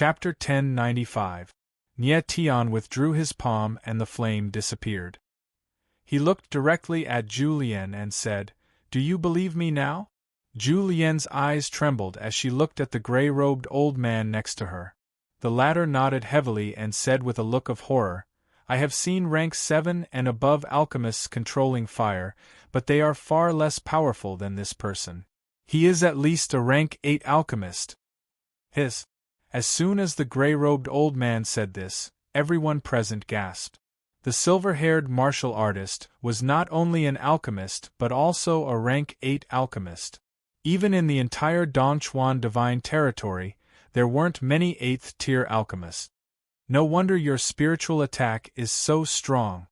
Chapter 1095. Nie Tian withdrew his palm and the flame disappeared. He looked directly at Zhu Lian and said, "Do you believe me now?" Zhu Lian's eyes trembled as she looked at the gray-robed old man next to her. The latter nodded heavily and said with a look of horror, "I have seen rank 7 and above alchemists controlling fire, but they are far less powerful than this person. He is at least a rank 8 alchemist." Hiss! As soon as the gray-robed old man said this, everyone present gasped. The silver-haired martial artist was not only an alchemist but also a rank 8 alchemist. Even in the entire Dongchuan Divine Territory, there weren't many 8th-tier alchemists. "No wonder your spiritual attack is so strong,"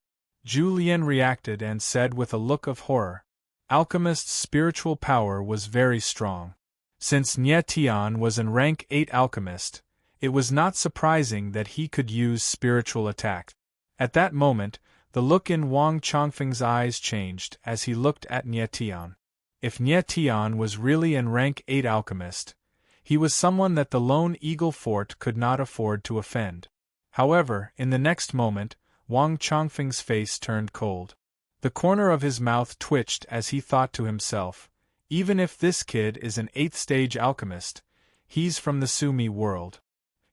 Zhu Lian reacted and said with a look of horror. Alchemist's spiritual power was very strong. Since Nie Tian was an rank 8 alchemist, it was not surprising that he could use spiritual attack. At that moment, the look in Wang Chongfeng's eyes changed as he looked at Nie Tian. If Nie Tian was really an rank 8 alchemist, he was someone that the Lone Eagle Fort could not afford to offend. However, in the next moment, Wang Chongfeng's face turned cold. The corner of his mouth twitched as he thought to himself, "Even if this kid is an 8th-stage alchemist, he's from the Sumi world.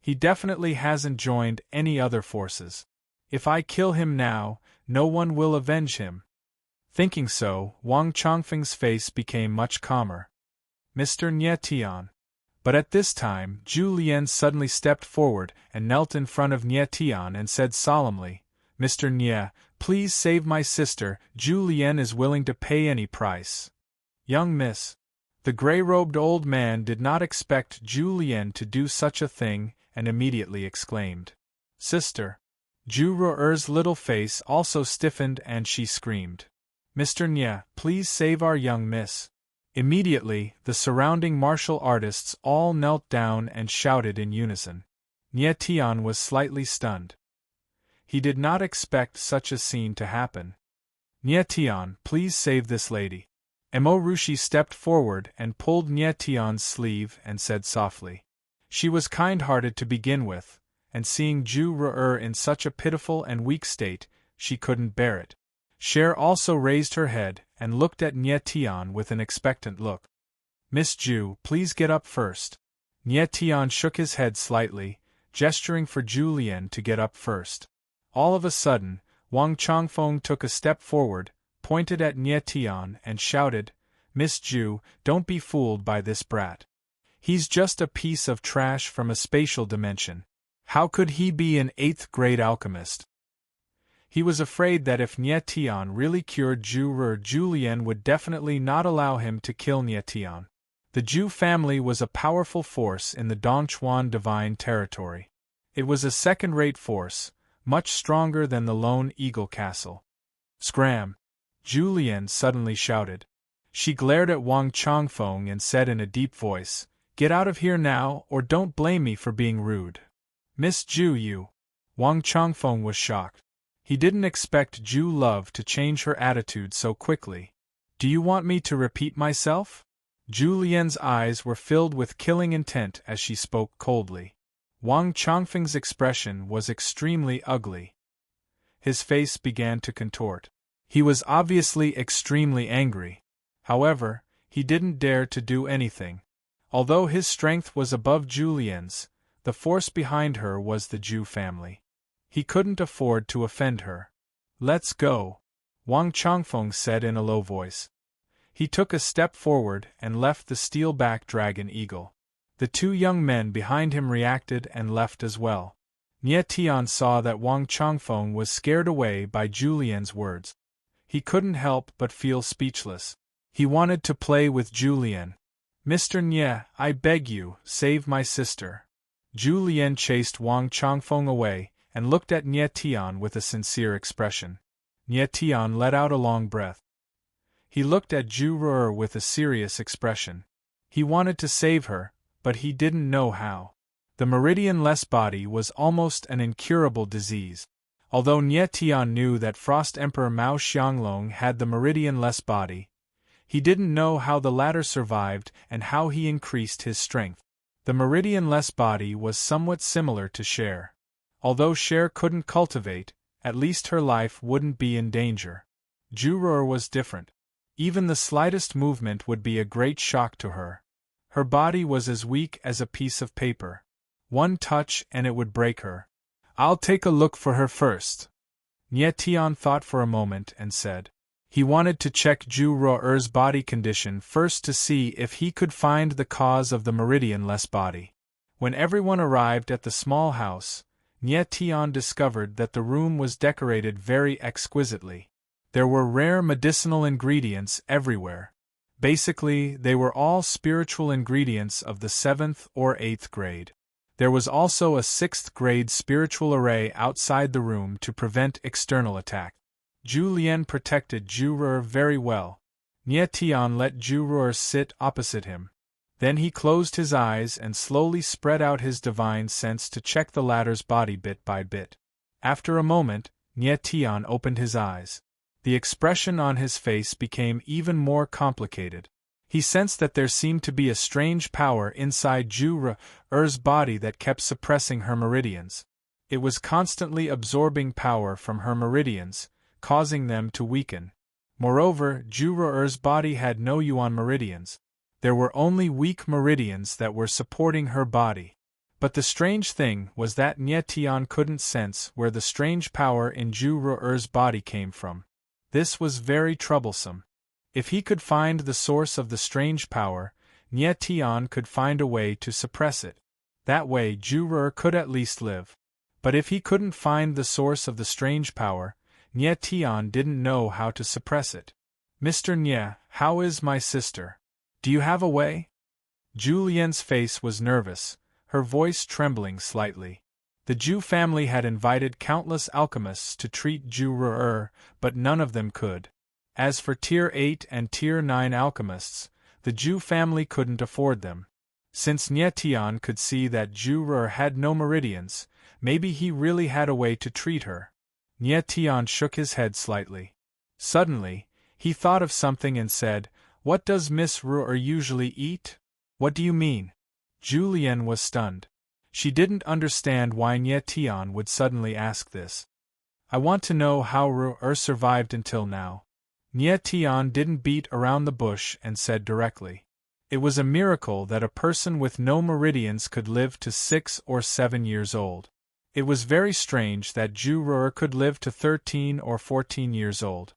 He definitely hasn't joined any other forces. If I kill him now, no one will avenge him." Thinking so, Wang Chongfeng's face became much calmer. "Mr. Nie Tian." But at this time, Zhu Lian suddenly stepped forward and knelt in front of Nie Tian and said solemnly, "Mr. Nie, please save my sister. Zhu Lian is willing to pay any price." "Young miss." The gray-robed old man did not expect Zhu Lian to do such a thing and immediately exclaimed, "Sister." Zhu Ru'er's little face also stiffened and she screamed, "Mr. Nie, please save our young miss." Immediately, the surrounding martial artists all knelt down and shouted in unison. Nie Tian was slightly stunned. He did not expect such a scene to happen. "Nie Tian, please save this lady." Mo Rushi stepped forward and pulled Nie Tian's sleeve and said softly. She was kind-hearted to begin with, and seeing Zhu Ru'er in such a pitiful and weak state, she couldn't bear it. Cher also raised her head and looked at Nie Tian with an expectant look. "Miss Zhu, please get up first." Nie Tian shook his head slightly, gesturing for Zhu Lian to get up first. All of a sudden, Wang Chongfeng took a step forward, pointed at Nie Tian and shouted, "Miss Zhu, don't be fooled by this brat. He's just a piece of trash from a spatial dimension. How could he be an 8th-grade alchemist?" He was afraid that if Nie Tian really cured Zhu Ru'er, Zhu Lian would definitely not allow him to kill Nie Tian. The Zhu family was a powerful force in the Dongchuan Divine Territory. It was a second-rate force, much stronger than the Lone Eagle Castle. "Scram!" Zhu Lian suddenly shouted. She glared at Wang Chongfeng and said in a deep voice, "Get out of here now, or don't blame me for being rude." "Miss Zhu, you..." Wang Chongfeng was shocked. He didn't expect Zhu Love to change her attitude so quickly. "Do you want me to repeat myself?" Zhu Lian's eyes were filled with killing intent as she spoke coldly. Wang Chongfeng's expression was extremely ugly. His face began to contort. He was obviously extremely angry. However, he didn't dare to do anything. Although his strength was above Zhu Lian's, the force behind her was the Zhu family. He couldn't afford to offend her. "Let's go," Wang Chongfeng said in a low voice. He took a step forward and left the steel-backed dragon eagle. The two young men behind him reacted and left as well. Nie Tian saw that Wang Chongfeng was scared away by Zhu Lian's words. He couldn't help but feel speechless. He wanted to play with Zhu Lian. "Mr. Nie, I beg you, save my sister." Zhu Lian chased Wang Chongfeng away and looked at Nie Tian with a sincere expression. Nie Tian let out a long breath. He looked at Zhu Ru'er with a serious expression. He wanted to save her, but he didn't know how. The meridian-less body was almost an incurable disease. Although Nie Tian knew that Frost Emperor Mao Xianglong had the meridian-less body, he didn't know how the latter survived and how he increased his strength. The meridian-less body was somewhat similar to Cher. Although Cher couldn't cultivate, at least her life wouldn't be in danger. Juror was different. Even the slightest movement would be a great shock to her. Her body was as weak as a piece of paper. One touch and it would break her. I'll take a look for her first. Nye Tian thought for a moment and said. He wanted to check Juror's body condition first to see if he could find the cause of the meridian-less body. When everyone arrived at the small house, Nye Tian discovered that the room was decorated very exquisitely. There were rare medicinal ingredients everywhere. Basically, they were all spiritual ingredients of the 7th or 8th grade. There was also a 6th grade spiritual array outside the room to prevent external attack. Zhu Lian protected Juror very well. Nye Tian let Juror sit opposite him. Then he closed his eyes and slowly spread out his divine sense to check the latter's body bit by bit. After a moment, Nye Tian opened his eyes. The expression on his face became even more complicated. He sensed that there seemed to be a strange power inside Juror's body that kept suppressing her meridians. It was constantly absorbing power from her meridians, causing them to weaken. Moreover, Juror's body had no yuan meridians. There were only weak meridians that were supporting her body. But the strange thing was that Nye Tian couldn't sense where the strange power in Juror's body came from. This was very troublesome. If he could find the source of the strange power, Nye Tian could find a way to suppress it. That way Juror could at least live. But if he couldn't find the source of the strange power, Nye Tian didn't know how to suppress it. Mr. Nye, how is my sister? Do you have a way? Zhu Lian's face was nervous, her voice trembling slightly. The Zhu family had invited countless alchemists to treat Juror, but none of them could. As for Tier 8 and Tier 9 alchemists, the Zhu family couldn't afford them. Since Nye Tian could see that Juror had no meridians, maybe he really had a way to treat her. Nye Tian shook his head slightly. Suddenly, he thought of something and said, "What does Miss Ruer usually eat?" "What do you mean?" Zhu Lian was stunned. She didn't understand why Nye Tian would suddenly ask this. "I want to know how Ruer survived until now." Nye Tian didn't beat around the bush and said directly. It was a miracle that a person with no meridians could live to 6 or 7 years old. It was very strange that Juror could live to 13 or 14 years old.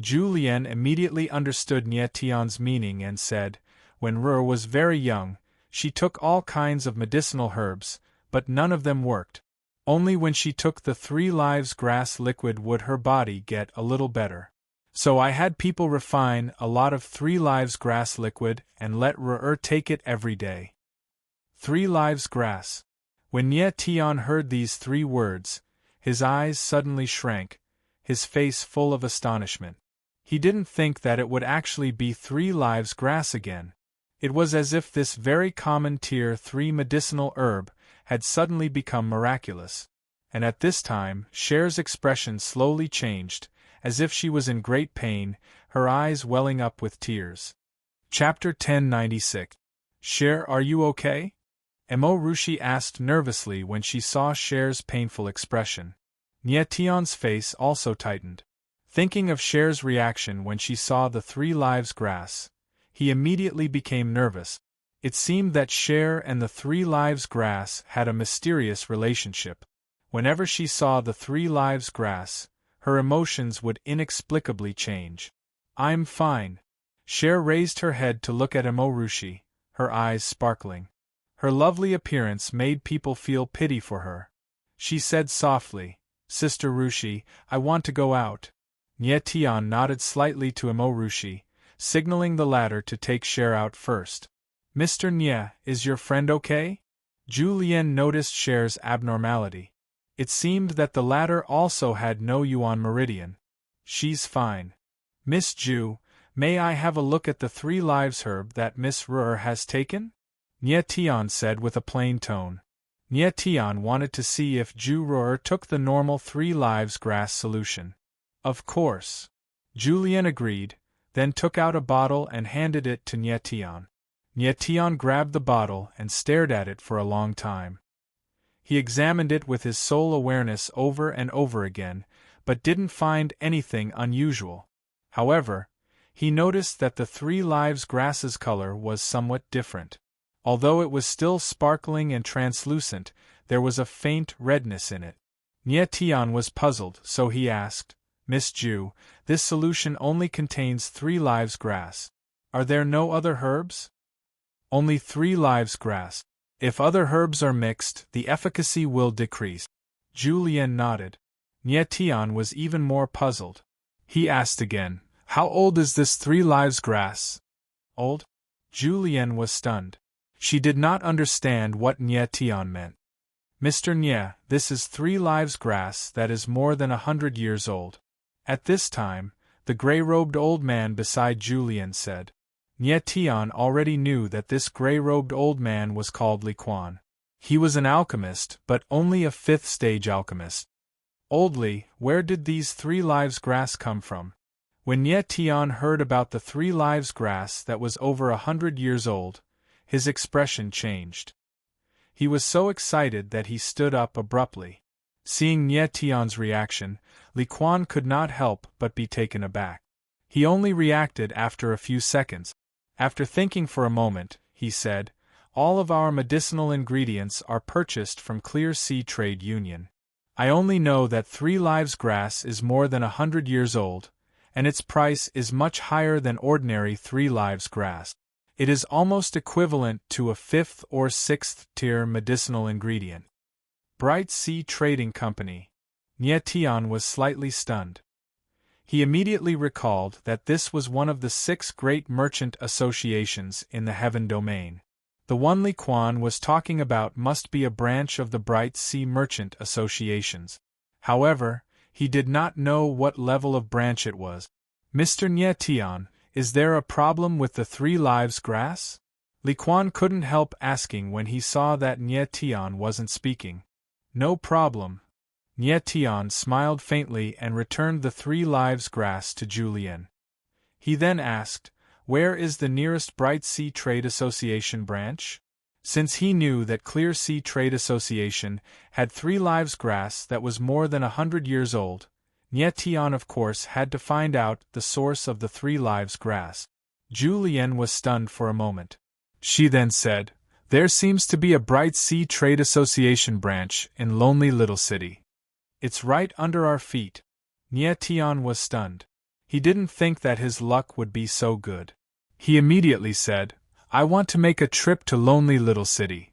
Zhu Lian immediately understood Nye Tian's meaning and said, when Ruer was very young, she took all kinds of medicinal herbs, but none of them worked. Only when she took the 3 lives grass liquid would her body get a little better. So I had people refine a lot of 3 lives grass liquid and let Ruer take it every day. 3 lives grass. When Nye Tian heard these 3 words, his eyes suddenly shrank, his face full of astonishment. He didn't think that it would actually be 3 lives grass again. It was as if this very common Tier 3 medicinal herb had suddenly become miraculous. And at this time, Cher's expression slowly changed, as if she was in great pain, her eyes welling up with tears. Chapter 1096. Cher, are you okay? Emo Rushi asked nervously when she saw Cher's painful expression. Nye Tian's face also tightened. Thinking of Cher's reaction when she saw the 3 lives grass, he immediately became nervous. It seemed that Cher and the 3 lives grass had a mysterious relationship. Whenever she saw the 3 lives grass, her emotions would inexplicably change. "I'm fine." Cher raised her head to look at Emo Rushi, her eyes sparkling. Her lovely appearance made people feel pity for her. She said softly, "Sister Rushi, I want to go out." Nye Tian nodded slightly to Emo Rushi, signaling the latter to take Cher out first. "Mr. Nye, is your friend okay?" Zhu Lian noticed Cher's abnormality. It seemed that the latter also had no yuan meridian. "She's fine." "Miss Zhu, may I have a look at the 3 lives herb that Miss Ruer has taken?" Nye Tian said with a plain tone. Nye Tian wanted to see if Zhu Ruer took the normal 3 lives grass solution. "Of course." Zhu Lian agreed, then took out a bottle and handed it to Nye Tian. Nye Tian grabbed the bottle and stared at it for a long time. He examined it with his soul awareness over and over again, but didn't find anything unusual. However, he noticed that the Three Lives grass's color was somewhat different. Although it was still sparkling and translucent, there was a faint redness in it. Nye Tian was puzzled, so he asked, "Miss Ju, this solution only contains Three Lives grass. Are there no other herbs?" "Only Three Lives grass. If other herbs are mixed, the efficacy will decrease." Julian nodded. Nye Tian was even more puzzled. He asked again, "How old is this Three Lives grass?" "Old?" Julian was stunned. She did not understand what Nye Tian meant. "Mr. Nye, this is Three Lives grass that is more than 100 years old." At this time, the gray-robed old man beside Julian said. Nye Tian already knew that this gray-robed old man was called Li Quan. He was an alchemist, but only a 5th-stage alchemist. "Old Li, where did these Three Lives grass come from?" When Nye Tian heard about the Three Lives grass that was over 100 years old, his expression changed. He was so excited that he stood up abruptly. Seeing Nye Tian's reaction, Li Quan could not help but be taken aback. He only reacted after a few seconds. After thinking for a moment, he said, "All of our medicinal ingredients are purchased from Clear Sea Trade Union. I only know that Three Lives grass is more than 100 years old, and its price is much higher than ordinary Three Lives grass. It is almost equivalent to a 5th or 6th tier medicinal ingredient." Bright Sea Trading Company. Nye Tian was slightly stunned. He immediately recalled that this was one of the 6 great merchant associations in the Heaven Domain. The one Li Quan was talking about must be a branch of the Bright Sea Merchant Associations. However, he did not know what level of branch it was. "Mr. Nye Tian, is there a problem with the Three Lives grass?" Li Quan couldn't help asking when he saw that Nye Tian wasn't speaking. "No problem." Nye Tian smiled faintly and returned the Three Lives grass to Julian. He then asked, "Where is the nearest Bright Sea Trade Association branch?" Since he knew that Clear Sea Trade Association had Three Lives grass that was more than 100 years old, Nye Tian of course had to find out the source of the Three Lives grass. Julian was stunned for a moment. She then said, "There seems to be a Bright Sea Trade Association branch in Lonely Little City. It's right under our feet." Nye Tian was stunned. He didn't think that his luck would be so good. He immediately said, "I want to make a trip to Lonely Little City."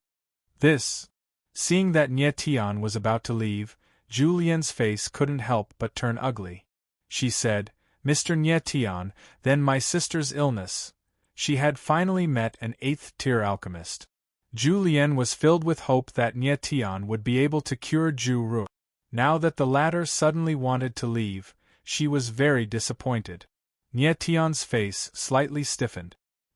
Seeing that Nye Tian was about to leave, Julian's face couldn't help but turn ugly. She said, "Mr. Nye Tian, then my sister's illness." She had finally met an 8th-tier alchemist. Julian was filled with hope that Nye Tian would be able to cure Ju Ru. Now that the latter suddenly wanted to leave, she was very disappointed. Nye Tian's face slightly stiffened.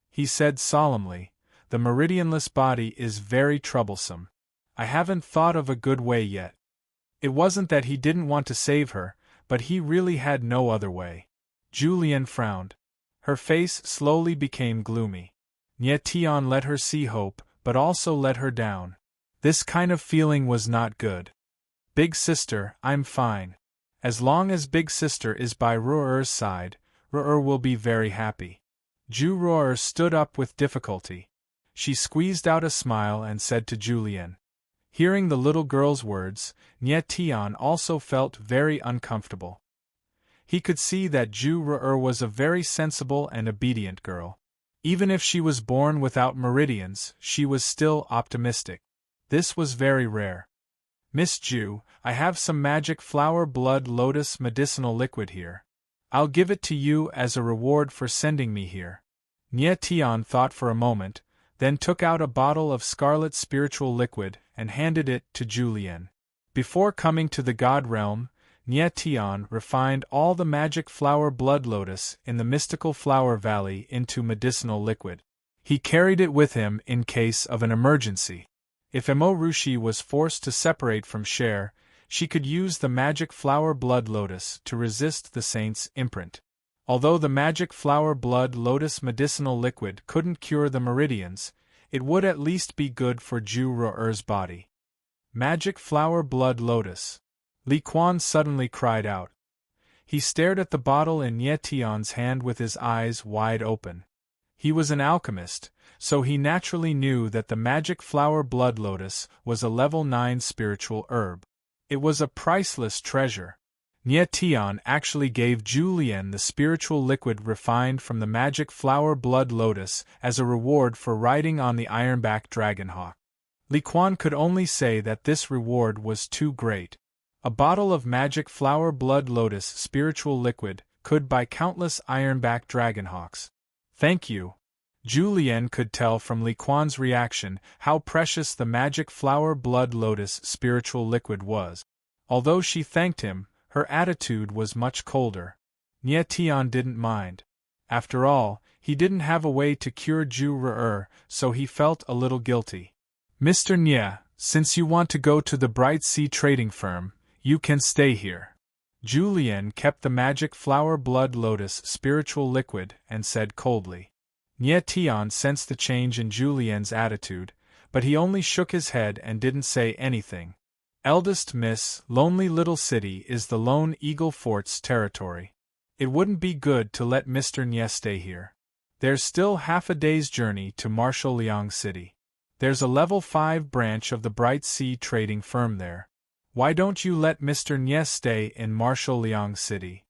He said solemnly, "The meridianless body is very troublesome. I haven't thought of a good way yet." It wasn't that he didn't want to save her, but he really had no other way. Julian frowned. Her face slowly became gloomy. Nye Tian let her see hope, but also let her down. This kind of feeling was not good. "Big sister, I'm fine. As long as Big Sister is by Ru'er's side, Ru'er will be very happy." Ju Ru'er stood up with difficulty. She squeezed out a smile and said to Julian. Hearing the little girl's words, Nye Tian also felt very uncomfortable. He could see that Ju Ru'er was a very sensible and obedient girl. Even if she was born without meridians, she was still optimistic. This was very rare. "Miss Ju, I have some magic flower blood lotus medicinal liquid here. I'll give it to you as a reward for sending me here." Nye Tian thought for a moment, then took out a bottle of scarlet spiritual liquid and handed it to Julian. Before coming to the God Realm, Nye Tian refined all the magic flower blood lotus in the mystical flower valley into medicinal liquid. He carried it with him in case of an emergency. If Emo Rushi was forced to separate from Cher, she could use the magic flower blood lotus to resist the saint's imprint. Although the magic flower blood lotus medicinal liquid couldn't cure the meridians, it would at least be good for Ju Ru'er's body. Magic flower blood lotus. Li Quan suddenly cried out. He stared at the bottle in Nye Tian's hand with his eyes wide open. He was an alchemist, so he naturally knew that the magic flower blood lotus was a level 9 spiritual herb. It was a priceless treasure. Nye Tian actually gave Julian the spiritual liquid refined from the magic flower blood lotus as a reward for riding on the ironback dragonhawk. Li Quan could only say that this reward was too great. A bottle of magic flower blood lotus spiritual liquid could buy countless ironback dragonhawks. Thank you. Julian could tell from Li Quan's reaction how precious the magic flower blood lotus spiritual liquid was. Although she thanked him, her attitude was much colder. Nye Tian didn't mind. After all, he didn't have a way to cure Ju Ru'er, so he felt a little guilty. Mr. Nye, since you want to go to the Bright Sea trading firm, you can stay here. Julian kept the magic flower blood lotus spiritual liquid and said coldly. Nye Tian sensed the change in Julian's attitude, but he only shook his head and didn't say anything. Eldest Miss, Lonely Little City is the Lone Eagle Fort's territory. It wouldn't be good to let Mr. Nye stay here. There's still half a day's journey to Marshal Liang City. There's a level 5 branch of the Bright Sea trading firm there. Why don't you let Mr. Nye stay in Marshal Liang City?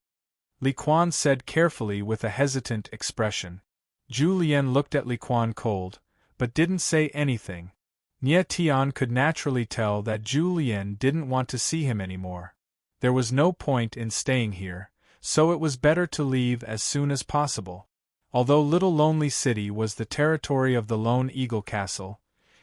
Li Quan said carefully with a hesitant expression. Julian looked at Li Quan cold, but didn't say anything. Nye Tian could naturally tell that Julian didn't want to see him anymore. There was no point in staying here, so it was better to leave as soon as possible. Although Little Lonely City was the territory of the Lone Eagle Castle,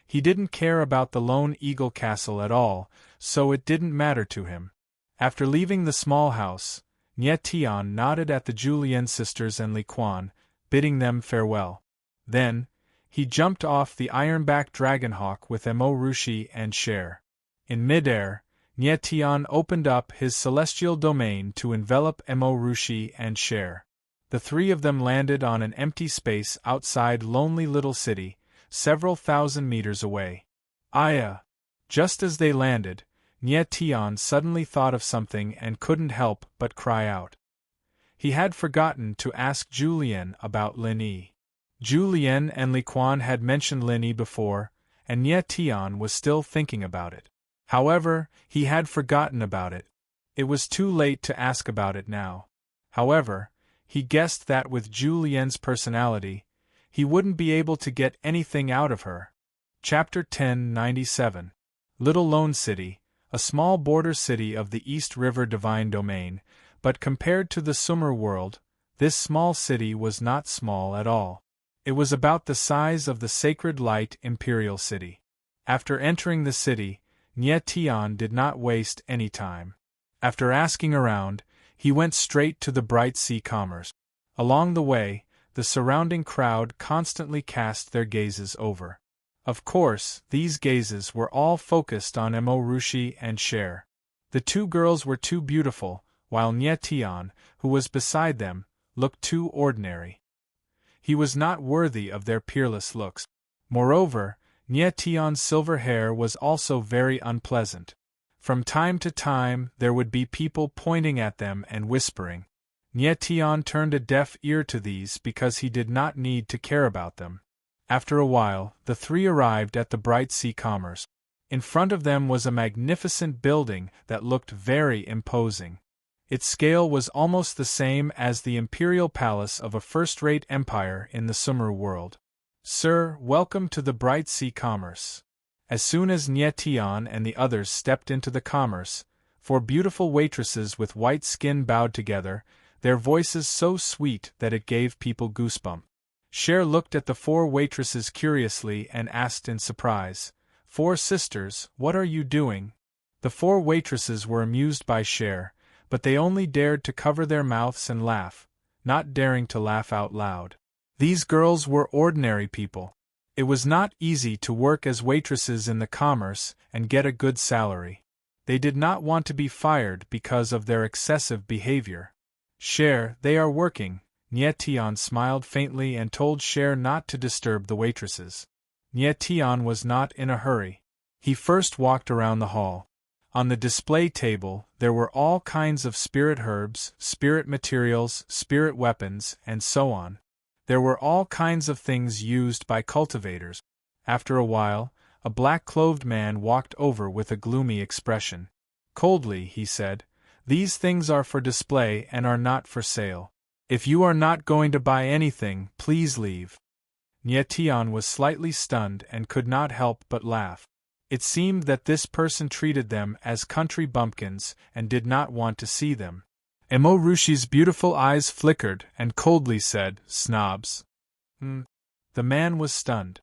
he didn't care about the Lone Eagle Castle at all, so it didn't matter to him. After leaving the small house, Nye Tian nodded at the Julian sisters and Li Quan, bidding them farewell. Then, he jumped off the ironback dragonhawk with Mo Rushi and Cher. In midair, Nye Tian opened up his celestial domain to envelop Mo Rushi and Cher. The three of them landed on an empty space outside Lonely Little City, several thousand meters away. Aya! Just as they landed, Nye Tian suddenly thought of something and couldn't help but cry out. He had forgotten to ask Julian about Lin Yi. Julian and Li Quan had mentioned Lin Yi before, and Nye Tian was still thinking about it. However, he had forgotten about it. It was too late to ask about it now. However, he guessed that with Julian's personality, he wouldn't be able to get anything out of her. Chapter 1097. Little Lone City, a small border city of the East River Divine Domain, but compared to the Sumer world, this small city was not small at all. It was about the size of the Sacred Light Imperial City. After entering the city, Nye Tian did not waste any time. After asking around, he went straight to the Bright Sea Commerce. Along the way, the surrounding crowd constantly cast their gazes over. Of course, these gazes were all focused on Mo Rushi and Cher. The two girls were too beautiful, while Nye Tian, who was beside them, looked too ordinary. He was not worthy of their peerless looks. Moreover, Nye Tian's silver hair was also very unpleasant. From time to time there would be people pointing at them and whispering. Nye Tian turned a deaf ear to these because he did not need to care about them. After a while, the three arrived at the Bright Sea Commerce. In front of them was a magnificent building that looked very imposing. Its scale was almost the same as the imperial palace of a first-rate empire in the Sumer world. Sir, welcome to the Bright Sea Commerce. As soon as Nye Tian and the others stepped into the commerce, 4 beautiful waitresses with white skin bowed together, their voices so sweet that it gave people goosebumps. Cher looked at the 4 waitresses curiously and asked in surprise, 4 sisters, what are you doing? The 4 waitresses were amused by Cher, but they only dared to cover their mouths and laugh, not daring to laugh out loud. These girls were ordinary people. It was not easy to work as waitresses in the commerce and get a good salary. They did not want to be fired because of their excessive behavior. Cher, they are working, Nie Tian smiled faintly and told Cher not to disturb the waitresses. Nie Tian was not in a hurry. He first walked around the hall. On the display table, there were all kinds of spirit herbs, spirit materials, spirit weapons, and so on. There were all kinds of things used by cultivators. After a while, a black-clothed man walked over with a gloomy expression. Coldly, he said, "These things are for display and are not for sale. If you are not going to buy anything, please leave." Nie Tian was slightly stunned and could not help but laugh. It seemed that this person treated them as country bumpkins and did not want to see them. Emo Rushi's beautiful eyes flickered and coldly said, "Snobs." The man was stunned.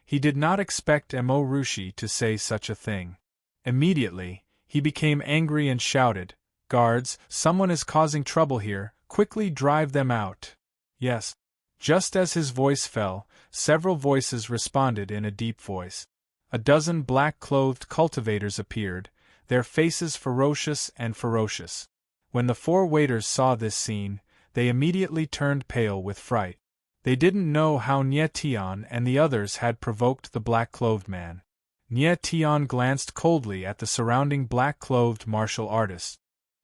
He did not expect Emo Rushi to say such a thing. Immediately, he became angry and shouted, "Guards, someone is causing trouble here, quickly drive them out." Yes. Just as his voice fell, several voices responded in a deep voice. A dozen black-clothed cultivators appeared, their faces ferocious and ferocious. When the four waiters saw this scene, they immediately turned pale with fright. They didn't know how Nie Tian and the others had provoked the black-clothed man. Nie Tian glanced coldly at the surrounding black-clothed martial artists.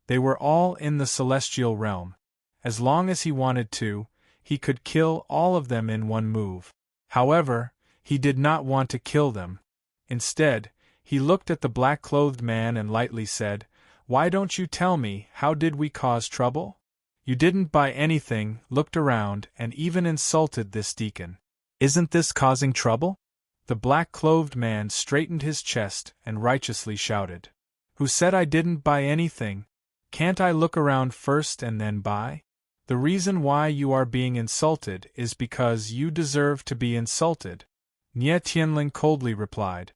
They were all in the celestial realm. As long as he wanted to, he could kill all of them in one move. However, he did not want to kill them. Instead, he looked at the black-clothed man and lightly said, "Why don't you tell me, how did we cause trouble? You didn't buy anything, looked around, and even insulted this deacon. Isn't this causing trouble?" The black-clothed man straightened his chest and righteously shouted, "Who said I didn't buy anything? Can't I look around first and then buy? The reason why you are being insulted is because you deserve to be insulted," Nie Tianlin coldly replied.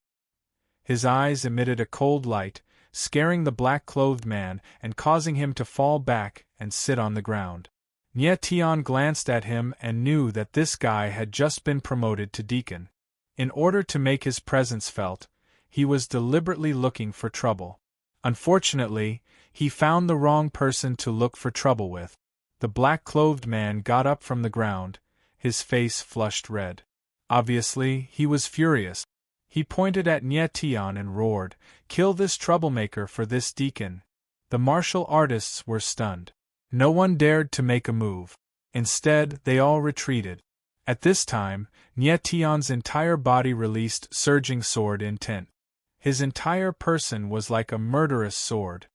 His eyes emitted a cold light, scaring the black-clothed man and causing him to fall back and sit on the ground. Nie Tian glanced at him and knew that this guy had just been promoted to deacon. In order to make his presence felt, he was deliberately looking for trouble. Unfortunately, he found the wrong person to look for trouble with. The black-clothed man got up from the ground, his face flushed red. Obviously, he was furious. He pointed at Nie Tian and roared, "Kill this troublemaker for this deacon." The martial artists were stunned. No one dared to make a move. Instead, they all retreated. At this time, Nie Tian's entire body released surging sword intent. His entire person was like a murderous sword.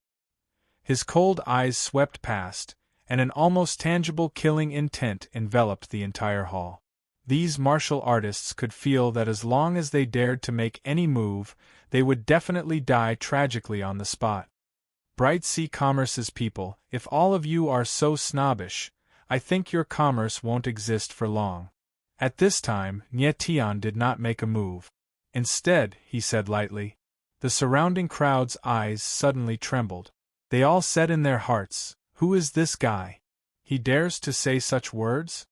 His cold eyes swept past, and an almost tangible killing intent enveloped the entire hall. These martial artists could feel that as long as they dared to make any move, they would definitely die tragically on the spot. Bright Sea Commerce's people, if all of you are so snobbish, I think your commerce won't exist for long. At this time, Nie Tian did not make a move. Instead, he said lightly. The surrounding crowd's eyes suddenly trembled. They all said in their hearts, "Who is this guy? He dares to say such words?"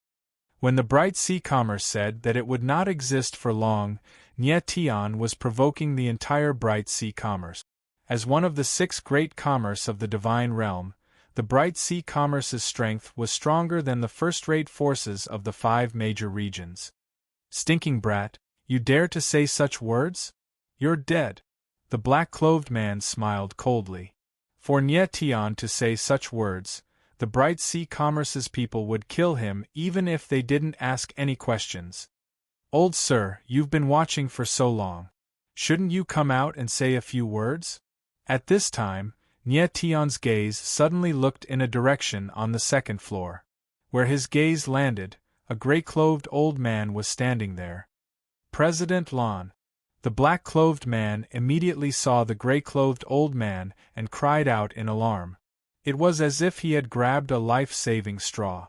When the Bright Sea Commerce said that it would not exist for long, Nie Tian was provoking the entire Bright Sea Commerce. As one of the 6 great commerce of the divine realm, the Bright Sea Commerce's strength was stronger than the first-rate forces of the 5 major regions. "Stinking brat, you dare to say such words? You're dead." The black-clothed man smiled coldly. For Nie Tian to say such words, the Bright Sea Commerce's people would kill him even if they didn't ask any questions. "Old sir, you've been watching for so long. Shouldn't you come out and say a few words?" At this time, Nie Tian's gaze suddenly looked in a direction on the 2nd floor. Where his gaze landed, a gray-clothed old man was standing there. President Lan. The black-clothed man immediately saw the gray-clothed old man and cried out in alarm. It was as if he had grabbed a life-saving straw.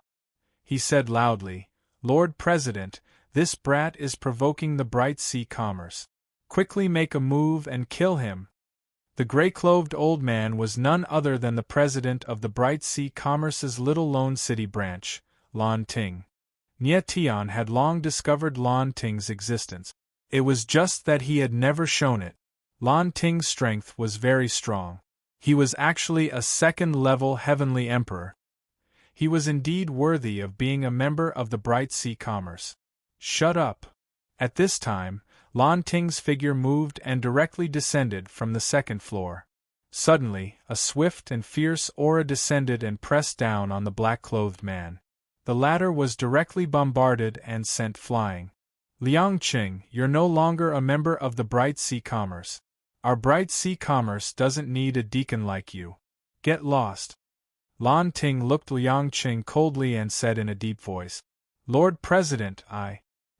He said loudly, "Lord President, this brat is provoking the Bright Sea Commerce. Quickly make a move and kill him." The gray-clothed old man was none other than the president of the Bright Sea Commerce's Little Lone City branch, Lan Ting. Nie Tian had long discovered Lan Ting's existence. It was just that he had never shown it. Lan Ting's strength was very strong. He was actually a 2nd-level heavenly emperor. He was indeed worthy of being a member of the Bright Sea Commerce. Shut up. At this time, Lan Ting's figure moved and directly descended from the second floor. Suddenly, a swift and fierce aura descended and pressed down on the black-clothed man. The latter was directly bombarded and sent flying. Liang Qing, you're no longer a member of the Bright Sea Commerce. Our Bright Sea Commerce doesn't need a deacon like you. Get lost. Lan Ting looked Liang Qing coldly and said in a deep voice, Lord President,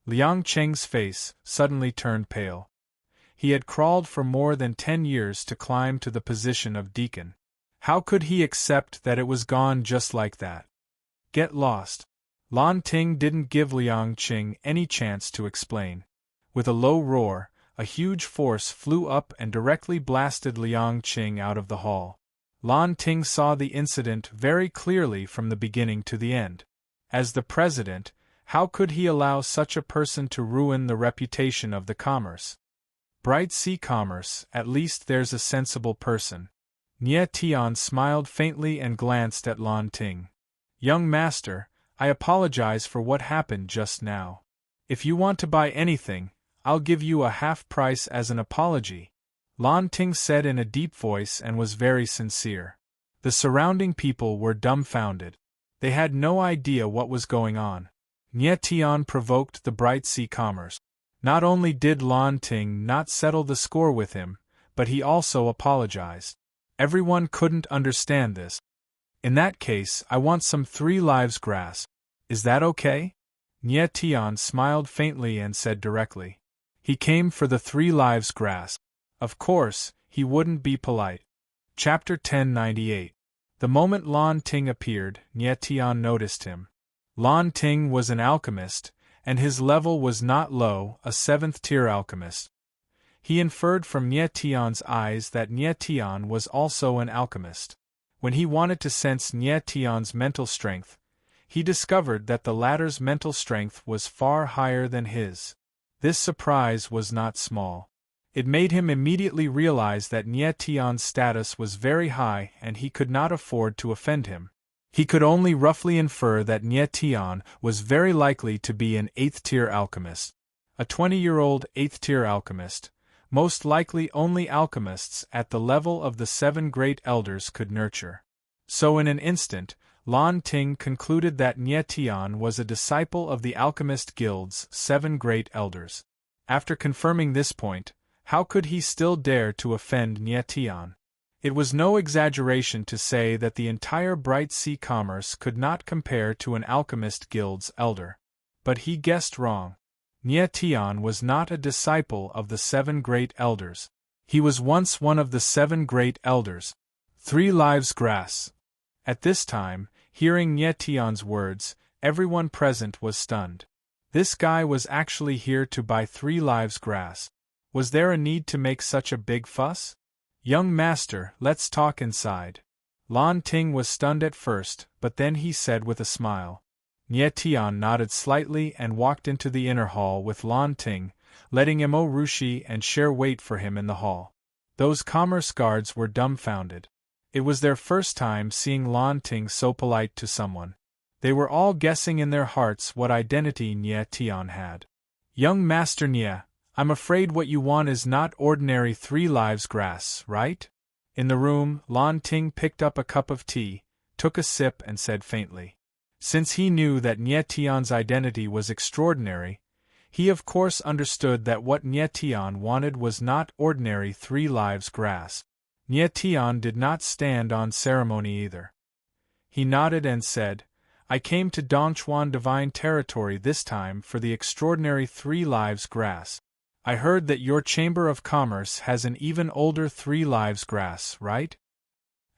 Liang Qing's face suddenly turned pale. He had crawled for more than 10 years to climb to the position of deacon. How could he accept that it was gone just like that? Get lost. Lan Ting didn't give Liang Qing any chance to explain. With a low roar, a huge force flew up and directly blasted Liang Qing out of the hall. Lan Ting saw the incident very clearly from the beginning to the end. As the president, how could he allow such a person to ruin the reputation of the commerce? Bright Sea Commerce, at least there's a sensible person. Nie Tian smiled faintly and glanced at Lan Ting. Young master, I apologize for what happened just now. If you want to buy anything, I'll give you a half price as an apology. Lan Ting said in a deep voice and was very sincere. The surrounding people were dumbfounded. They had no idea what was going on. Nie Tian provoked the Bright Sea Commerce. Not only did Lan Ting not settle the score with him, but he also apologized. Everyone couldn't understand this. In that case, I want some 3 lives grass. Is that okay? Nie Tian smiled faintly and said directly. He came for the 3 lives grass. Of course, he wouldn't be polite. Chapter 1098. The moment Lan Ting appeared, Nie Tian noticed him. Lan Ting was an alchemist, and his level was not low, a 7th-tier alchemist. He inferred from Nie Tian's eyes that Nie Tian was also an alchemist. When he wanted to sense Nie Tian's mental strength, he discovered that the latter's mental strength was far higher than his. This surprise was not small. It made him immediately realize that Nie Tian's status was very high and he could not afford to offend him. He could only roughly infer that Nie Tian was very likely to be an 8th-tier alchemist. A 20-year-old 8th-tier alchemist. Most likely only alchemists at the level of the 7 great elders could nurture. So in an instant, Lan Ting concluded that Nie Tian was a disciple of the alchemist guild's 7 great elders. After confirming this point, how could he still dare to offend Nie Tian? It was no exaggeration to say that the entire Bright Sea Commerce could not compare to an alchemist guild's elder. But he guessed wrong. Nie Tian was not a disciple of the 7 great elders. He was once one of the 7 great elders. 3 lives grass. At this time, hearing Nie Tian's words, everyone present was stunned. This guy was actually here to buy 3 lives grass. Was there a need to make such a big fuss? Young master, let's talk inside. Lan Ting was stunned at first, but then he said with a smile. Nie Tian nodded slightly and walked into the inner hall with Lan Ting, letting Mo Rushi and Cher wait for him in the hall. Those commerce guards were dumbfounded. It was their first time seeing Lan Ting so polite to someone. They were all guessing in their hearts what identity Nie Tian had. Young master Nie, I'm afraid what you want is not ordinary 3 lives grass, right? In the room, Lan Ting picked up a cup of tea, took a sip and said faintly. Since he knew that Nie Tian's identity was extraordinary, he of course understood that what Nie Tian wanted was not ordinary 3 lives grass. Nie Tian did not stand on ceremony either. He nodded and said, I came to Dongchuan Divine Territory this time for the extraordinary 3 lives grass. I heard that your Chamber of Commerce has an even older 3 lives grass, right?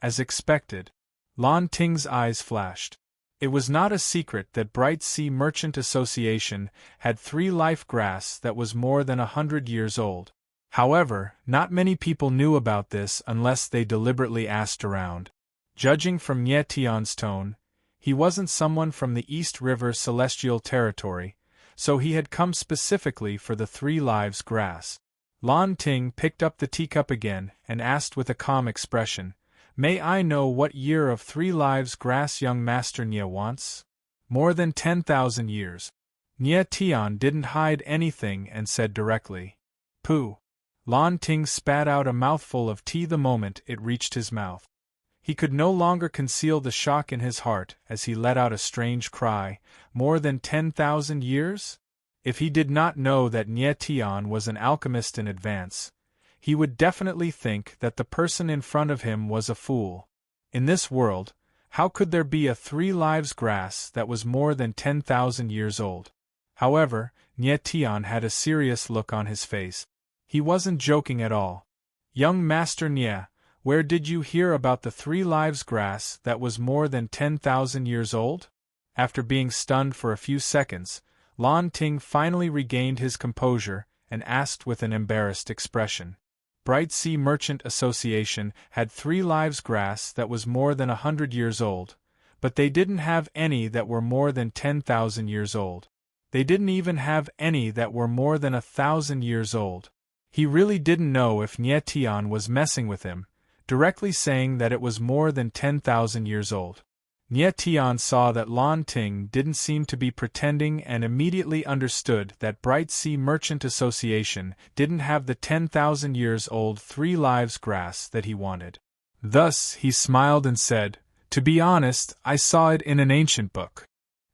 As expected. Lan Ting's eyes flashed. It was not a secret that Bright Sea Merchant Association had 3 life grass that was more than 100 years old. However, not many people knew about this unless they deliberately asked around. Judging from Nie Tian's tone, he wasn't someone from the East River Celestial Territory, so he had come specifically for the 3 lives grass. Lan Ting picked up the teacup again and asked with a calm expression, May I know what year of 3 lives grass young Master Nya wants? More than 10,000 years. Nya Tian didn't hide anything and said directly. Pooh. Lan Ting spat out a mouthful of tea the moment it reached his mouth. He could no longer conceal the shock in his heart as he let out a strange cry. More than 10,000 years? If he did not know that Nya Tian was an alchemist in advance, he would definitely think that the person in front of him was a fool. In this world, how could there be a 3 lives grass that was more than 10,000 years old? However, Nya Tian had a serious look on his face. He wasn't joking at all. Young Master Nya, where did you hear about the 3 lives grass that was more than 10,000 years old? After being stunned for a few seconds, Lan Ting finally regained his composure and asked with an embarrassed expression. Bright Sea Merchant Association had 3 lives grass that was more than 100 years old, but they didn't have any that were more than 10,000 years old. They didn't even have any that were more than 1,000 years old. He really didn't know if Nya Tian was messing with him, directly saying that it was more than 10,000 years old. Nya Tian saw that Lan Ting didn't seem to be pretending and immediately understood that Bright Sea Merchant Association didn't have the 10,000 years old 3 lives grass that he wanted. Thus, he smiled and said, "To be honest, I saw it in an ancient book."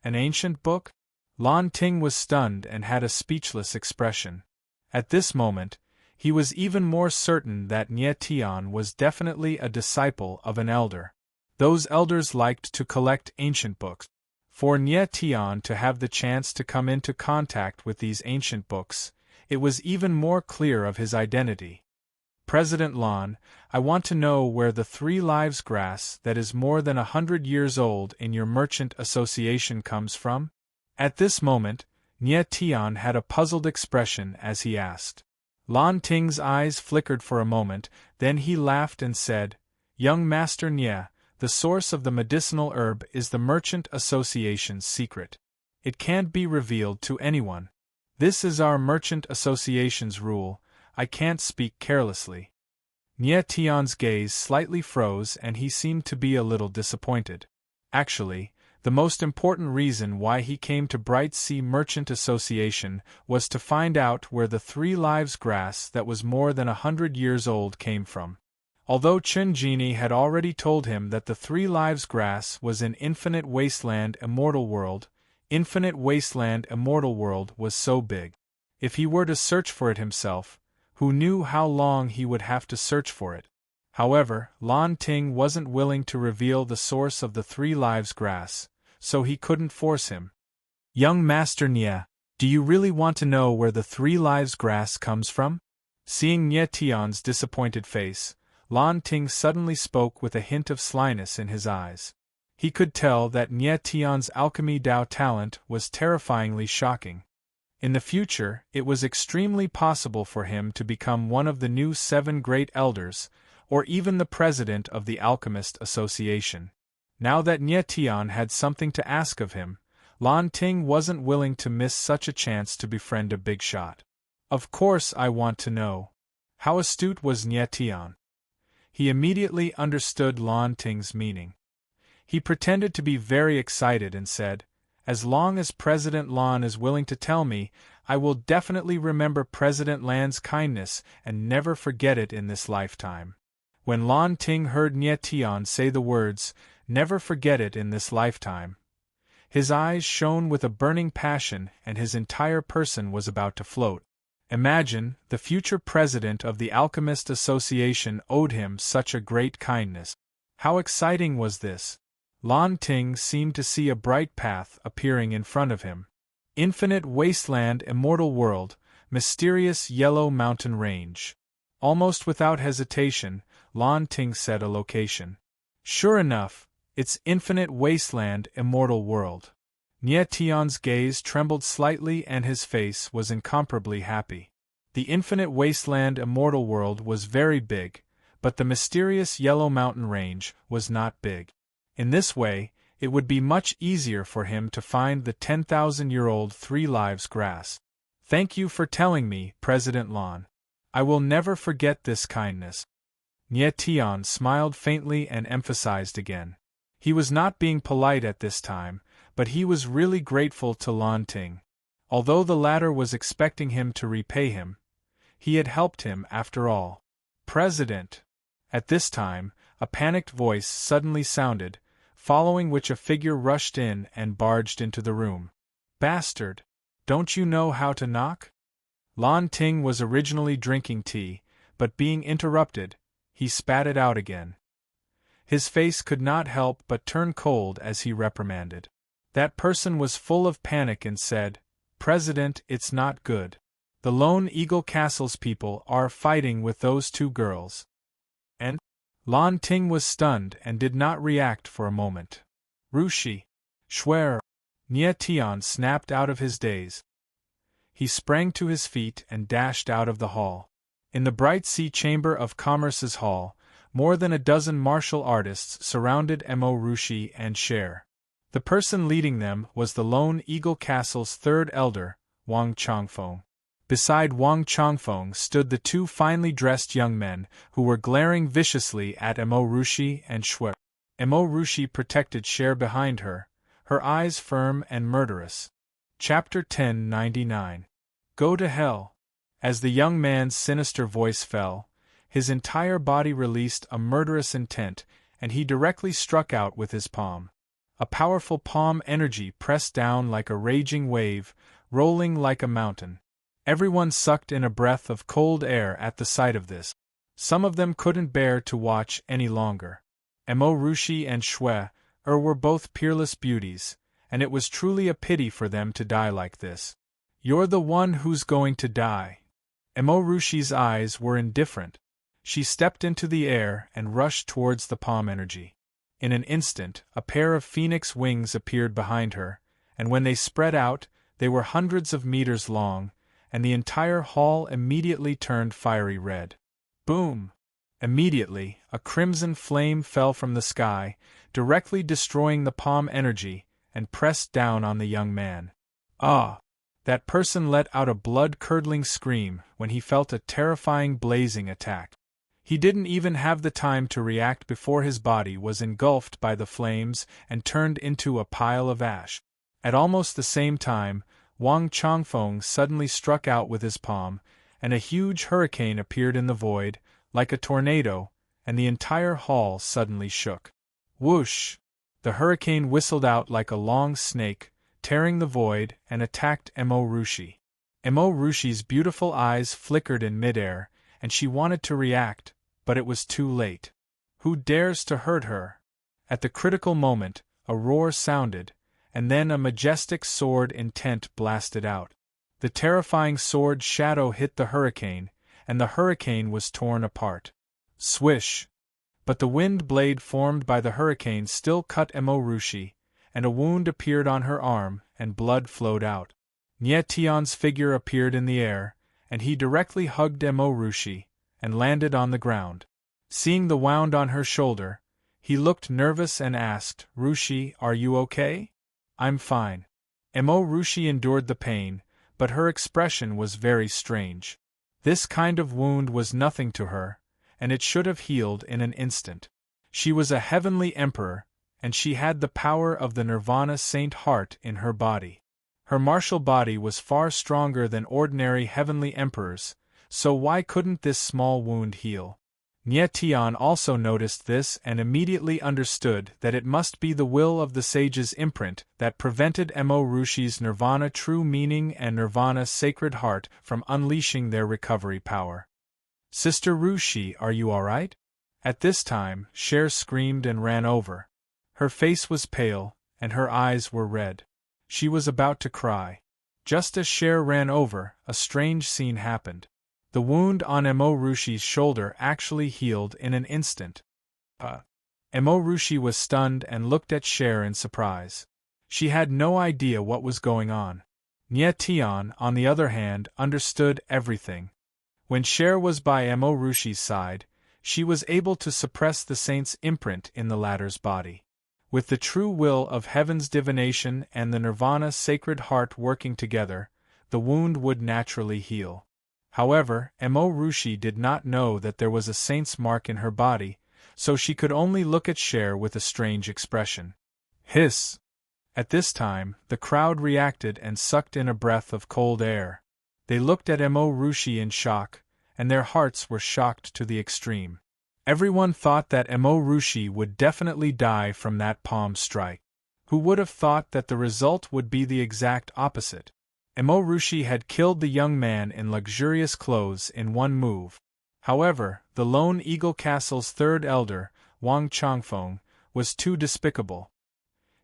An ancient book? Lan Ting was stunned and had a speechless expression. At this moment, he was even more certain that Nya Tian was definitely a disciple of an elder. Those elders liked to collect ancient books. For Nya Tian to have the chance to come into contact with these ancient books, it was even more clear of his identity. President Lan, I want to know where the 3 lives grass that is more than 100 years old in your merchant association comes from? At this moment, Nya Tian had a puzzled expression as he asked. Lan Ting's eyes flickered for a moment, then he laughed and said, "Young Master Nya, the source of the medicinal herb is the Merchant Association's secret. It can't be revealed to anyone. This is our Merchant Association's rule. I can't speak carelessly." Nya Tian's gaze slightly froze and he seemed to be a little disappointed. Actually, the most important reason why he came to Bright Sea Merchant Association was to find out where the 3 lives grass that was more than 100 years old came from. Although Chun Genie had already told him that the 3 lives grass was in Infinite Wasteland Immortal World, Infinite Wasteland Immortal World was so big. If he were to search for it himself, who knew how long he would have to search for it? However, Lan Ting wasn't willing to reveal the source of the 3 lives grass, so he couldn't force him. Young Master Nya, do you really want to know where the 3 lives grass comes from? Seeing Nya Tian's disappointed face, Lan Ting suddenly spoke with a hint of slyness in his eyes. He could tell that Nya Tian's alchemy Dao talent was terrifyingly shocking. In the future, it was extremely possible for him to become one of the new 7 great elders, or even the president of the Alchemist Association. Now that Nya Tian had something to ask of him, Lan Ting wasn't willing to miss such a chance to befriend a big shot. Of course I want to know. How astute was Nya Tian? He immediately understood Lan Ting's meaning. He pretended to be very excited and said, "As long as President Lan is willing to tell me, I will definitely remember President Lan's kindness and never forget it in this lifetime." When Lan Ting heard Nya Tian say the words, "never forget it in this lifetime," his eyes shone with a burning passion and his entire person was about to float. Imagine, the future president of the Alchemist Association owed him such a great kindness. How exciting was this? Lan Ting seemed to see a bright path appearing in front of him. Infinite Wasteland Immortal World, Mysterious Yellow Mountain Range. Almost without hesitation, Lan Ting said a location. Sure enough, it's Infinite Wasteland Immortal World. Nya Tian's gaze trembled slightly and his face was incomparably happy. The Infinite Wasteland Immortal World was very big, but the mysterious Yellow Mountain Range was not big. In this way, it would be much easier for him to find the 10,000-year-old 3 lives grass. Thank you for telling me, President Lan. I will never forget this kindness. Nie Tian smiled faintly and emphasized again. He was not being polite at this time, but he was really grateful to Lan Ting. Although the latter was expecting him to repay him, he had helped him after all. President! At this time, a panicked voice suddenly sounded, following which a figure rushed in and barged into the room. Bastard! Don't you know how to knock? Lan Ting was originally drinking tea, but being interrupted, he spat it out again. His face could not help but turn cold as he reprimanded. That person was full of panic and said, President, it's not good. The Lone Eagle Castle's people are fighting with those two girls. And? Lan Ting was stunned and did not react for a moment. Rushi! Schwer! Nie Tian snapped out of his daze. He sprang to his feet and dashed out of the hall. In the Bright Sea Chamber of Commerce's hall, more than a dozen martial artists surrounded Mo Rushi and Cher. The person leading them was the Lone Eagle Castle's third elder, Wang Changfeng. Beside Wang Changfeng stood the two finely dressed young men who were glaring viciously at Mo Rushi and Shui. Mo Rushi protected Cher behind her, her eyes firm and murderous. Chapter 1099. Go to hell. As the young man's sinister voice fell, his entire body released a murderous intent, and he directly struck out with his palm. A powerful palm energy pressed down like a raging wave, rolling like a mountain. Everyone sucked in a breath of cold air at the sight of this. Some of them couldn't bear to watch any longer. Mo Rushi and Shui were both peerless beauties, and it was truly a pity for them to die like this. You're the one who's going to die. Mo Rushi's eyes were indifferent. She stepped into the air and rushed towards the palm energy. In an instant, a pair of phoenix wings appeared behind her, and when they spread out, they were hundreds of meters long, and the entire hall immediately turned fiery red. Boom! Immediately, a crimson flame fell from the sky, directly destroying the palm energy, and pressed down on the young man. Ah! That person let out a blood-curdling scream when he felt a terrifying blazing attack. He didn't even have the time to react before his body was engulfed by the flames and turned into a pile of ash. At almost the same time, Wang Changfeng suddenly struck out with his palm, and a huge hurricane appeared in the void, like a tornado, and the entire hall suddenly shook. Whoosh! The hurricane whistled out like a long snake, tearing the void, and attacked Mo Rushi. Mo Rushi's beautiful eyes flickered in midair, and she wanted to react, but it was too late. Who dares to hurt her? At the critical moment, a roar sounded, and then a majestic sword intent blasted out. The terrifying sword shadow hit the hurricane, and the hurricane was torn apart. Swish! But the wind blade formed by the hurricane still cut Mo Rushi, and a wound appeared on her arm, and blood flowed out. Nie Tian's figure appeared in the air, and he directly hugged Mo Rushi, and landed on the ground. Seeing the wound on her shoulder, he looked nervous and asked, Rushi, are you okay? I'm fine. Mo Rushi endured the pain, but her expression was very strange. This kind of wound was nothing to her, and it should have healed in an instant. She was a heavenly emperor, and she had the power of the Nirvana Saint Heart in her body. Her martial body was far stronger than ordinary heavenly emperors, so why couldn't this small wound heal? Nie Tian also noticed this and immediately understood that it must be the will of the sage's imprint that prevented Mo Rushi's Nirvana true meaning and Nirvana sacred heart from unleashing their recovery power. Sister Rushi, are you alright? At this time, Cher screamed and ran over. Her face was pale, and her eyes were red. She was about to cry. Just as Cher ran over, a strange scene happened. The wound on Mo Rushi's shoulder actually healed in an instant. Mo Rushi was stunned and looked at Cher in surprise. She had no idea what was going on. Nie Tian, on the other hand, understood everything. When Cher was by Mo Rushi's side, she was able to suppress the saint's imprint in the latter's body. With the true will of heaven's divination and the Nirvana sacred heart working together, the wound would naturally heal. However, Emo Rushi did not know that there was a saint's mark in her body, so she could only look at Cher with a strange expression. Hiss! At this time, the crowd reacted and sucked in a breath of cold air. They looked at Emo Rushi in shock, and their hearts were shocked to the extreme. Everyone thought that Emo Rushi would definitely die from that palm strike. Who would have thought that the result would be the exact opposite? Emo Rushi had killed the young man in luxurious clothes in one move. However, the Lone Eagle Castle's third elder, Wang Changfeng, was too despicable.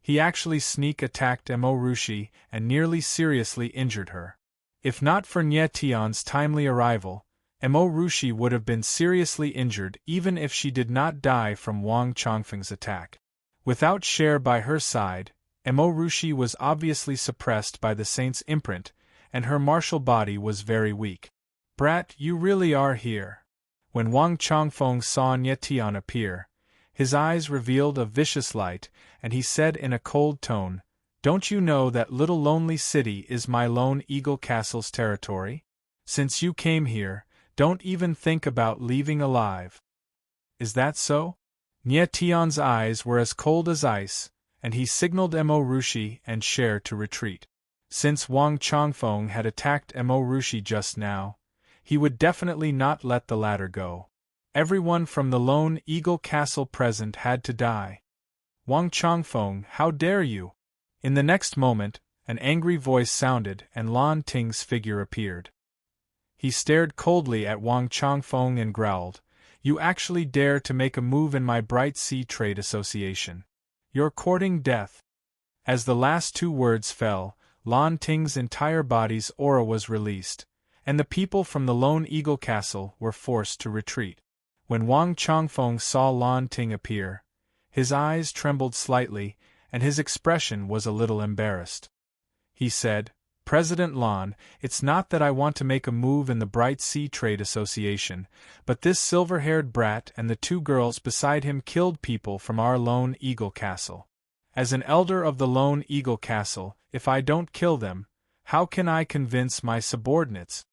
He actually sneak attacked Emo Rushi and nearly seriously injured her. If not for Nie Tian's timely arrival, Emo Rushi would have been seriously injured even if she did not die from Wang Changfeng's attack. Without Cher by her side, Emo Rushi was obviously suppressed by the saint's imprint, and her martial body was very weak. "Brat, you really are here." When Wang Changfeng saw Nie Tian appear, his eyes revealed a vicious light, and he said in a cold tone, "Don't you know that Little Lonely City is my Lone Eagle Castle's territory? Since you came here, don't even think about leaving alive." "Is that so?" Nie Tian's eyes were as cold as ice, and he signaled Emo Rushi and Cher to retreat. Since Wang Changfeng had attacked Emo Rushi just now, he would definitely not let the latter go. Everyone from the Lone Eagle Castle present had to die. "Wang Changfeng, how dare you!" In the next moment, an angry voice sounded and Lan Ting's figure appeared. He stared coldly at Wang Changfeng and growled, "You actually dare to make a move in my Bright Sea Trade Association. You're courting death." As the last two words fell, Lan Ting's entire body's aura was released, and the people from the Lone Eagle Castle were forced to retreat. When Wang Changfeng saw Lan Ting appear, his eyes trembled slightly, and his expression was a little embarrassed. He said, "President Lan, it's not that I want to make a move in the Bright Sea Trade Association, but this silver-haired brat and the two girls beside him killed people from our Lone Eagle Castle. As an elder of the Lone Eagle Castle, if I don't kill them, how can I convince my subordinates?"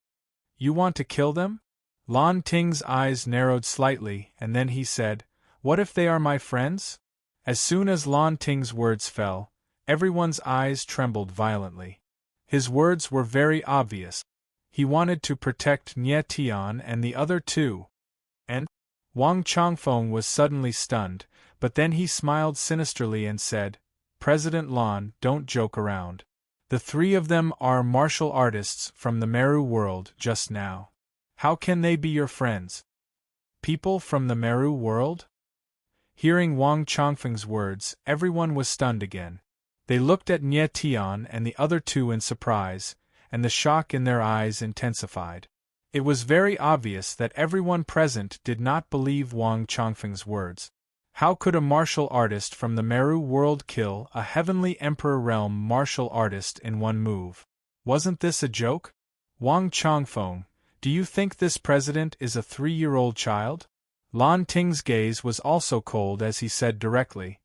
"You want to kill them?" Lan Ting's eyes narrowed slightly, and then he said, "What if they are my friends?" As soon as Lan Ting's words fell, everyone's eyes trembled violently. His words were very obvious. He wanted to protect Nie Tian and the other two. And Wang Changfeng was suddenly stunned, but then he smiled sinisterly and said, "President Lan, don't joke around. The three of them are martial artists from the Meru world just now. How can they be your friends?" "People from the Meru world?" Hearing Wang Changfeng's words, everyone was stunned again. They looked at Nie Tian and the other two in surprise, and the shock in their eyes intensified. It was very obvious that everyone present did not believe Wang Changfeng's words. How could a martial artist from the Meru world kill a Heavenly Emperor Realm martial artist in one move? Wasn't this a joke? Wang Changfeng, do you think this president is a 3-year-old child? Lan Ting's gaze was also cold as he said directly,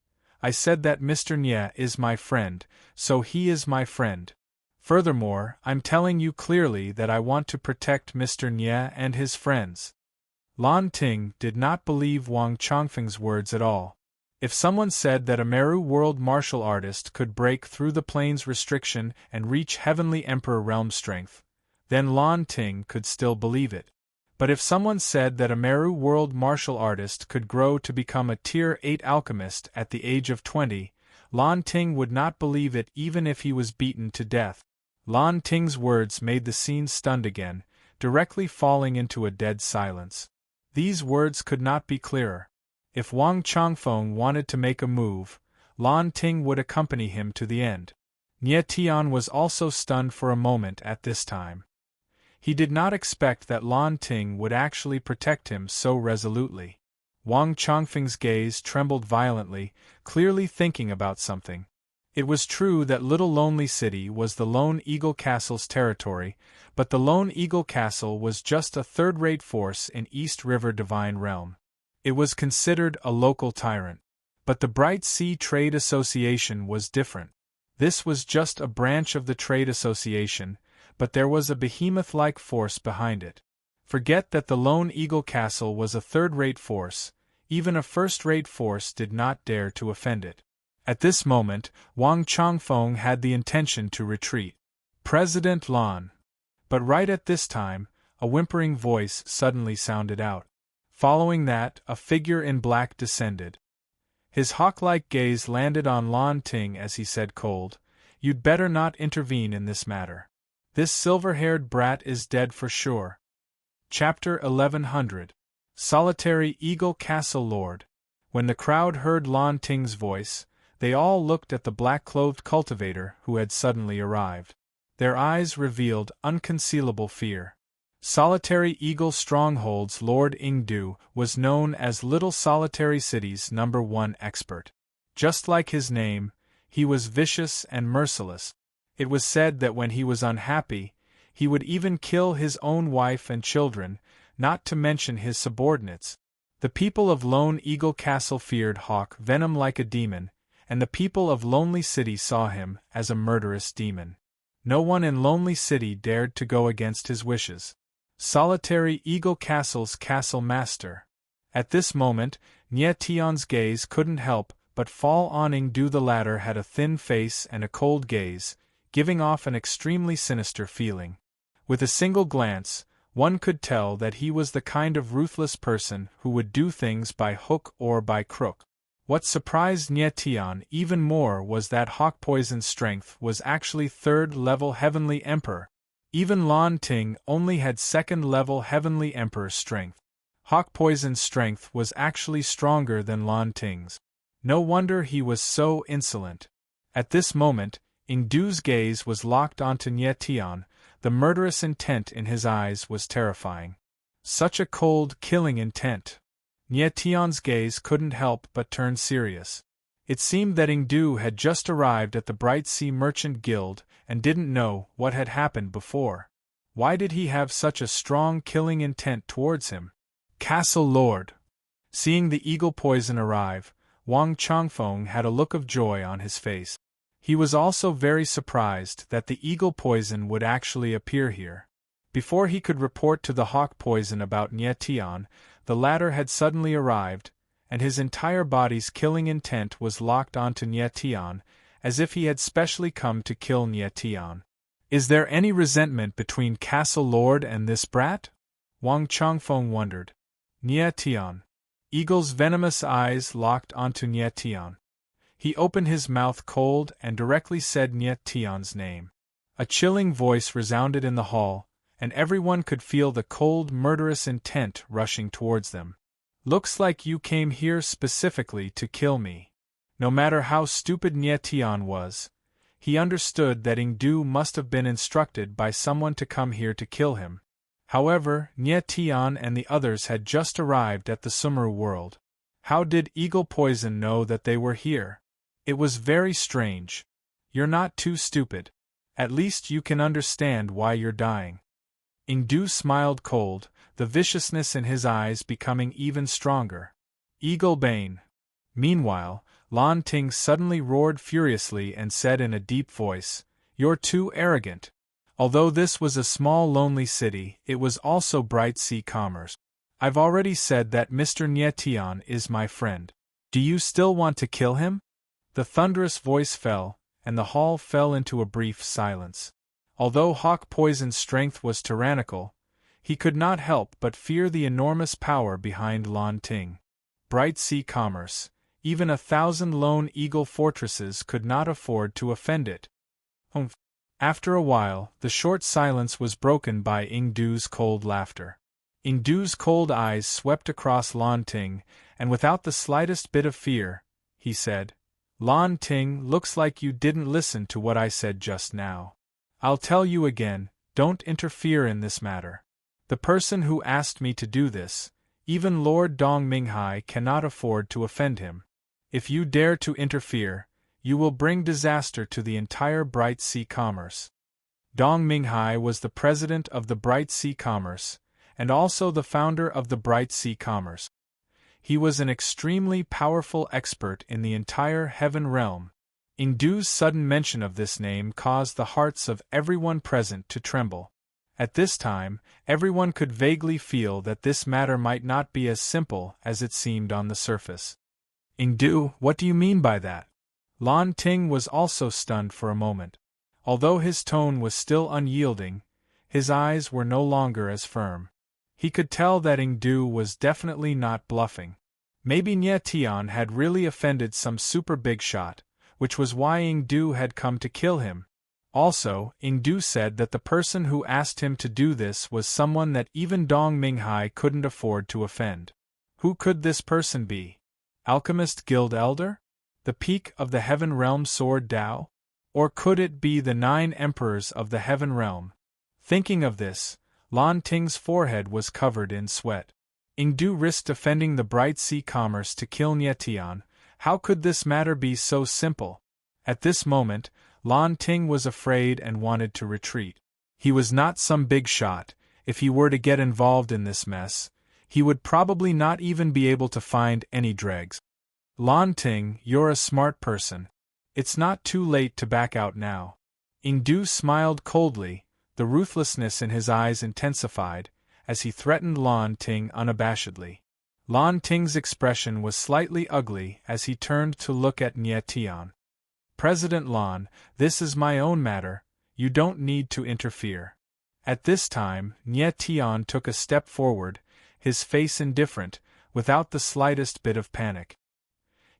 "I said that Mr. Nie is my friend, so he is my friend. Furthermore, I'm telling you clearly that I want to protect Mr. Nie and his friends." Lan Ting did not believe Wang Changfeng's words at all. If someone said that a Meru world martial artist could break through the plane's restriction and reach Heavenly Emperor realm strength, then Lan Ting could still believe it. But if someone said that a Meru world martial artist could grow to become a Tier 8 alchemist at the age of 20, Lan Ting would not believe it even if he was beaten to death. Lan Ting's words made the scene stunned again, directly falling into a dead silence. These words could not be clearer. If Wang Changfeng wanted to make a move, Lan Ting would accompany him to the end. Nie Tian was also stunned for a moment at this time. He did not expect that Lan Ting would actually protect him so resolutely. Wang Changfeng's gaze trembled violently, clearly thinking about something. It was true that Little Lonely City was the Lone Eagle Castle's territory, but the Lone Eagle Castle was just a third-rate force in East River Divine Realm. It was considered a local tyrant. But the Bright Sea Trade Association was different. This was just a branch of the Trade Association, but there was a behemoth-like force behind it. Forget that the lone Eagle Castle was a third-rate force, even a first-rate force did not dare to offend it. At this moment, Wang Chongfeng had the intention to retreat. President Lan. But right at this time, a whimpering voice suddenly sounded out. Following that, a figure in black descended. His hawk-like gaze landed on Lan Ting as he said cold, "You'd better not intervene in this matter. This silver-haired brat is dead for sure." Chapter 1100. Solitary Eagle Castle Lord. When the crowd heard Lan Ting's voice, they all looked at the black-clothed cultivator who had suddenly arrived. Their eyes revealed unconcealable fear. Solitary Eagle Stronghold's Lord Ingdu was known as Little Solitary City's #1 expert. Just like his name, he was vicious and merciless. It was said that when he was unhappy, he would even kill his own wife and children, not to mention his subordinates. The people of Lone Eagle Castle feared Hawk Venom like a demon, and the people of Lonely City saw him as a murderous demon. No one in Lonely City dared to go against his wishes. Solitary Eagle Castle's Castle Master. At this moment, Nie Tian's gaze couldn't help but fall on Ingdu. The latter had a thin face and a cold gaze, giving off an extremely sinister feeling. With a single glance, one could tell that he was the kind of ruthless person who would do things by hook or by crook. What surprised Nie Tian even more was that Hawk Poison's strength was actually third-level Heavenly Emperor. Even Lan Ting only had second-level Heavenly Emperor strength. Hawk Poison's strength was actually stronger than Lan Ting's. No wonder he was so insolent. At this moment, Ingdu's gaze was locked onto Nie Tian. The murderous intent in his eyes was terrifying. Such a cold, killing intent. Nie Tian's gaze couldn't help but turn serious. It seemed that Ingdu had just arrived at the Bright Sea Merchant Guild and didn't know what had happened before. Why did he have such a strong killing intent towards him? Castle Lord. Seeing the Eagle Poison arrive, Wang Chongfeng had a look of joy on his face. He was also very surprised that the Eagle Poison would actually appear here. Before he could report to the Hawk Poison about Nie Tian, the latter had suddenly arrived, and his entire body's killing intent was locked onto Nie Tian, as if he had specially come to kill Nie Tian. Is there any resentment between Castle Lord and this brat? Wang Chongfeng wondered. Nie Tian. Eagle's venomous eyes locked onto Nie Tian. He opened his mouth cold and directly said Nie Tian's name. A chilling voice resounded in the hall, and everyone could feel the cold, murderous intent rushing towards them. Looks like you came here specifically to kill me. No matter how stupid Nie Tian was, he understood that Ingdu must have been instructed by someone to come here to kill him. However, Nie Tian and the others had just arrived at the Sumeru world. How did Eagle Poison know that they were here? It was very strange. You're not too stupid. At least you can understand why you're dying. Ingdu smiled cold, the viciousness in his eyes becoming even stronger. Eagle Bane. Meanwhile, Lan Ting suddenly roared furiously and said in a deep voice, "You're too arrogant." Although this was a small lonely city, it was also Bright Sea Commerce. I've already said that Mr. Nie Tian is my friend. Do you still want to kill him? The thunderous voice fell, and the hall fell into a brief silence. Although Hawk Poison's strength was tyrannical, he could not help but fear the enormous power behind Lan Ting. Bright Sea Commerce, even 1,000 lone eagle fortresses could not afford to offend it. Humph. After a while, the short silence was broken by Ingdu's cold laughter. Ingdu's cold eyes swept across Lan Ting, and without the slightest bit of fear, he said, "Lan Ting, looks like you didn't listen to what I said just now. I'll tell you again, don't interfere in this matter. The person who asked me to do this, even Lord Dong Minghai cannot afford to offend him. If you dare to interfere, you will bring disaster to the entire Bright Sea Commerce." Dong Minghai was the president of the Bright Sea Commerce, and also the founder of the Bright Sea Commerce. He was an extremely powerful expert in the entire Heaven realm. Ingdu's sudden mention of this name caused the hearts of everyone present to tremble. At this time, everyone could vaguely feel that this matter might not be as simple as it seemed on the surface. Ingdu, what do you mean by that? Lan Ting was also stunned for a moment. Although his tone was still unyielding, his eyes were no longer as firm. He could tell that Ingdu was definitely not bluffing. Maybe Nye Tian had really offended some super big shot, which was why Ingdu had come to kill him. Also, Ingdu said that the person who asked him to do this was someone that even Dong Minghai couldn't afford to offend. Who could this person be? Alchemist Guild Elder? The peak of the Heaven Realm Sword Dao? Or could it be the 9 emperors of the Heaven Realm? Thinking of this, Lan Ting's forehead was covered in sweat. Ingdu risked offending the Bright Sea Commerce to kill Nye Tian. How could this matter be so simple? At this moment, Lan Ting was afraid and wanted to retreat. He was not some big shot. If he were to get involved in this mess, he would probably not even be able to find any dregs. Lan Ting, you're a smart person. It's not too late to back out now. Ingdu smiled coldly, the ruthlessness in his eyes intensified, as he threatened Lan Ting unabashedly. Lan Ting's expression was slightly ugly as he turned to look at Nye Tian. President Lan, this is my own matter, you don't need to interfere. At this time, Nye Tian took a step forward, his face indifferent, without the slightest bit of panic.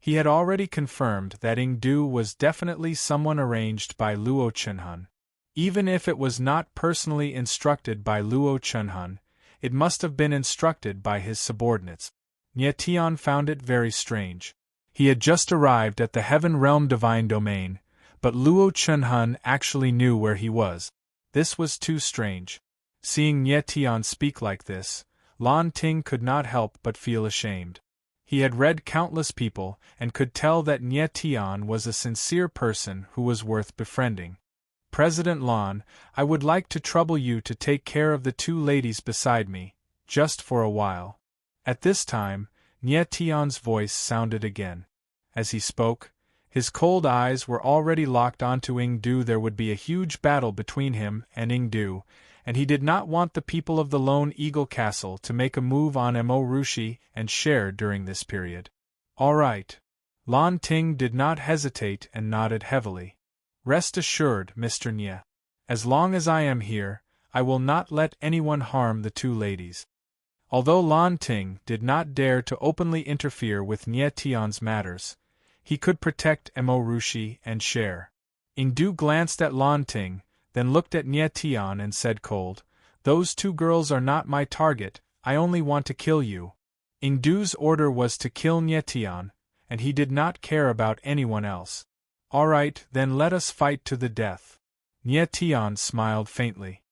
He had already confirmed that Ingdu was definitely someone arranged by Luo Chunhun. Even if it was not personally instructed by Luo Chunhun, it must have been instructed by his subordinates. Nye Tian found it very strange. He had just arrived at the Heaven Realm Divine Domain, but Luo Chunhun actually knew where he was. This was too strange. Seeing Nye Tian speak like this, Lan Ting could not help but feel ashamed. He had read countless people and could tell that Nye Tian was a sincere person who was worth befriending. President Lan, I would like to trouble you to take care of the 2 ladies beside me, just for a while. At this time, Nye Tian's voice sounded again. As he spoke, his cold eyes were already locked onto Ingdu. There would be a huge battle between him and Ingdu, and he did not want the people of the Lone Eagle Castle to make a move on Mo Rushi and Share during this period. All right. Lan Ting did not hesitate and nodded heavily. Rest assured, Mr. Nye. As long as I am here, I will not let anyone harm the 2 ladies. Although Lan Ting did not dare to openly interfere with Nye Tian's matters, he could protect Mo Rushi and Share. Ingdu glanced at Lan Ting, then looked at Nye Tian and said cold, "Those 2 girls are not my target, I only want to kill you." Ingdu's order was to kill Nye Tian, and he did not care about anyone else. All right, then let us fight to the death. Nye Tian smiled faintly.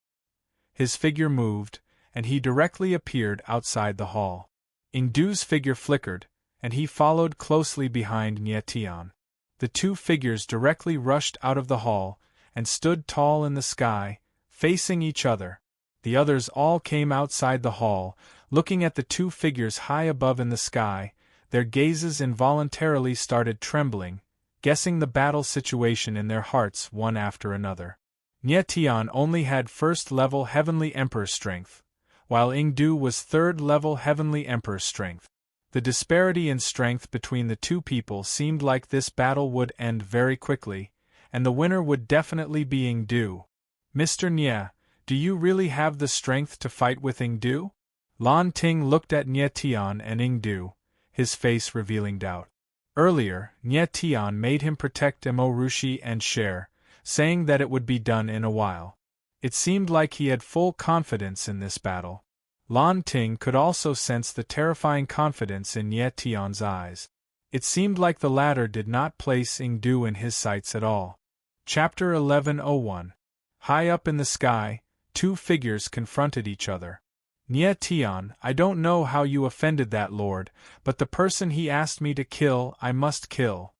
His figure moved, and he directly appeared outside the hall. Ingdu's figure flickered, and he followed closely behind Nye Tian. The 2 figures directly rushed out of the hall, and stood tall in the sky, facing each other. The others all came outside the hall, looking at the 2 figures high above in the sky. Their gazes involuntarily started trembling, guessing the battle situation in their hearts one after another. Nye Tian only had 1st-level Heavenly Emperor strength, while Ingdu was 3rd-level Heavenly Emperor strength. The disparity in strength between the 2 people seemed like this battle would end very quickly, and the winner would definitely be Ingdu. Mr. Nye, do you really have the strength to fight with Ingdu? Lan Ting looked at Nye Tian and Ingdu, his face revealing doubt. Earlier, Nye Tian made him protect Mo Rushi and Share, saying that it would be done in a while. It seemed like he had full confidence in this battle. Lan Ting could also sense the terrifying confidence in Nye Tian's eyes. It seemed like the latter did not place Ingdu in his sights at all. Chapter 1101. High up in the sky, 2 figures confronted each other. Nye Tian, I don't know how you offended that lord, but the person he asked me to kill, I must kill.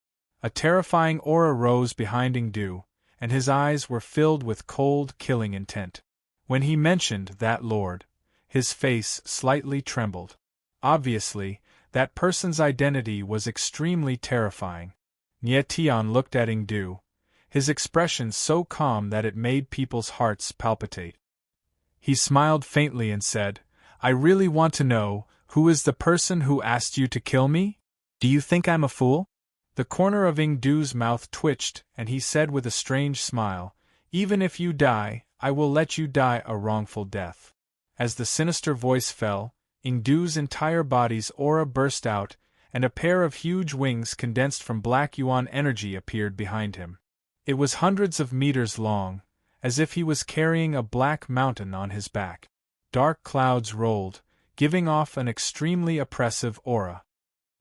A terrifying aura rose behind Ingdu, and his eyes were filled with cold, killing intent. When he mentioned that lord, his face slightly trembled. Obviously, that person's identity was extremely terrifying. Nie Tian looked at Ingdu, his expression so calm that it made people's hearts palpitate. He smiled faintly and said, I really want to know, who is the person who asked you to kill me? Do you think I'm a fool? The corner of Ingdu's mouth twitched, and he said with a strange smile, Even if you die, I will let you die a wrongful death. As the sinister voice fell, Ingdu's entire body's aura burst out, and a pair of huge wings condensed from black yuan energy appeared behind him. It was hundreds of meters long, as if he was carrying a black mountain on his back. Dark clouds rolled, giving off an extremely oppressive aura.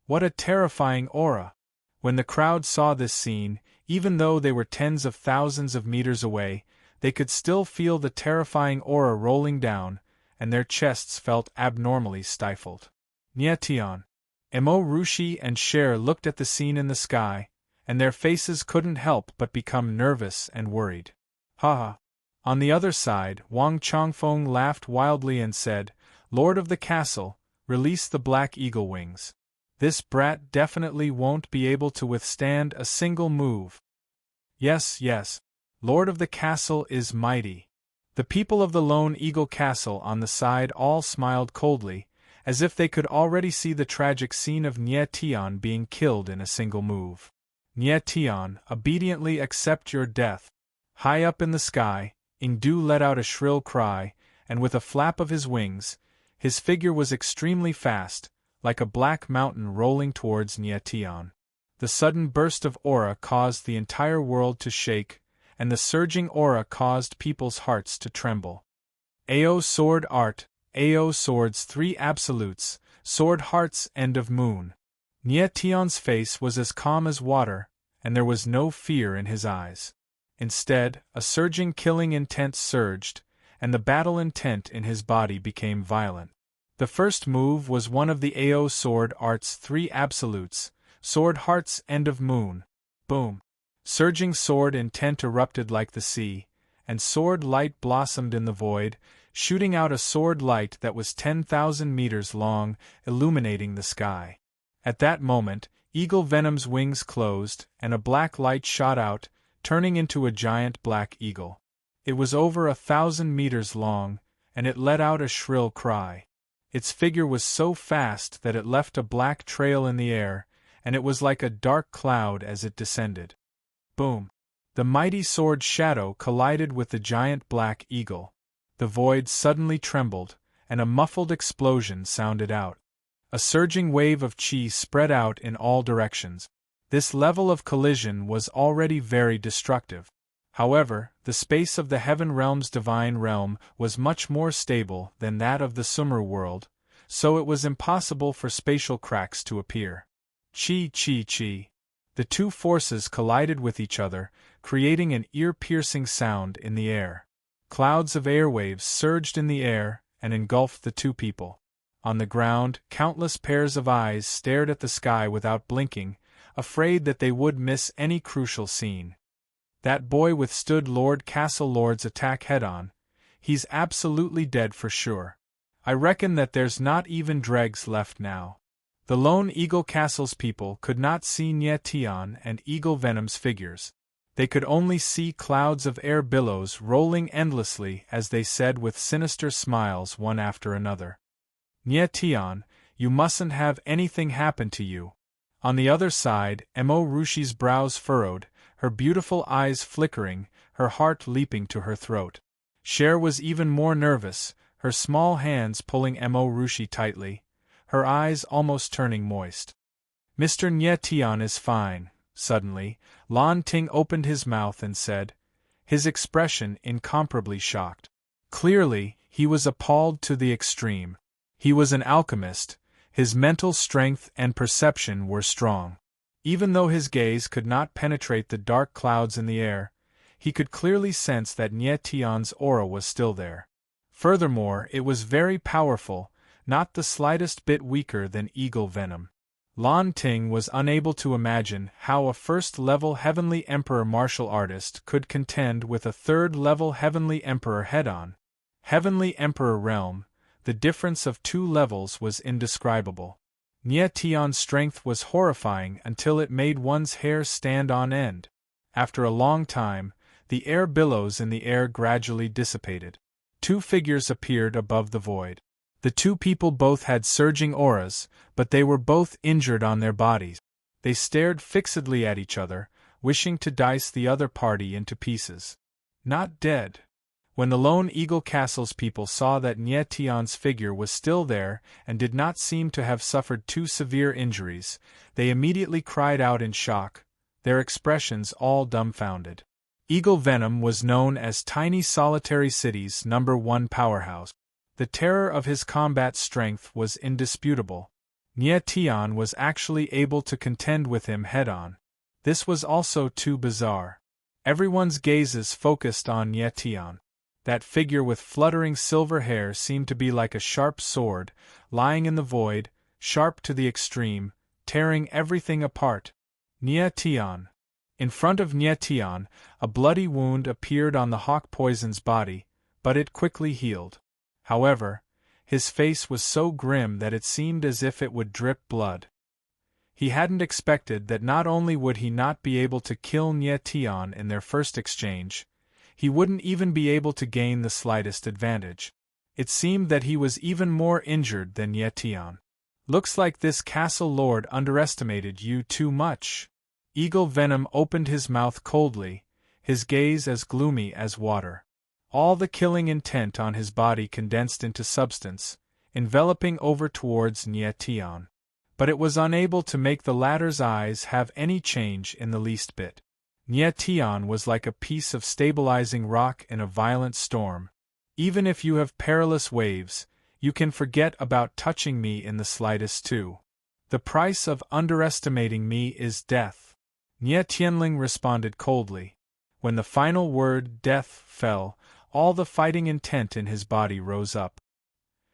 What a terrifying aura! When the crowd saw this scene, even though they were tens of thousands of meters away, they could still feel the terrifying aura rolling down, and their chests felt abnormally stifled. Nie Tian, Mo Rushi and Cher looked at the scene in the sky, and their faces couldn't help but become nervous and worried. Ha ha! On the other side, Wang Chongfeng laughed wildly and said, Lord of the castle, release the black eagle wings. This brat definitely won't be able to withstand a single move. Yes, yes. Lord of the castle is mighty. The people of the Lone Eagle Castle on the side all smiled coldly, as if they could already see the tragic scene of Nie Tian being killed in a single move. Nie Tian, obediently accept your death. High up in the sky, Ingdu let out a shrill cry, and with a flap of his wings, his figure was extremely fast, like a black mountain rolling towards Nie Tian. The sudden burst of aura caused the entire world to shake, and the surging aura caused people's hearts to tremble. Ao Sword Art, Ao Swords 3 Absolutes, Sword Hearts End of Moon. Nie Tian's face was as calm as water, and there was no fear in his eyes. Instead, a surging killing intent surged, and the battle intent in his body became violent. The first move was one of the Ao Sword Art's 3 Absolutes, Sword Hearts End of Moon. Boom! Surging sword intent erupted like the sea, and sword light blossomed in the void, shooting out a sword light that was 10,000 meters long, illuminating the sky. At that moment, Eagle Venom's wings closed, and a black light shot out, turning into a giant black eagle. It was over 1,000 meters long, and it let out a shrill cry. Its figure was so fast that it left a black trail in the air, and it was like a dark cloud as it descended. Boom! The mighty sword shadow collided with the giant black eagle. The void suddenly trembled, and a muffled explosion sounded out. A surging wave of chi spread out in all directions. This level of collision was already very destructive. However, the space of the Heaven Realm's divine realm was much more stable than that of the Sumer world, so it was impossible for spatial cracks to appear. Chi. The two forces collided with each other, creating an ear-piercing sound in the air. Clouds of airwaves surged in the air and engulfed the two people. On the ground, countless pairs of eyes stared at the sky without blinking, afraid that they would miss any crucial scene. That boy withstood Lord Castle Lord's attack head-on. He's absolutely dead for sure. I reckon that there's not even dregs left now. The Lone Eagle Castle's people could not see Nie Tian and Eagle Venom's figures. They could only see clouds of air billows rolling endlessly as they said with sinister smiles one after another. Nie Tian, you mustn't have anything happen to you. On the other side, Mo Rushi's brows furrowed, her beautiful eyes flickering, her heart leaping to her throat. Cher was even more nervous, her small hands pulling Mo Rushi tightly, her eyes almost turning moist. Mr. Nie Tian is fine. Suddenly, Lan Ting opened his mouth and said, his expression incomparably shocked. Clearly, he was appalled to the extreme. He was an alchemist, his mental strength and perception were strong. Even though his gaze could not penetrate the dark clouds in the air, he could clearly sense that Nie Tian's aura was still there. Furthermore, it was very powerful, not the slightest bit weaker than Eagle Venom. Lan Ting was unable to imagine how a first-level Heavenly Emperor martial artist could contend with a third-level Heavenly Emperor head-on. Heavenly Emperor realm, the difference of two levels was indescribable. Nietion's strength was horrifying until it made one's hair stand on end. After a long time, the air billows in the air gradually dissipated. Two figures appeared above the void. The two people both had surging auras, but they were both injured on their bodies. They stared fixedly at each other, wishing to dice the other party into pieces. Not dead. When the Lone Eagle Castle's people saw that Nietion's figure was still there and did not seem to have suffered too severe injuries, they immediately cried out in shock, their expressions all dumbfounded. Eagle Venom was known as Tiny Solitary City's #1 powerhouse. The terror of his combat strength was indisputable. Nietion was actually able to contend with him head-on. This was also too bizarre. Everyone's gazes focused on Nietion. That figure with fluttering silver hair seemed to be like a sharp sword, lying in the void, sharp to the extreme, tearing everything apart. Nietion. In front of Nietion, a bloody wound appeared on the hawk poison's body, but it quickly healed. However, his face was so grim that it seemed as if it would drip blood. He hadn't expected that not only would he not be able to kill Nietion in their first exchange, he wouldn't even be able to gain the slightest advantage. It seemed that he was even more injured than Nietion. Looks like this castle lord underestimated you too much. Eagle Venom opened his mouth coldly, his gaze as gloomy as water. All the killing intent on his body condensed into substance, enveloping over towards Nietion. But it was unable to make the latter's eyes have any change in the least bit. Nietion was like a piece of stabilizing rock in a violent storm. Even if you have perilous waves, you can forget about touching me in the slightest too. The price of underestimating me is death. Nietionling responded coldly. When the final word death fell, all the fighting intent in his body rose up.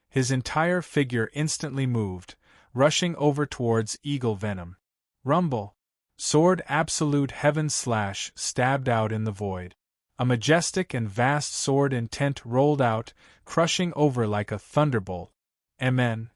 His entire figure instantly moved, rushing over towards Eagle Venom. Rumble! Sword absolute heaven slash stabbed out in the void. A majestic and vast sword intent rolled out, crushing over like a thunderbolt. Amen.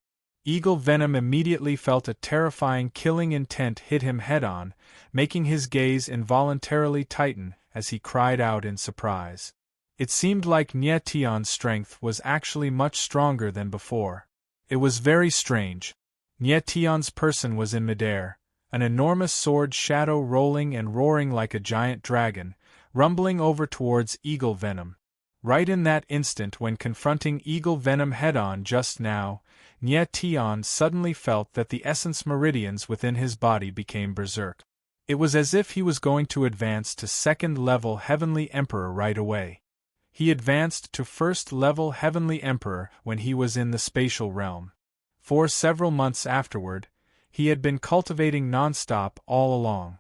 Eagle Venom immediately felt a terrifying killing intent hit him head-on, making his gaze involuntarily tighten as he cried out in surprise. It seemed like Nietion's strength was actually much stronger than before. It was very strange. Nietion's person was in midair, an enormous sword shadow rolling and roaring like a giant dragon, rumbling over towards Eagle Venom. Right in that instant when confronting Eagle Venom head-on just now, Nietion suddenly felt that the essence meridians within his body became berserk. It was as if he was going to advance to second-level Heavenly Emperor right away. He advanced to first-level Heavenly Emperor when he was in the spatial realm. For several months afterward, he had been cultivating non-stop all along.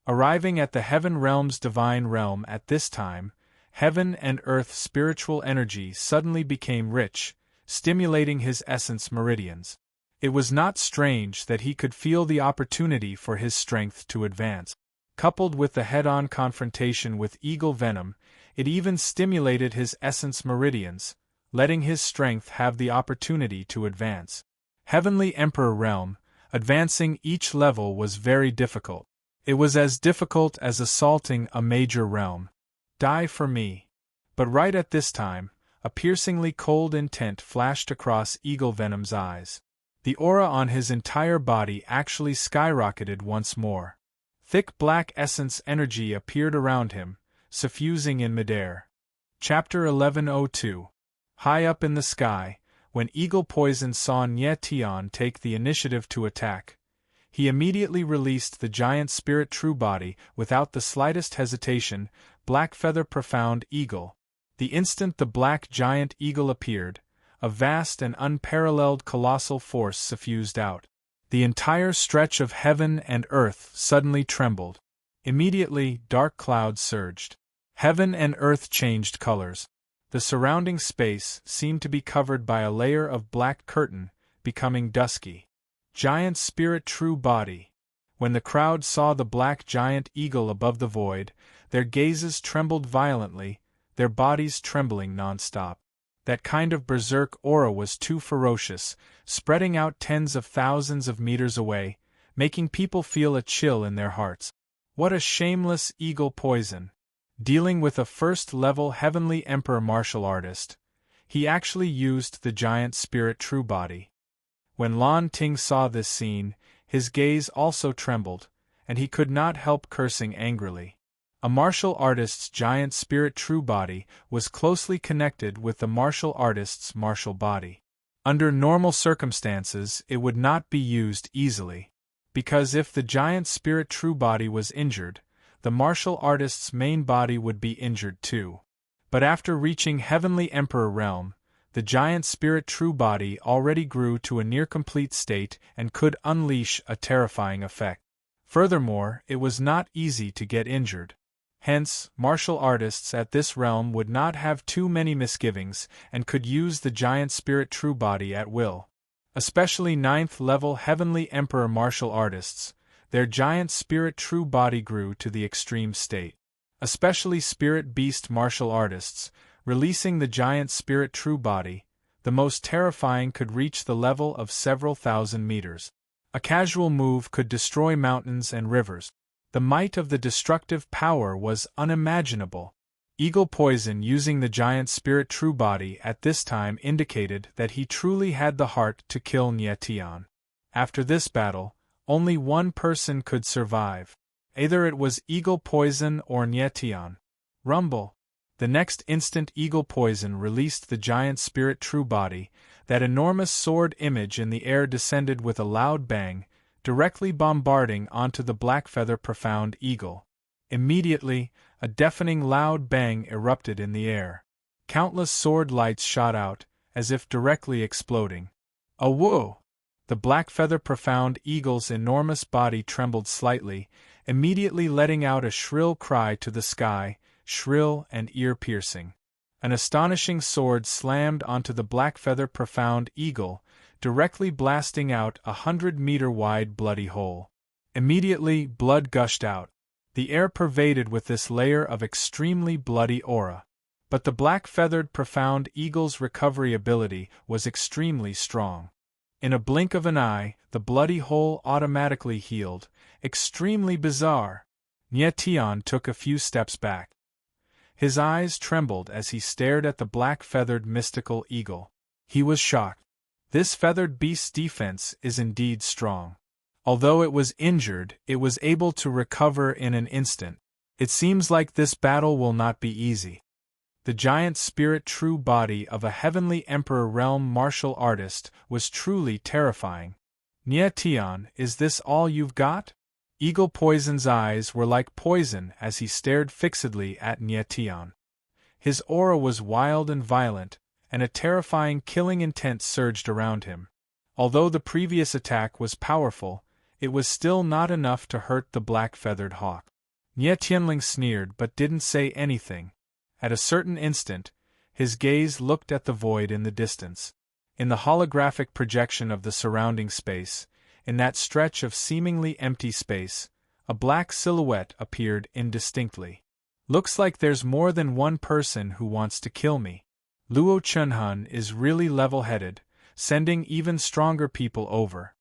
Arriving at the Heaven Realm's divine realm at this time, heaven and earth spiritual energy suddenly became rich, stimulating his essence meridians. It was not strange that he could feel the opportunity for his strength to advance. Coupled with the head-on confrontation with Eagle Venom, it even stimulated his essence meridians, letting his strength have the opportunity to advance. Heavenly Emperor Realm, advancing each level was very difficult. It was as difficult as assaulting a major realm. Die for me. But right at this time, a piercingly cold intent flashed across Eagle Venom's eyes. The aura on his entire body actually skyrocketed once more. Thick black essence energy appeared around him, suffusing in midair. Chapter 1102. High up in the sky, when Eagle Poison saw Nietion take the initiative to attack, he immediately released the giant spirit true body without the slightest hesitation. Black Feather Profound Eagle. The instant the black giant eagle appeared, a vast and unparalleled colossal force suffused out. The entire stretch of heaven and earth suddenly trembled. Immediately, dark clouds surged. Heaven and earth changed colors. The surrounding space seemed to be covered by a layer of black curtain, becoming dusky. Giant spirit true body. When the crowd saw the black giant eagle above the void, their gazes trembled violently, their bodies trembling non-stop. That kind of berserk aura was too ferocious, spreading out tens of thousands of meters away, making people feel a chill in their hearts. What a shameless eagle poison! Dealing with a first-level Heavenly Emperor martial artist, he actually used the giant spirit true body. When Lan Ting saw this scene, his gaze also trembled, and he could not help cursing angrily. A martial artist's giant spirit true body was closely connected with the martial artist's martial body. Under normal circumstances, it would not be used easily, because if the giant spirit true body was injured, the martial artist's main body would be injured too. But after reaching Heavenly Emperor realm, the giant spirit true body already grew to a near-complete state and could unleash a terrifying effect. Furthermore, it was not easy to get injured. Hence, martial artists at this realm would not have too many misgivings and could use the giant spirit true body at will. Especially 9th-level Heavenly Emperor martial artists, their giant spirit true body grew to the extreme state. Especially spirit beast martial artists, releasing the giant spirit true body, the most terrifying could reach the level of several thousand meters. A casual move could destroy mountains and rivers. The might of the destructive power was unimaginable. Eagle Poison using the giant spirit true body at this time indicated that he truly had the heart to kill Nie Tian. After this battle, only one person could survive. Either it was Eagle Poison or Nie Tian. Rumble. The next instant Eagle Poison released the giant spirit true body. That enormous sword image in the air descended with a loud bang, directly bombarding onto the Blackfeather Profound Eagle. Immediately, a deafening loud bang erupted in the air. Countless sword lights shot out, as if directly exploding. A whoa! The Blackfeather Profound Eagle's enormous body trembled slightly, immediately letting out a shrill cry to the sky, shrill and ear-piercing. An astonishing sword slammed onto the Blackfeather Profound Eagle, directly blasting out a 100-meter-wide bloody hole. Immediately, blood gushed out. The air pervaded with this layer of extremely bloody aura. But the black-feathered Profound Eagle's recovery ability was extremely strong. In a blink of an eye, the bloody hole automatically healed. Extremely bizarre. Nie Tian took a few steps back. His eyes trembled as he stared at the black-feathered mystical eagle. He was shocked. This feathered beast's defense is indeed strong. Although it was injured, it was able to recover in an instant. It seems like this battle will not be easy. The giant spirit true body of a Heavenly Emperor realm martial artist was truly terrifying. Nie Tian, is this all you've got? Eagle Poison's eyes were like poison as he stared fixedly at Nie Tian. His aura was wild and violent, and a terrifying killing intent surged around him. Although the previous attack was powerful, it was still not enough to hurt the black-feathered hawk. Nie Tianling sneered but didn't say anything. At a certain instant, his gaze looked at the void in the distance. In the holographic projection of the surrounding space, in that stretch of seemingly empty space, a black silhouette appeared indistinctly. Looks like there's more than one person who wants to kill me. Luo Chunhun is really level-headed, sending even stronger people over.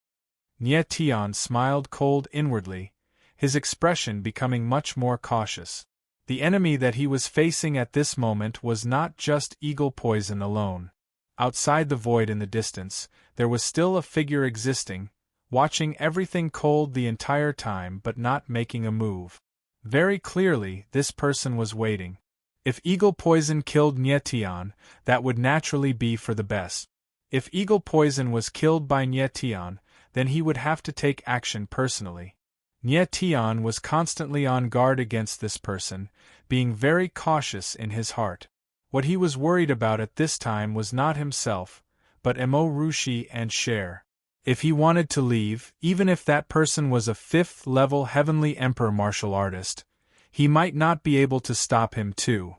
Nie Tian smiled cold inwardly, his expression becoming much more cautious. The enemy that he was facing at this moment was not just Eagle Poison alone. Outside the void in the distance, there was still a figure existing, watching everything cold the entire time but not making a move. Very clearly, this person was waiting. If Eagle Poison killed Nie Tian, that would naturally be for the best. If Eagle Poison was killed by Nie Tian, then he would have to take action personally. Nie Tian was constantly on guard against this person, being very cautious in his heart. What he was worried about at this time was not himself, but Mo Rushi and Cher. If he wanted to leave, even if that person was a 5th-level Heavenly Emperor martial artist, he might not be able to stop him too.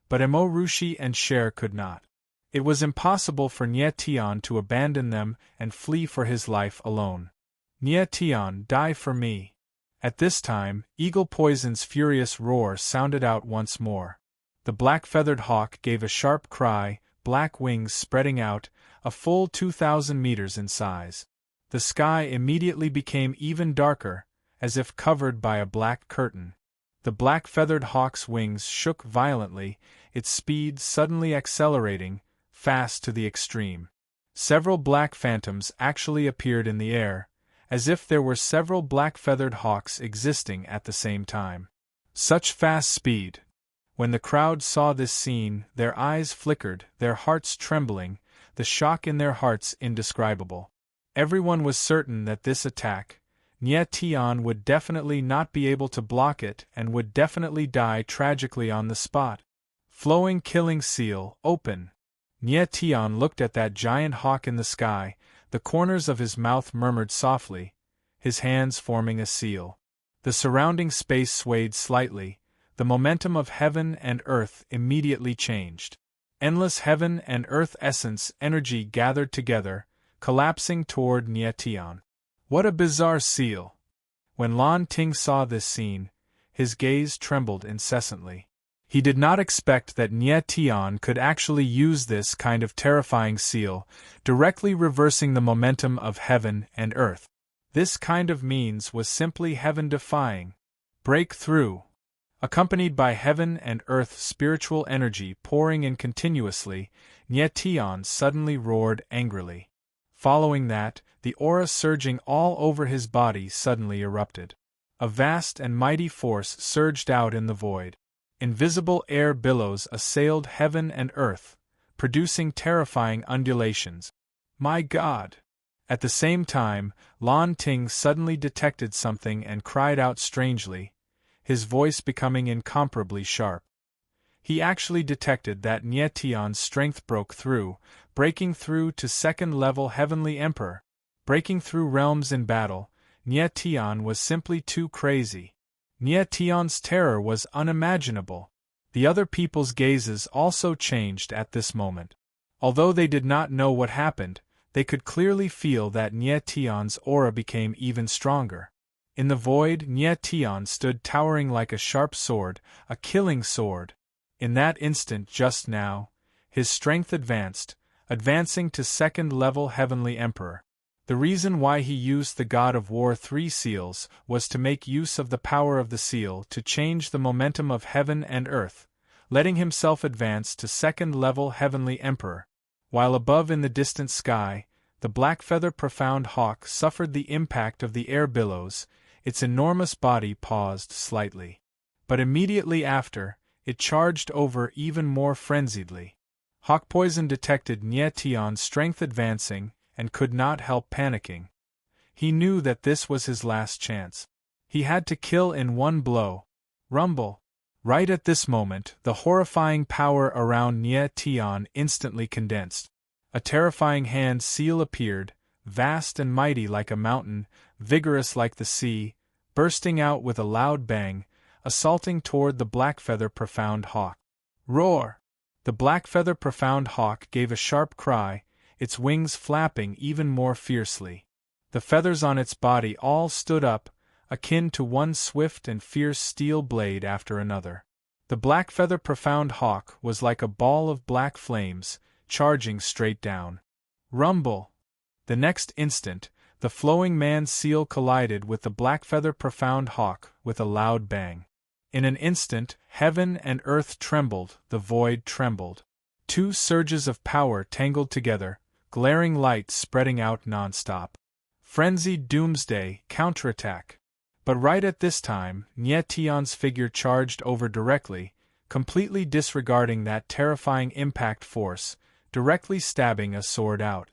But Mo Rushi and Cher could not. It was impossible for Nie Tian to abandon them and flee for his life alone. Nie Tian, die for me. At this time, Eagle Poison's furious roar sounded out once more. The black-feathered hawk gave a sharp cry, black wings spreading out, a full 2,000 meters in size. The sky immediately became even darker, as if covered by a black curtain. The black-feathered hawk's wings shook violently, its speed suddenly accelerating, fast to the extreme. Several black phantoms actually appeared in the air, as if there were several black-feathered hawks existing at the same time. Such fast speed! When the crowd saw this scene, their eyes flickered, their hearts trembling, the shock in their hearts indescribable. Everyone was certain that this attack, Nye Tian would definitely not be able to block it and would definitely die tragically on the spot. Flowing killing seal, open! Nye Tian looked at that giant hawk in the sky, the corners of his mouth murmured softly, his hands forming a seal. The surrounding space swayed slightly, the momentum of heaven and earth immediately changed. Endless heaven and earth essence energy gathered together, collapsing toward Nye Tian. What a bizarre seal! When Lan Ting saw this scene, his gaze trembled incessantly. He did not expect that Nye Tian could actually use this kind of terrifying seal, directly reversing the momentum of heaven and earth. This kind of means was simply heaven-defying. Break through! Accompanied by heaven and earth spiritual energy pouring in continuously, Nye Tian suddenly roared angrily. Following that, the aura surging all over his body suddenly erupted. A vast and mighty force surged out in the void. Invisible air billows assailed heaven and earth, producing terrifying undulations. My God! At the same time, Lan Ting suddenly detected something and cried out strangely, his voice becoming incomparably sharp. He actually detected that Nye Tian's strength broke through, breaking through to second-level Heavenly Emperor, breaking through realms in battle. Nye Tian was simply too crazy. Nye Tian's terror was unimaginable. The other people's gazes also changed at this moment. Although they did not know what happened, they could clearly feel that Nye Tian's aura became even stronger. In the void, Nye Tian stood towering like a sharp sword, a killing sword. In that instant just now, his strength advancing to second-level Heavenly Emperor. The reason why he used the God of War 3 seals was to make use of the power of the seal to change the momentum of heaven and earth, letting himself advance to second-level Heavenly Emperor. While above in the distant sky, the black-feather profound hawk suffered the impact of the air billows, its enormous body paused slightly. But immediately after, it charged over even more frenziedly. Hawk Poison detected Nye Tian's strength advancing, and could not help panicking. He knew that this was his last chance. He had to kill in one blow. Rumble! Right at this moment, the horrifying power around Nye Tian instantly condensed. A terrifying hand seal appeared, vast and mighty like a mountain, vigorous like the sea, bursting out with a loud bang, assaulting toward the black-feather profound hawk. Roar! The black-feather profound hawk gave a sharp cry, its wings flapping even more fiercely. The feathers on its body all stood up, akin to one swift and fierce steel blade after another. The black-feather profound hawk was like a ball of black flames, charging straight down. Rumble! The next instant, the flowing man seal collided with the black-feather profound hawk with a loud bang. In an instant, heaven and earth trembled, the void trembled. Two surges of power tangled together, glaring light spreading out non-stop. Frenzied doomsday, counterattack. But right at this time, Nye Tian's figure charged over directly, completely disregarding that terrifying impact force, directly stabbing a sword out.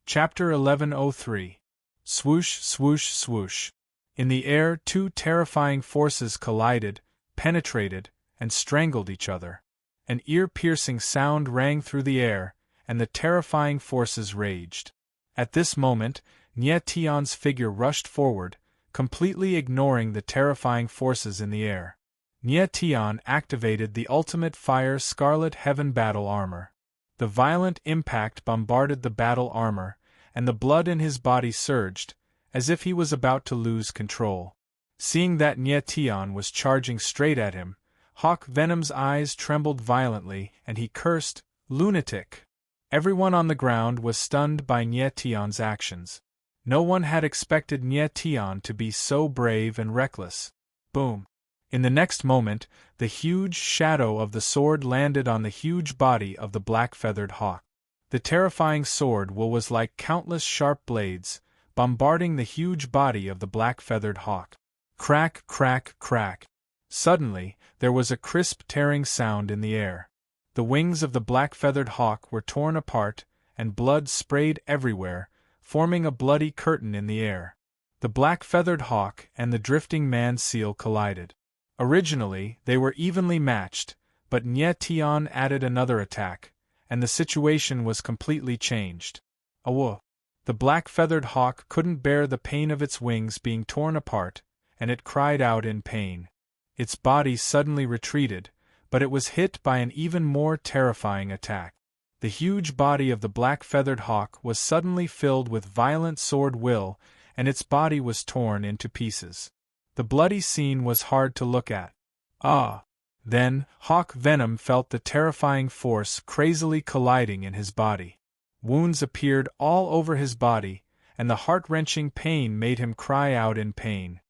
Chapter 1103. Swoosh, swoosh, swoosh. In the air, two terrifying forces collided, penetrated, and strangled each other. An ear-piercing sound rang through the air, and the terrifying forces raged. At this moment, Nye Tian's figure rushed forward, completely ignoring the terrifying forces in the air. Nye Tian activated the ultimate fire Scarlet Heaven battle armor. The violent impact bombarded the battle armor, and the blood in his body surged, as if he was about to lose control. Seeing that Nye Tian was charging straight at him, Hawk Venom's eyes trembled violently and he cursed, "Lunatic! Everyone on the ground was stunned by Nie Tian's actions. No one had expected Nie Tian to be so brave and reckless. Boom! In the next moment, the huge shadow of the sword landed on the huge body of the black-feathered hawk. The terrifying sword will was like countless sharp blades, bombarding the huge body of the black-feathered hawk. Crack, crack, crack. Suddenly, there was a crisp tearing sound in the air. The wings of the black-feathered hawk were torn apart, and blood sprayed everywhere, forming a bloody curtain in the air. The black-feathered hawk and the drifting man-seal collided. Originally, they were evenly matched, but Nie Tian added another attack, and the situation was completely changed. Awoof! The black-feathered hawk couldn't bear the pain of its wings being torn apart, and it cried out in pain. Its body suddenly retreated, but it was hit by an even more terrifying attack. The huge body of the black-feathered hawk was suddenly filled with violent sword will, and its body was torn into pieces. The bloody scene was hard to look at. Ah! Then, Hawk Venom felt the terrifying force crazily colliding in his body. Wounds appeared all over his body, and the heart-wrenching pain made him cry out in pain.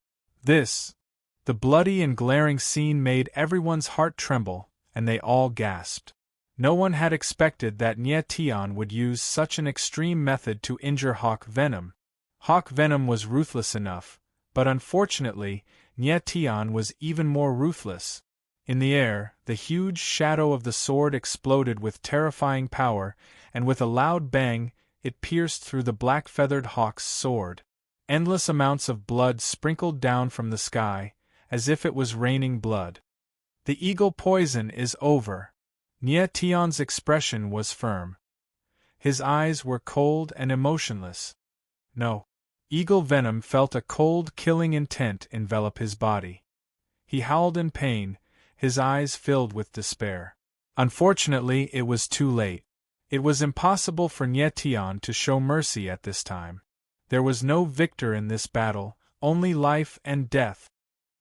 The bloody and glaring scene made everyone's heart tremble, and they all gasped. No one had expected that Nie Tian would use such an extreme method to injure Hawk Venom. Hawk Venom was ruthless enough, but unfortunately, Nie Tian was even more ruthless. In the air, the huge shadow of the sword exploded with terrifying power, and with a loud bang, it pierced through the black-feathered hawk's sword. Endless amounts of blood sprinkled down from the sky, as if it was raining blood. The eagle poison is over. Nie Tian's expression was firm. His eyes were cold and emotionless. No. Eagle Venom felt a cold, killing intent envelop his body. He howled in pain, his eyes filled with despair. Unfortunately, it was too late. It was impossible for Nie Tian to show mercy at this time. There was no victor in this battle, only life and death.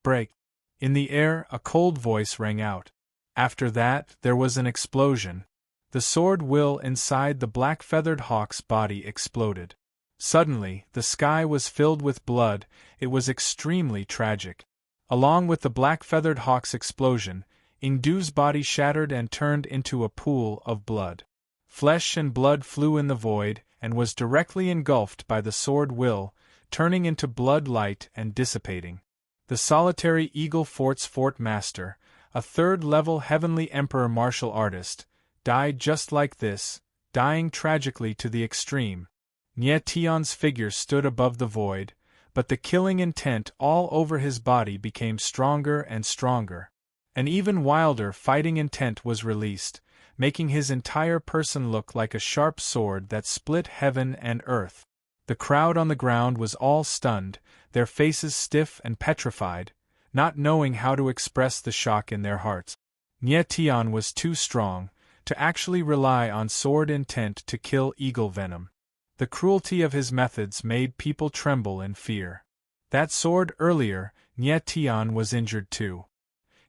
Break. In the air, a cold voice rang out. After that, there was an explosion. The sword will inside the black-feathered hawk's body exploded. Suddenly, the sky was filled with blood. It was extremely tragic. Along with the black-feathered hawk's explosion, Ingdu's body shattered and turned into a pool of blood. Flesh and blood flew in the void, and was directly engulfed by the sword will, turning into blood light and dissipating. The solitary Eagle Fort's Fort Master, a third-level heavenly emperor martial artist, died just like this, dying tragically to the extreme. Nie Tian's figure stood above the void, but the killing intent all over his body became stronger and stronger. An even wilder fighting intent was released, making his entire person look like a sharp sword that split heaven and earth. The crowd on the ground was all stunned, their faces stiff and petrified, not knowing how to express the shock in their hearts. Nie Tian was too strong to actually rely on sword intent to kill Eagle Venom. The cruelty of his methods made people tremble in fear. That sword earlier, Nie Tian was injured too.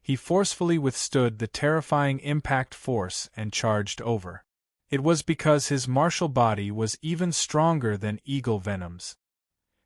He forcefully withstood the terrifying impact force and charged over. It was because his martial body was even stronger than Eagle Venom's.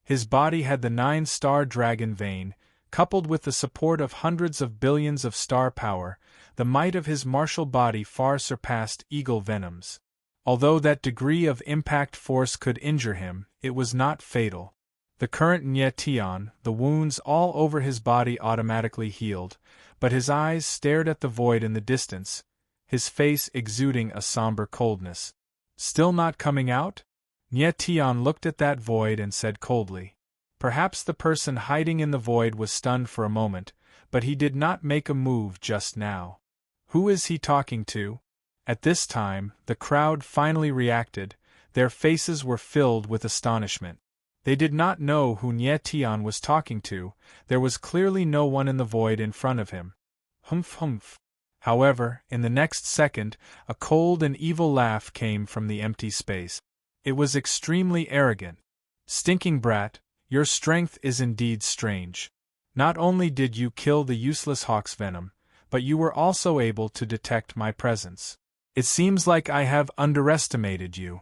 His body had the 9-star dragon vein, coupled with the support of hundreds of billions of star power. The might of his martial body far surpassed Eagle Venom's. Although that degree of impact force could injure him, it was not fatal. The current Nie Tian, the wounds all over his body automatically healed, but his eyes stared at the void in the distance, his face exuding a somber coldness. Still not coming out? Nie Tian looked at that void and said coldly. Perhaps the person hiding in the void was stunned for a moment, but he did not make a move just now. Who is he talking to? At this time, the crowd finally reacted. Their faces were filled with astonishment. They did not know who Nie Tian was talking to. There was clearly no one in the void in front of him. Humph humph. However, in the next second, a cold and evil laugh came from the empty space. It was extremely arrogant. Stinking brat, your strength is indeed strange. Not only did you kill the useless hawk's venom, but you were also able to detect my presence. It seems like I have underestimated you.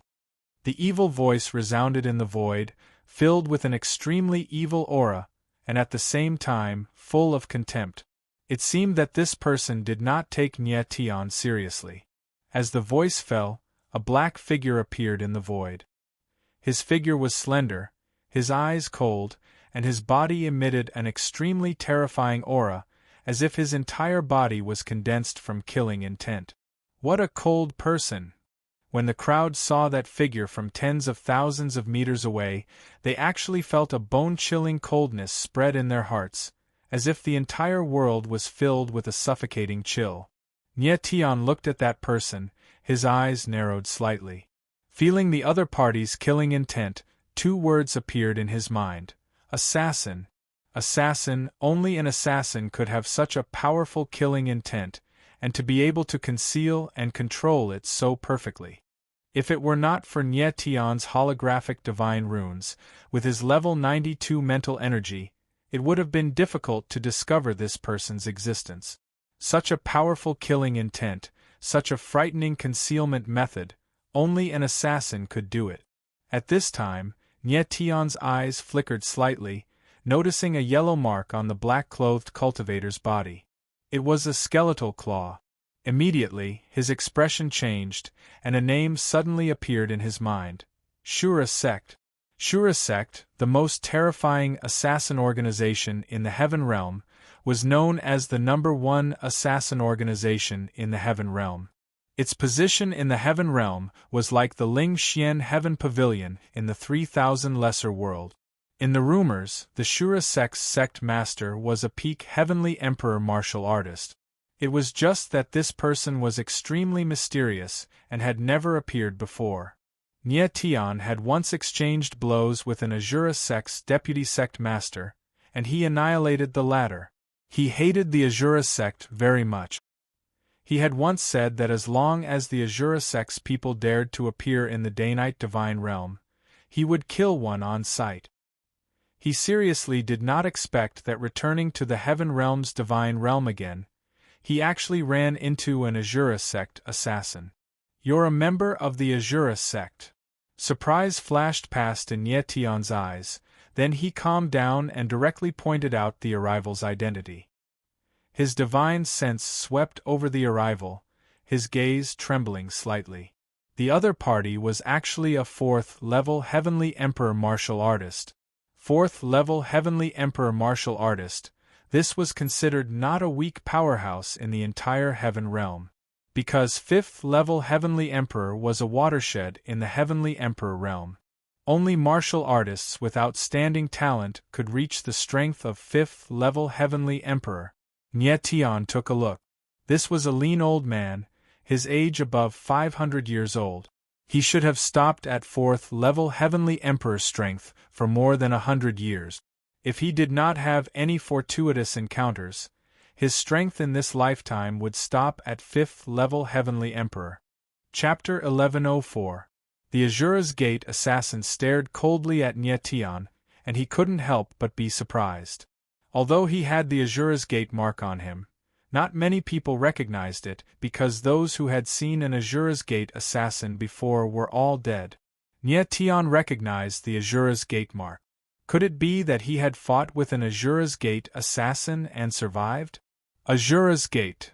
The evil voice resounded in the void, filled with an extremely evil aura, and at the same time, full of contempt. It seemed that this person did not take Nye Tian seriously. As the voice fell, a black figure appeared in the void. His figure was slender, his eyes cold, and his body emitted an extremely terrifying aura, as if his entire body was condensed from killing intent. What a cold person! When the crowd saw that figure from tens of thousands of meters away, they actually felt a bone-chilling coldness spread in their hearts, as if the entire world was filled with a suffocating chill. Nye Tian looked at that person, his eyes narrowed slightly. Feeling the other party's killing intent, two words appeared in his mind. Assassin. Assassin. Only an assassin could have such a powerful killing intent, and to be able to conceal and control it so perfectly. If it were not for Nye Tian's holographic divine runes, with his level 92 mental energy, it would have been difficult to discover this person's existence. Such a powerful killing intent, such a frightening concealment method, only an assassin could do it. At this time, Nye Tian's eyes flickered slightly, noticing a yellow mark on the black-clothed cultivator's body. It was a skeletal claw. Immediately, his expression changed, and a name suddenly appeared in his mind. Shura Sect. Shura Sect, the most terrifying assassin organization in the Heaven Realm, was known as the #1 assassin organization in the Heaven Realm. Its position in the Heaven Realm was like the Ling Xian Heaven Pavilion in the 3000 Lesser World. In the rumors, the Shura Sect's sect master was a peak Heavenly Emperor martial artist. It was just that this person was extremely mysterious and had never appeared before. Nye Tian had once exchanged blows with an Azura Sect's deputy sect master, and he annihilated the latter. He hated the Azura Sect very much. He had once said that as long as the Azura Sect's people dared to appear in the Daynite Divine Realm, he would kill one on sight. He seriously did not expect that returning to the Heaven Realm's Divine Realm again, he actually ran into an Azura Sect assassin. You're a member of the Azura Sect. Surprise flashed past in Nye Tian's eyes, then he calmed down and directly pointed out the arrival's identity. His divine sense swept over the arrival, his gaze trembling slightly. The other party was actually a 4th-level Heavenly Emperor martial artist. 4th-level Heavenly Emperor martial artist, this was considered not a weak powerhouse in the entire Heaven Realm. Because 5th-level Heavenly Emperor was a watershed in the Heavenly Emperor realm. Only martial artists with outstanding talent could reach the strength of 5th-level Heavenly Emperor. Nye Tian took a look. This was a lean old man, his age above 500 years old. He should have stopped at 4th-level Heavenly Emperor strength for more than 100 years. If he did not have any fortuitous encounters, his strength in this lifetime would stop at 5th-level Heavenly Emperor. Chapter 1104. The Azura's Gate assassin stared coldly at Nye Tian, and he couldn't help but be surprised. Although he had the Azura's Gate mark on him, not many people recognized it because those who had seen an Azura's Gate assassin before were all dead. Nye Tian recognized the Azura's Gate mark. Could it be that he had fought with an Azura's Gate assassin and survived? Azura's Gate.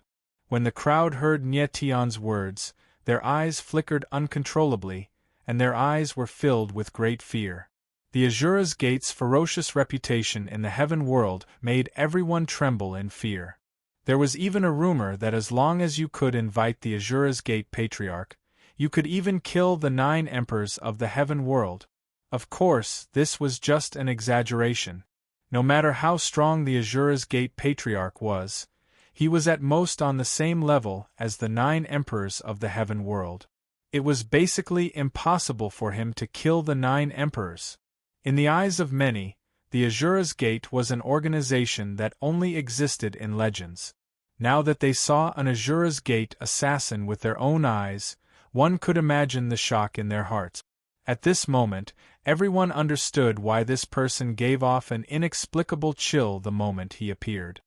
When the crowd heard Nye Tian's words, their eyes flickered uncontrollably, and their eyes were filled with great fear. The Azura's Gate's ferocious reputation in the Heaven world made everyone tremble in fear. There was even a rumor that as long as you could invite the Azura's Gate Patriarch, you could even kill the 9 emperors of the Heaven world. Of course, this was just an exaggeration. No matter how strong the Azura's Gate Patriarch was, he was at most on the same level as the 9 emperors of the Heaven world. It was basically impossible for him to kill the 9 emperors. In the eyes of many, the Azura's Gate was an organization that only existed in legends. Now that they saw an Azura's Gate assassin with their own eyes, one could imagine the shock in their hearts. At this moment, everyone understood why this person gave off an inexplicable chill the moment he appeared.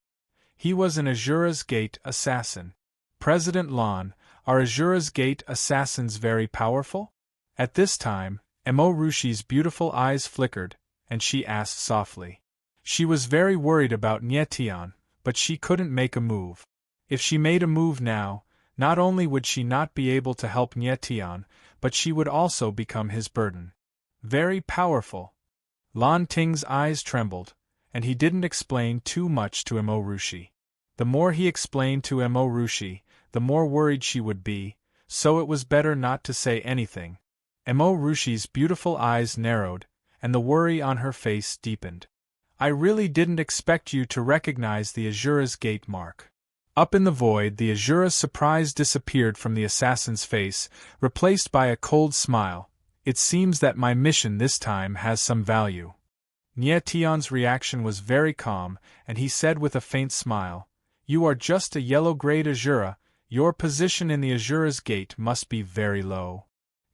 He was an Azura's Gate assassin. President Lan, Are Azura's Gate assassins very powerful? At this time, Emorushi's beautiful eyes flickered, and she asked softly. She was very worried about Nyetian, but she couldn't make a move. If she made a move now, not only would she not be able to help Nyetian, but she would also become his burden. Very powerful. Lan Ting's eyes trembled, and he didn't explain too much to Emorushi. The more he explained to Emorushi, the more worried she would be, so it was better not to say anything. Emorushi's beautiful eyes narrowed, and the worry on her face deepened. I really didn't expect you to recognize the Azura's Gate mark. Up in the void, the Azura's surprise disappeared from the assassin's face, replaced by a cold smile. It seems that my mission this time has some value. Nyetian's reaction was very calm, and he said with a faint smile, You are just a yellow-grade Azura. Your position in the Azura's Gate must be very low.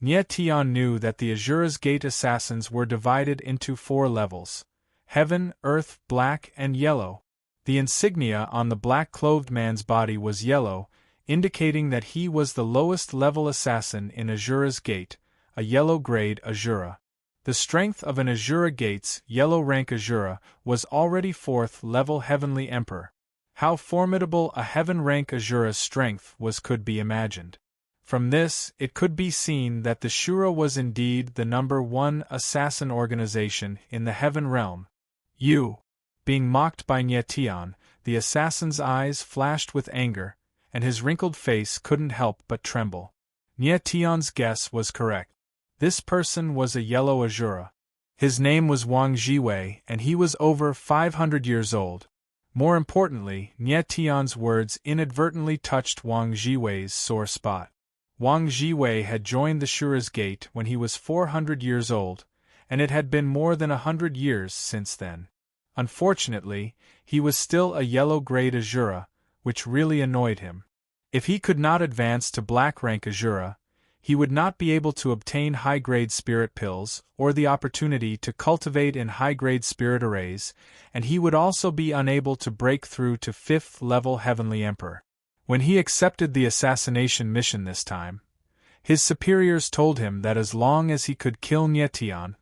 Nyetian knew that the Azura's Gate assassins were divided into 4 levels: Heaven, Earth, Black, and Yellow. The insignia on the black-clothed man's body was yellow, indicating that he was the lowest-level assassin in Azura's Gate, a yellow-grade Azura. The strength of an Azura Gate's yellow-rank Azura was already 4th-level Heavenly Emperor. How formidable a Heaven-rank Azura's strength was could be imagined. From this, it could be seen that the Shura was indeed the number 1 assassin organization in the Heaven realm. You! Being mocked by Nyetian, the assassin's eyes flashed with anger, and his wrinkled face couldn't help but tremble. Nyetian's guess was correct. This person was a yellow Azura. His name was Wang Jiwei, and he was over 500 years old. More importantly, Nyetian's words inadvertently touched Wang Jiwei's sore spot. Wang Jiwei had joined the Shura's Gate when he was 400 years old, and it had been more than 100 years since then. Unfortunately, he was still a yellow-grade Azura, which really annoyed him. If he could not advance to black-rank Azura, he would not be able to obtain high-grade spirit pills or the opportunity to cultivate in high-grade spirit arrays, and he would also be unable to break through to 5th-level Heavenly Emperor. When he accepted the assassination mission this time, his superiors told him that as long as he could kill Nyetian,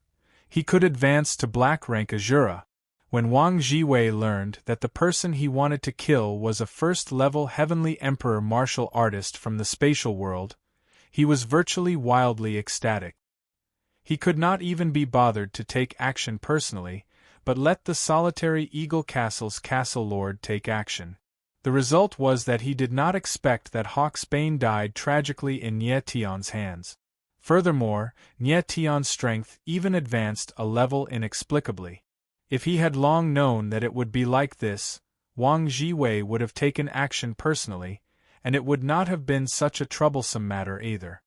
he could advance to black-rank Azura. When Wang Jiwei learned that the person he wanted to kill was a 1st-level Heavenly Emperor martial artist from the spatial world, he was virtually wildly ecstatic. He could not even be bothered to take action personally, but let the solitary Eagle Castle's Castle Lord take action. The result was that he did not expect that Hawksbane died tragically in Nyetian's hands. Furthermore, Nyetian's strength even advanced a level inexplicably. If he had long known that it would be like this, Wang Jiwei would have taken action personally, and it would not have been such a troublesome matter either.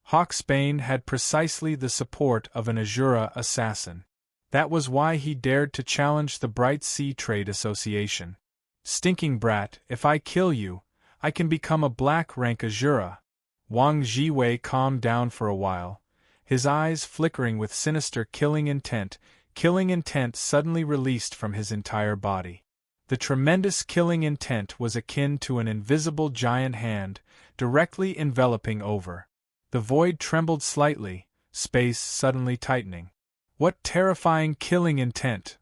Hawksbane had precisely the support of an Azura assassin. That was why he dared to challenge the Bright Sea Trade Association. Stinking brat, if I kill you, I can become a black-rank Azura. Wang Jiwei calmed down for a while, his eyes flickering with sinister killing intent suddenly released from his entire body. The tremendous killing intent was akin to an invisible giant hand, directly enveloping over. The void trembled slightly, space suddenly tightening. What terrifying killing intent!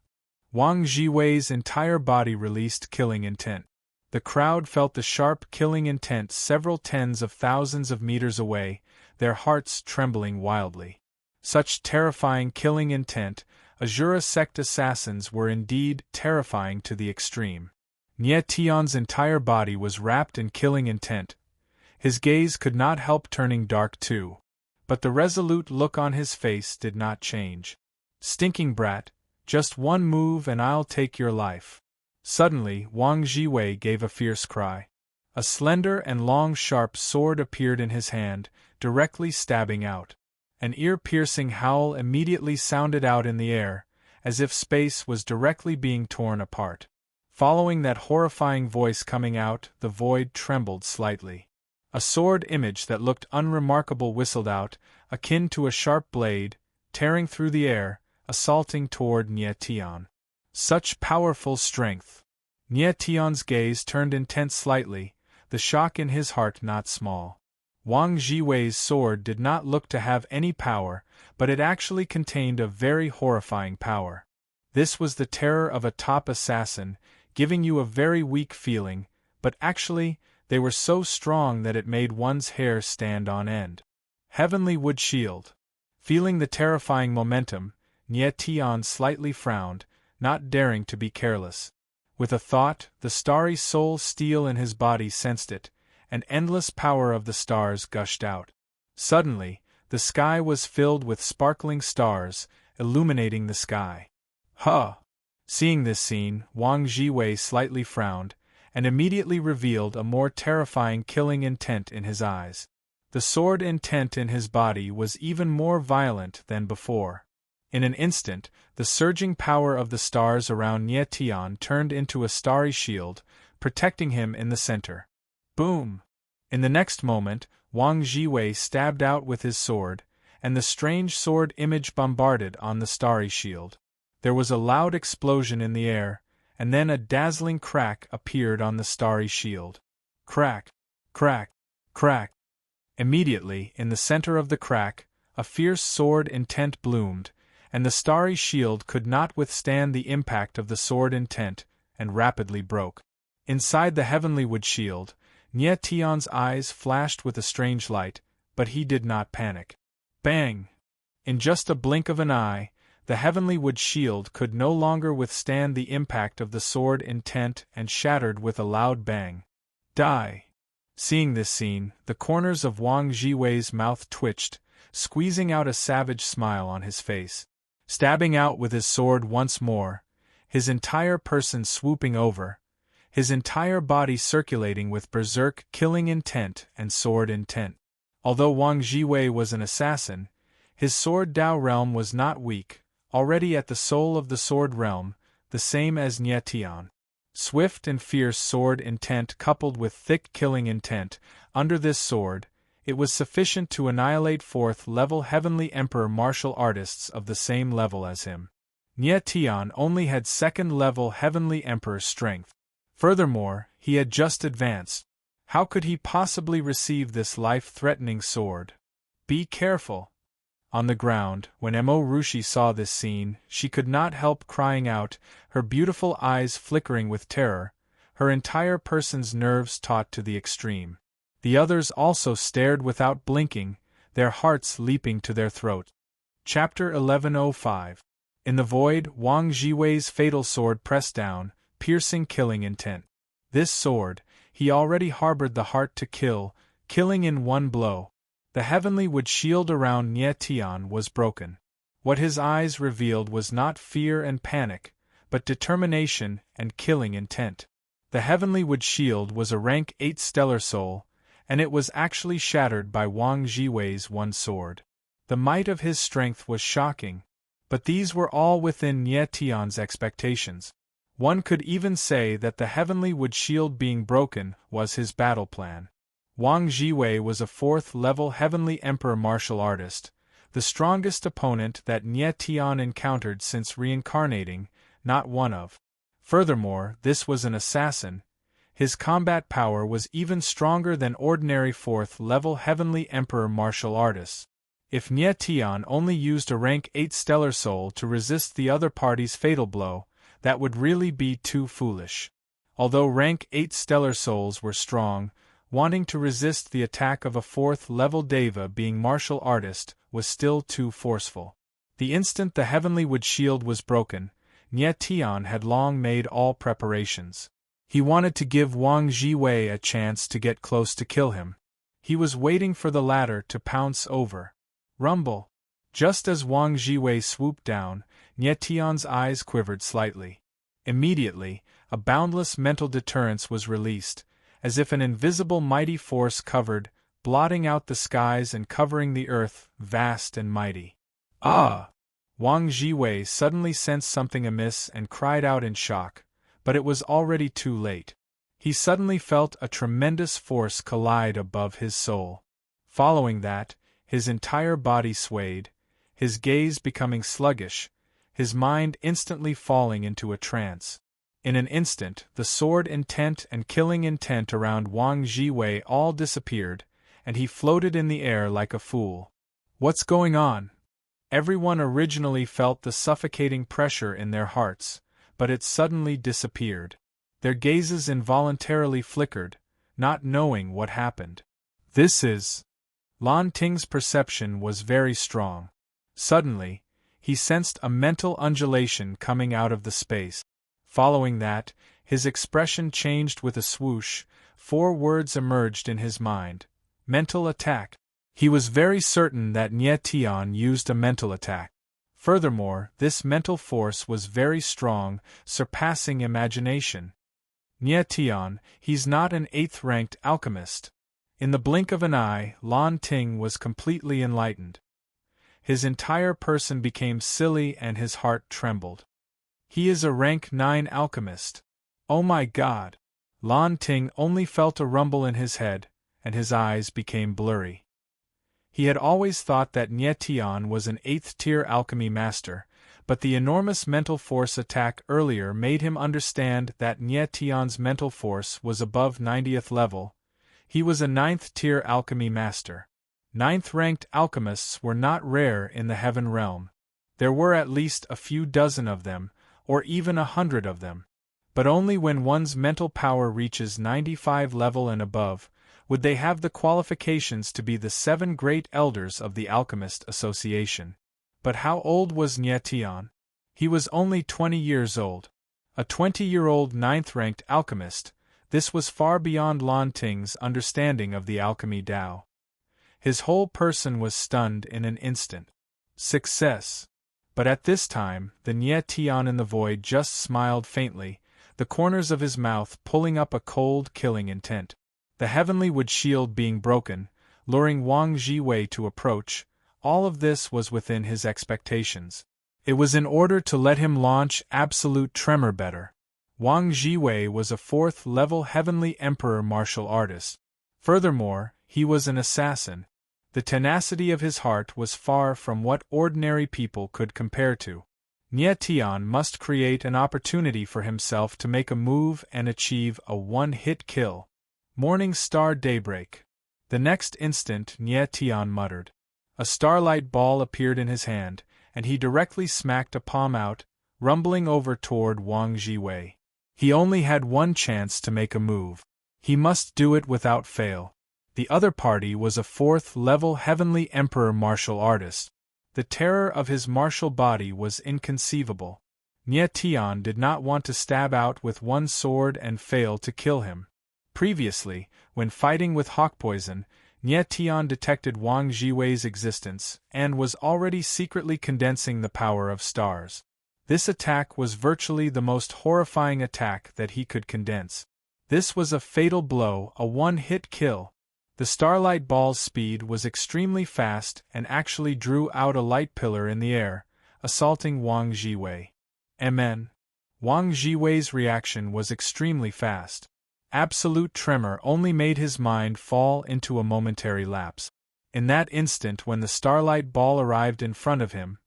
Wang Jiwei's entire body released killing intent. The crowd felt the sharp killing intent several tens of thousands of meters away, their hearts trembling wildly. Such terrifying killing intent, Azura sect assassins were indeed terrifying to the extreme. Nyetian's entire body was wrapped in killing intent. His gaze could not help turning dark too. But the resolute look on his face did not change. Stinking brat, just one move and I'll take your life. Suddenly, Wang Jiwei gave a fierce cry. A slender and long sharp sword appeared in his hand, directly stabbing out. An ear-piercing howl immediately sounded out in the air, as if space was directly being torn apart. Following that horrifying voice coming out, the void trembled slightly. A sword image that looked unremarkable whistled out, akin to a sharp blade, tearing through the air, assaulting toward Nyetian. Such powerful strength! Nyetian's gaze turned intense slightly, the shock in his heart not small. Wang Jiwei's sword did not look to have any power, but it actually contained a very horrifying power. This was the terror of a top assassin, giving you a very weak feeling, but actually, they were so strong that it made one's hair stand on end. Heavenly Wood Shield. Feeling the terrifying momentum, Nie Tian slightly frowned, not daring to be careless. With a thought, the starry soul steel in his body sensed it, and endless power of the stars gushed out. Suddenly, the sky was filled with sparkling stars, illuminating the sky. Huh! Seeing this scene, Wang Jiwei slightly frowned, and immediately revealed a more terrifying killing intent in his eyes. The sword intent in his body was even more violent than before. In an instant, the surging power of the stars around Nie Tian turned into a starry shield, protecting him in the center. Boom! In the next moment, Wang Jiwei stabbed out with his sword, and the strange sword image bombarded on the starry shield. There was a loud explosion in the air, and then a dazzling crack appeared on the starry shield. Crack! Crack! Crack! Immediately, in the center of the crack, a fierce sword intent bloomed, and the starry shield could not withstand the impact of the sword intent, and rapidly broke. Inside the heavenly wood shield, Nie Tian's eyes flashed with a strange light, but he did not panic. Bang! In just a blink of an eye, the heavenly wood shield could no longer withstand the impact of the sword intent and shattered with a loud bang. Die! Seeing this scene, the corners of Wang Jiwei's mouth twitched, squeezing out a savage smile on his face. Stabbing out with his sword once more, his entire person swooping over, his entire body circulating with berserk killing intent and sword intent. Although Wang Jiwei was an assassin, his sword Dao realm was not weak, already at the soul of the sword realm, the same as Nie Tian. Swift and fierce sword intent coupled with thick killing intent, under this sword, it was sufficient to annihilate fourth-level Heavenly Emperor martial artists of the same level as him. Nie Tian only had second-level Heavenly Emperor strength. Furthermore, he had just advanced. How could he possibly receive this life-threatening sword? Be careful! On the ground, when Mo Rushi saw this scene, she could not help crying out, her beautiful eyes flickering with terror, her entire person's nerves taut to the extreme. The others also stared without blinking, their hearts leaping to their throat. Chapter 1105. In the void, Wang Jiwei's fatal sword pressed down, piercing killing intent. This sword, he already harbored the heart to kill, killing in one blow. The heavenly wood shield around Nie Tian was broken. What his eyes revealed was not fear and panic, but determination and killing intent. The heavenly wood shield was a rank 8 stellar soul, and it was actually shattered by Wang Jiwei's one sword. The might of his strength was shocking, but these were all within Nie Tian's expectations. One could even say that the heavenly wood shield being broken was his battle plan. Wang Jiwei was a 4th-level Heavenly Emperor martial artist, the strongest opponent that Nie Tian encountered since reincarnating, not one of. Furthermore, this was an assassin. His combat power was even stronger than ordinary 4th-level Heavenly Emperor martial artists. If Nie Tian only used a rank 8 stellar soul to resist the other party's fatal blow, that would really be too foolish. Although rank 8 stellar souls were strong, wanting to resist the attack of a 4th-level Deva being martial artist was still too forceful. The instant the heavenly wood shield was broken, Nie Tian had long made all preparations. He wanted to give Wang Jiwei a chance to get close to kill him. He was waiting for the latter to pounce over. Rumble! Just as Wang Jiwei swooped down, Nie Tian's eyes quivered slightly. Immediately, a boundless mental deterrence was released, as if an invisible mighty force covered, blotting out the skies and covering the earth, vast and mighty. Ah! Wang Jiwei suddenly sensed something amiss and cried out in shock, but it was already too late. He suddenly felt a tremendous force collide above his soul. Following that, his entire body swayed, his gaze becoming sluggish, his mind instantly falling into a trance. In an instant, the sword intent and killing intent around Wang Jiwei all disappeared, and he floated in the air like a fool. What's going on? Everyone originally felt the suffocating pressure in their hearts, but it suddenly disappeared. Their gazes involuntarily flickered, not knowing what happened. This is... Lan Ting's perception was very strong. Suddenly, he sensed a mental undulation coming out of the space. Following that, his expression changed with a swoosh. 4 words emerged in his mind. Mental attack. He was very certain that Nye Tian used a mental attack. Furthermore, this mental force was very strong, surpassing imagination. Nye Tian, he's not an 8th-ranked alchemist. In the blink of an eye, Lan Ting was completely enlightened. His entire person became silly and his heart trembled. He is a rank 9 alchemist. Oh my God! Lan Ting only felt a rumble in his head, and his eyes became blurry. He had always thought that Nye Tian was an 8th-tier alchemy master, but the enormous mental force attack earlier made him understand that Nye Tian's mental force was above 90th level. He was a 9th-tier alchemy master. 9th-ranked alchemists were not rare in the Heaven Realm. There were at least a few dozen of them, or even 100 of them. But only when one's mental power reaches 95 level and above, would they have the qualifications to be the 7 great elders of the Alchemist Association. But how old was Nye Tian? He was only 20 years old. A 20-year-old 9th-ranked alchemist. This was far beyond Lan Ting's understanding of the alchemy Tao. His whole person was stunned in an instant. Success! But at this time, the Nye Tian in the void just smiled faintly, the corners of his mouth pulling up a cold, killing intent. The heavenly wood shield being broken, luring Wang Jiwei to approach, all of this was within his expectations. It was in order to let him launch absolute tremor better. Wang Jiwei was a 4th-level Heavenly Emperor martial artist. Furthermore, he was an assassin. The tenacity of his heart was far from what ordinary people could compare to. Nye Tian must create an opportunity for himself to make a move and achieve a one-hit kill. Morning star daybreak. The next instant Nye Tian muttered. A starlight ball appeared in his hand, and he directly smacked a palm out, rumbling over toward Wang Jiwei. He only had one chance to make a move. He must do it without fail. The other party was a 4th-level Heavenly Emperor martial artist. The terror of his martial body was inconceivable. Nye Tian did not want to stab out with one sword and fail to kill him. Previously, when fighting with hawk poison, Nye Tian detected Wang Jiwei's existence and was already secretly condensing the power of stars. This attack was virtually the most horrifying attack that he could condense. This was a fatal blow, a one-hit kill. The starlight ball's speed was extremely fast and actually drew out a light pillar in the air, assaulting Wang Jiwei. Amen. Wang Jiwei's reaction was extremely fast. Absolute tremor only made his mind fall into a momentary lapse. In that instant when the starlight ball arrived in front of him,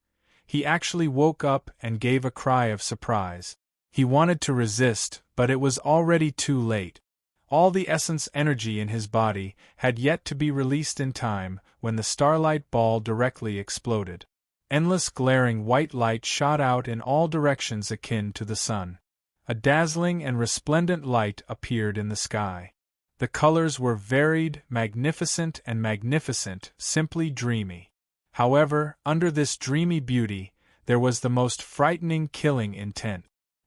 he actually woke up and gave a cry of surprise. He wanted to resist, but it was already too late. All the essence energy in his body had yet to be released in time when the starlight ball directly exploded. Endless glaring white light shot out in all directions akin to the sun. A dazzling and resplendent light appeared in the sky. The colors were varied, magnificent, simply dreamy. However, under this dreamy beauty, there was the most frightening killing intent.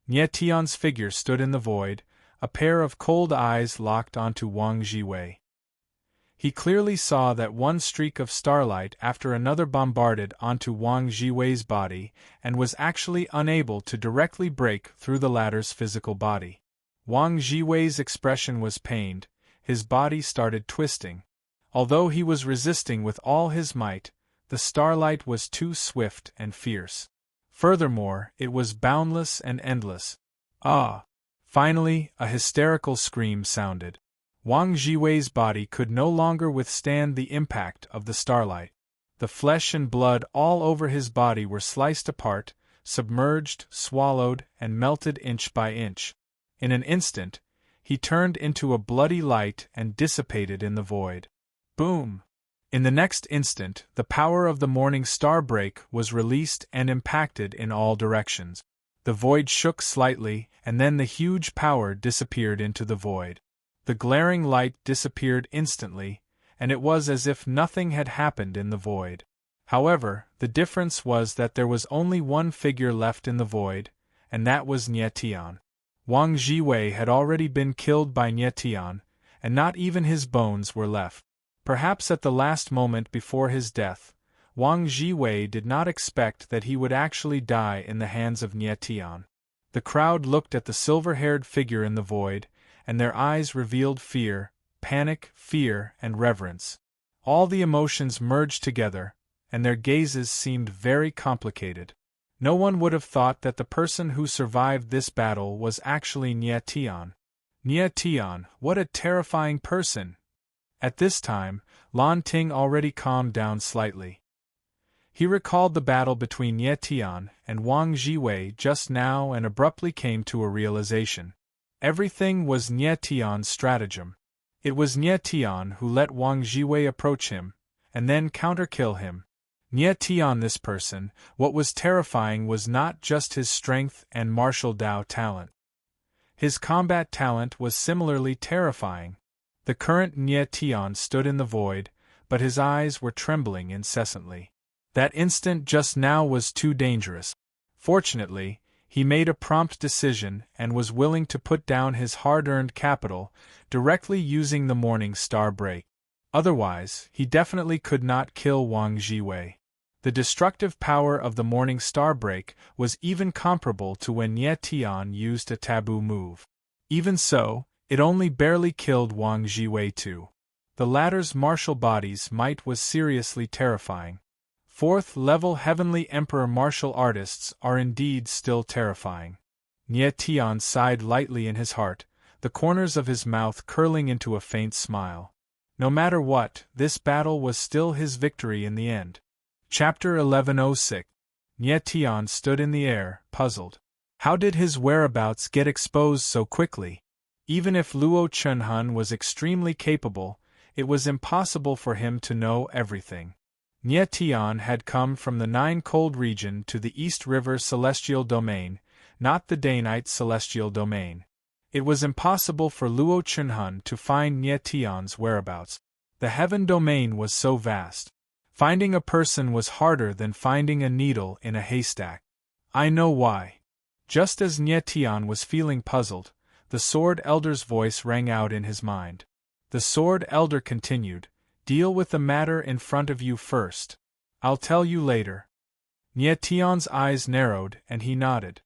Nye Tian's figure stood in the void, a pair of cold eyes locked onto Wang Jiwei. He clearly saw that one streak of starlight after another bombarded onto Wang Jiwei's body and was actually unable to directly break through the latter's physical body. Wang Jiwei's expression was pained, his body started twisting. Although he was resisting with all his might, the starlight was too swift and fierce. Furthermore, it was boundless and endless. Ah! Finally, a hysterical scream sounded. Wang Jiwei's body could no longer withstand the impact of the starlight. The flesh and blood all over his body were sliced apart, submerged, swallowed, and melted inch by inch. In an instant, he turned into a bloody light and dissipated in the void. Boom! In the next instant, the power of the morning star break was released and impacted in all directions. The void shook slightly, and then the huge power disappeared into the void. The glaring light disappeared instantly, and it was as if nothing had happened in the void. However, the difference was that there was only one figure left in the void, and that was Nie Tian. Wang Jiwei had already been killed by Nie Tian, and not even his bones were left. Perhaps at the last moment before his death, Wang Jiwei did not expect that he would actually die in the hands of Nie Tian. The crowd looked at the silver-haired figure in the void, and their eyes revealed fear, panic, fear, and reverence. All the emotions merged together, and their gazes seemed very complicated. No one would have thought that the person who survived this battle was actually Nie Tian. Nie Tian, what a terrifying person! At this time, Lan Ting already calmed down slightly. He recalled the battle between Nie Tian and Wang Jiwei just now and abruptly came to a realization. Everything was Nie Tian's stratagem. It was Nie Tian who let Wang Jiwei approach him, and then counter-kill him. Nie Tian, this person, what was terrifying was not just his strength and martial Dao talent. His combat talent was similarly terrifying. The current Nie Tian stood in the void, but his eyes were trembling incessantly. That instant just now was too dangerous. Fortunately, he made a prompt decision and was willing to put down his hard-earned capital, directly using the morning star break. Otherwise, he definitely could not kill Wang Jiwei. The destructive power of the morning star break was even comparable to when Nie Tian used a taboo move. Even so, it only barely killed Wang Jiwei too. The latter's martial body's might was seriously terrifying. Fourth-level Heavenly Emperor martial artists are indeed still terrifying. Nie Tian sighed lightly in his heart, the corners of his mouth curling into a faint smile. No matter what, this battle was still his victory in the end. Chapter 1106. Nie Tian stood in the air, puzzled. How did his whereabouts get exposed so quickly? Even if Luo Chunhun was extremely capable, it was impossible for him to know everything. Nie Tian had come from the Nine Cold region to the East River Celestial Domain, not the Daynite Celestial Domain. It was impossible for Luo Chunhun to find Nie Tian's whereabouts. The Heaven Domain was so vast. Finding a person was harder than finding a needle in a haystack. I know why. Just as Nie Tian was feeling puzzled, the Sword Elder's voice rang out in his mind. The Sword Elder continued, "Deal with the matter in front of you first. I'll tell you later." Nie Tian's eyes narrowed and he nodded.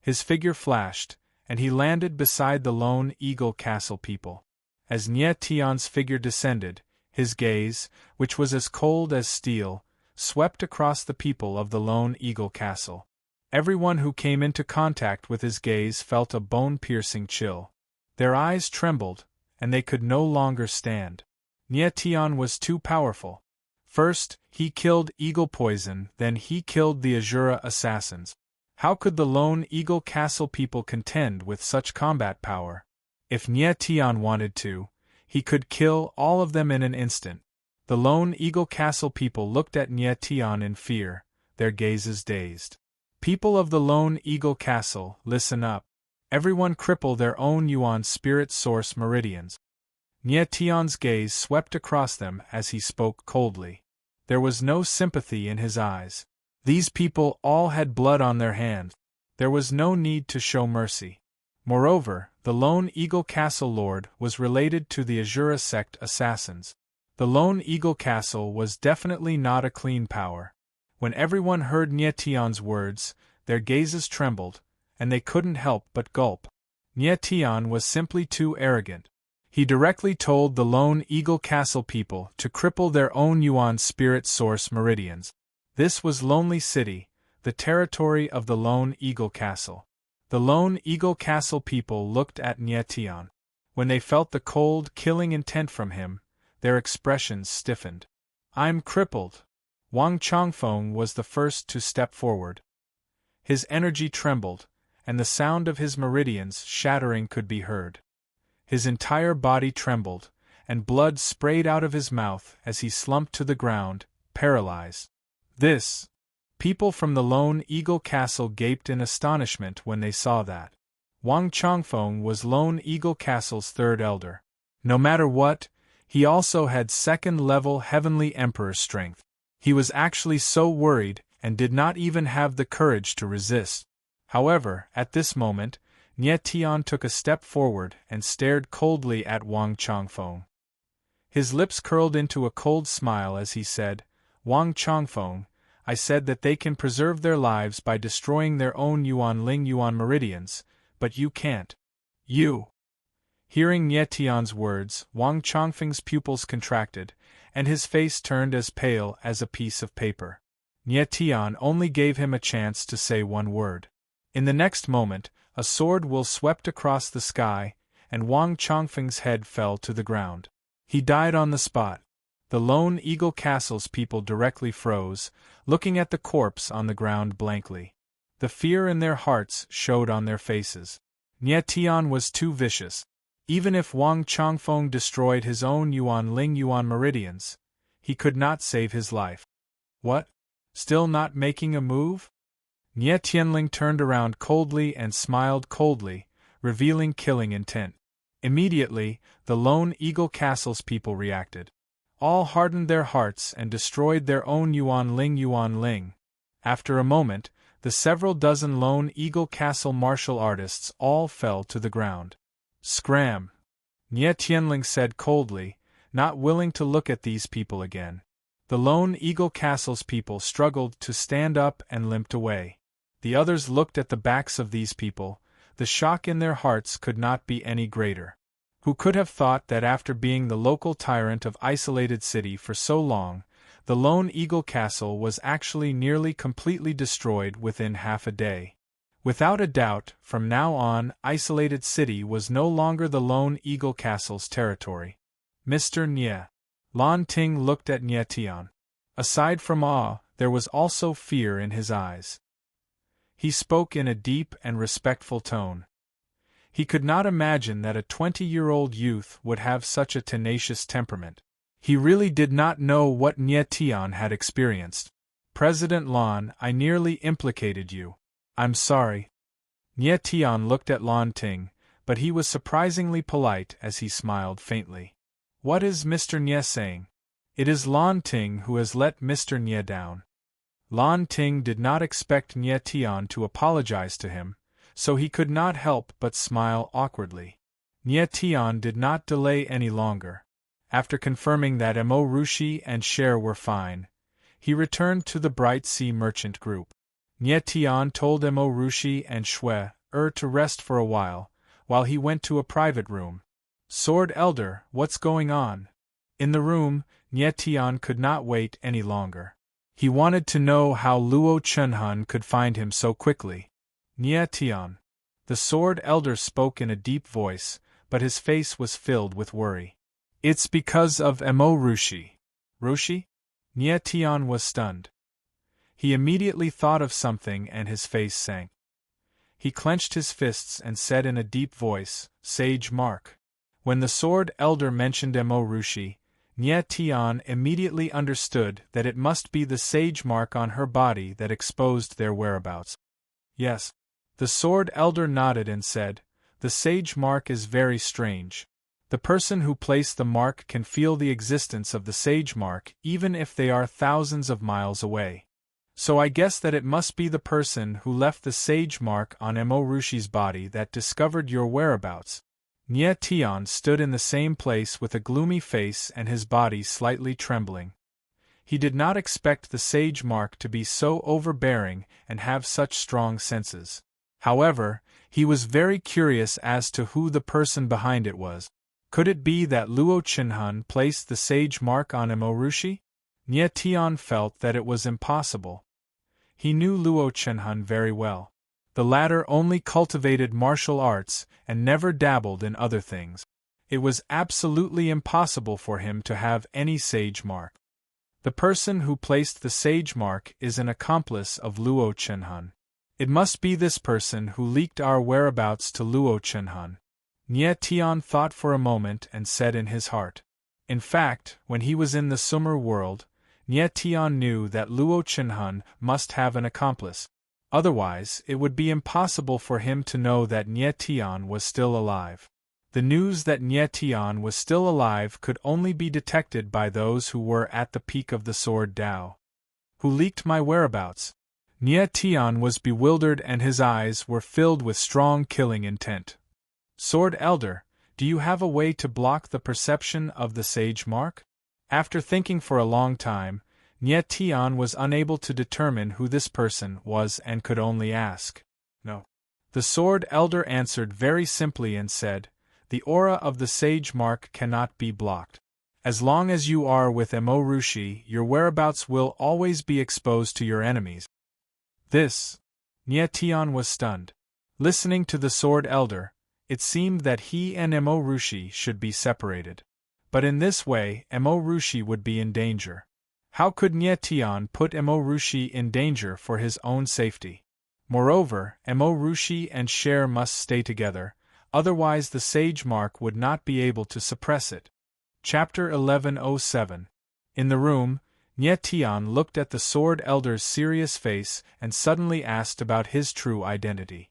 His figure flashed, and he landed beside the Lone Eagle Castle people. As Nie Tian's figure descended, his gaze, which was as cold as steel, swept across the people of the Lone Eagle Castle. Everyone who came into contact with his gaze felt a bone-piercing chill. Their eyes trembled, and they could no longer stand. Nie Tian was too powerful. First, he killed Eagle Poison, then he killed the Azura assassins. How could the Lone Eagle Castle people contend with such combat power? If Nie Tian wanted to, he could kill all of them in an instant. The Lone Eagle Castle people looked at Nie Tian in fear, their gazes dazed. People of the Lone Eagle Castle, listen up. Everyone cripple their own Yuan spirit source meridians. Nie Tian's gaze swept across them as he spoke coldly. There was no sympathy in his eyes. These people all had blood on their hands. There was no need to show mercy. Moreover, the Lone Eagle Castle Lord was related to the Azura sect assassins. The Lone Eagle Castle was definitely not a clean power. When everyone heard Nie Tian's words, their gazes trembled, and they couldn't help but gulp. Nie Tian was simply too arrogant. He directly told the Lone Eagle Castle people to cripple their own Yuan spirit source meridians. This was Lonely City, the territory of the Lone Eagle Castle. The Lone Eagle Castle people looked at Nie Tian. When they felt the cold, killing intent from him, their expressions stiffened. "I'm crippled." Wang Chongfeng was the first to step forward. His energy trembled, and the sound of his meridians shattering could be heard. His entire body trembled, and blood sprayed out of his mouth as he slumped to the ground, paralyzed. This! People from the Lone Eagle Castle gaped in astonishment when they saw that. Wang Chongfeng was Lone Eagle Castle's third elder. No matter what, he also had second-level Heavenly Emperor strength. He was actually so worried and did not even have the courage to resist. However, at this moment, Nie Tian took a step forward and stared coldly at Wang Chongfeng. His lips curled into a cold smile as he said, "Wang Chongfeng, I said that they can preserve their lives by destroying their own Yuan meridians, but you can't. You." Hearing Nie Tian's words, Wang Chongfeng's pupils contracted, and his face turned as pale as a piece of paper. Nie Tian only gave him a chance to say one word. In the next moment, a sword will swept across the sky, and Wang Chongfeng's head fell to the ground. He died on the spot. The Lone Eagle Castle's people directly froze, looking at the corpse on the ground blankly. The fear in their hearts showed on their faces. Nie Tian was too vicious. Even if Wang Chongfeng destroyed his own Yuan meridians, he could not save his life. What? Still not making a move? Nie Tianling turned around coldly and smiled coldly, revealing killing intent. Immediately, the Lone Eagle Castle's people reacted. All hardened their hearts and destroyed their own Yuan. After a moment, the several dozen Lone Eagle Castle martial artists all fell to the ground. "Scram!" Nie Tianling said coldly, not willing to look at these people again. The Lone Eagle Castle's people struggled to stand up and limped away. The others looked at the backs of these people. The shock in their hearts could not be any greater. Who could have thought that after being the local tyrant of Isolated City for so long, the Lone Eagle Castle was actually nearly completely destroyed within half a day? Without a doubt, from now on, Isolated City was no longer the Lone Eagle Castle's territory. "Mr. Nie." Lan Ting looked at Nie Tian. Aside from awe, there was also fear in his eyes. He spoke in a deep and respectful tone. He could not imagine that a 20-year-old youth would have such a tenacious temperament. He really did not know what Nie Tian had experienced. "President Lan, I nearly implicated you. I'm sorry." Nie Tian looked at Lan Ting, but he was surprisingly polite as he smiled faintly. "What is Mr. Nie saying?" "It is Lan Ting who has let Mr. Nie down." Lan Ting did not expect Nie Tian to apologize to him, so he could not help but smile awkwardly. Nie Tian did not delay any longer. After confirming that Mo Rushi and Cher were fine, he returned to the Bright Sea Merchant Group. Nie Tian told Mo Rushi and Shui to rest for a while he went to a private room. "Sword Elder, what's going on?" In the room, Nie Tian could not wait any longer. He wanted to know how Luo Chunhun could find him so quickly. "Nie Tian." The Sword Elder spoke in a deep voice, but his face was filled with worry. "It's because of Mo Rushi." "Rushi?" Nie Tian was stunned. He immediately thought of something and his face sank. He clenched his fists and said in a deep voice, "Sage Mark." When the Sword Elder mentioned Mo Rushi, Nie Tian immediately understood that it must be the sage mark on her body that exposed their whereabouts. "Yes." The Sword Elder nodded and said, "The sage mark is very strange. The person who placed the mark can feel the existence of the sage mark even if they are thousands of miles away. So I guess that it must be the person who left the sage mark on Mo Rushi's body that discovered your whereabouts." Nie Tian stood in the same place with a gloomy face and his body slightly trembling. He did not expect the sage mark to be so overbearing and have such strong senses. However, he was very curious as to who the person behind it was. Could it be that Luo Chinhun placed the sage mark on Mo Rushi? Nie Tian felt that it was impossible. He knew Luo Chinhun very well. The latter only cultivated martial arts and never dabbled in other things. It was absolutely impossible for him to have any sage mark. The person who placed the sage mark is an accomplice of Luo Chinhun. It must be this person who leaked our whereabouts to Luo Chinhun. Nie Tian thought for a moment and said in his heart, In fact, when he was in the Sumer world, Nie Tian knew that Luo Chenhun must have an accomplice. Otherwise, it would be impossible for him to know that Nie Tian was still alive. The news that Nie Tian was still alive could only be detected by those who were at the peak of the Sword Dao. Who leaked my whereabouts? Nie Tian was bewildered and his eyes were filled with strong killing intent. Sword Elder, do you have a way to block the perception of the Sage Mark? After thinking for a long time, Nie Tian was unable to determine who this person was and could only ask, "No." The Sword Elder answered very simply and said, "The aura of the Sage Mark cannot be blocked. As long as you are with Mo Rushi, your whereabouts will always be exposed to your enemies." This. Nie Tian was stunned. Listening to the Sword Elder, it seemed that he and Mo Rushi should be separated. But in this way, Mo Rushi would be in danger. How could Nie Tian put Mo Rushi in danger for his own safety? Moreover, Mo Rushi and Cher must stay together, otherwise the Sage Mark would not be able to suppress it. Chapter 1107. In the room, Nie Tian looked at the Sword Elder's serious face and suddenly asked about his true identity.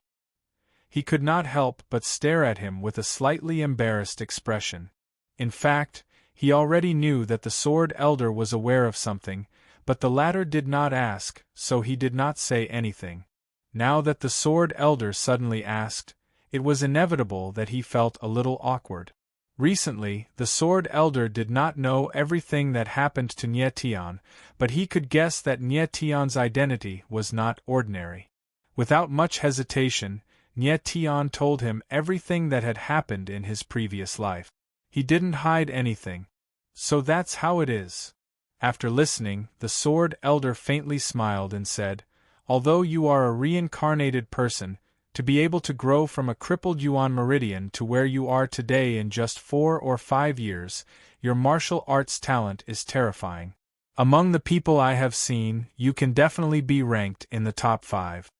He could not help but stare at him with a slightly embarrassed expression. In fact, he already knew that the Sword Elder was aware of something, but the latter did not ask, so he did not say anything. Now that the Sword Elder suddenly asked, it was inevitable that he felt a little awkward. Recently, the Sword Elder did not know everything that happened to Nie Tian, but he could guess that Nie Tian's identity was not ordinary. Without much hesitation, Nie Tian told him everything that had happened in his previous life. He didn't hide anything. "So that's how it is." After listening, the Sword Elder faintly smiled and said, "Although you are a reincarnated person, to be able to grow from a crippled Yuan meridian to where you are today in just 4 or 5 years, your martial arts talent is terrifying. Among the people I have seen, you can definitely be ranked in the top 5.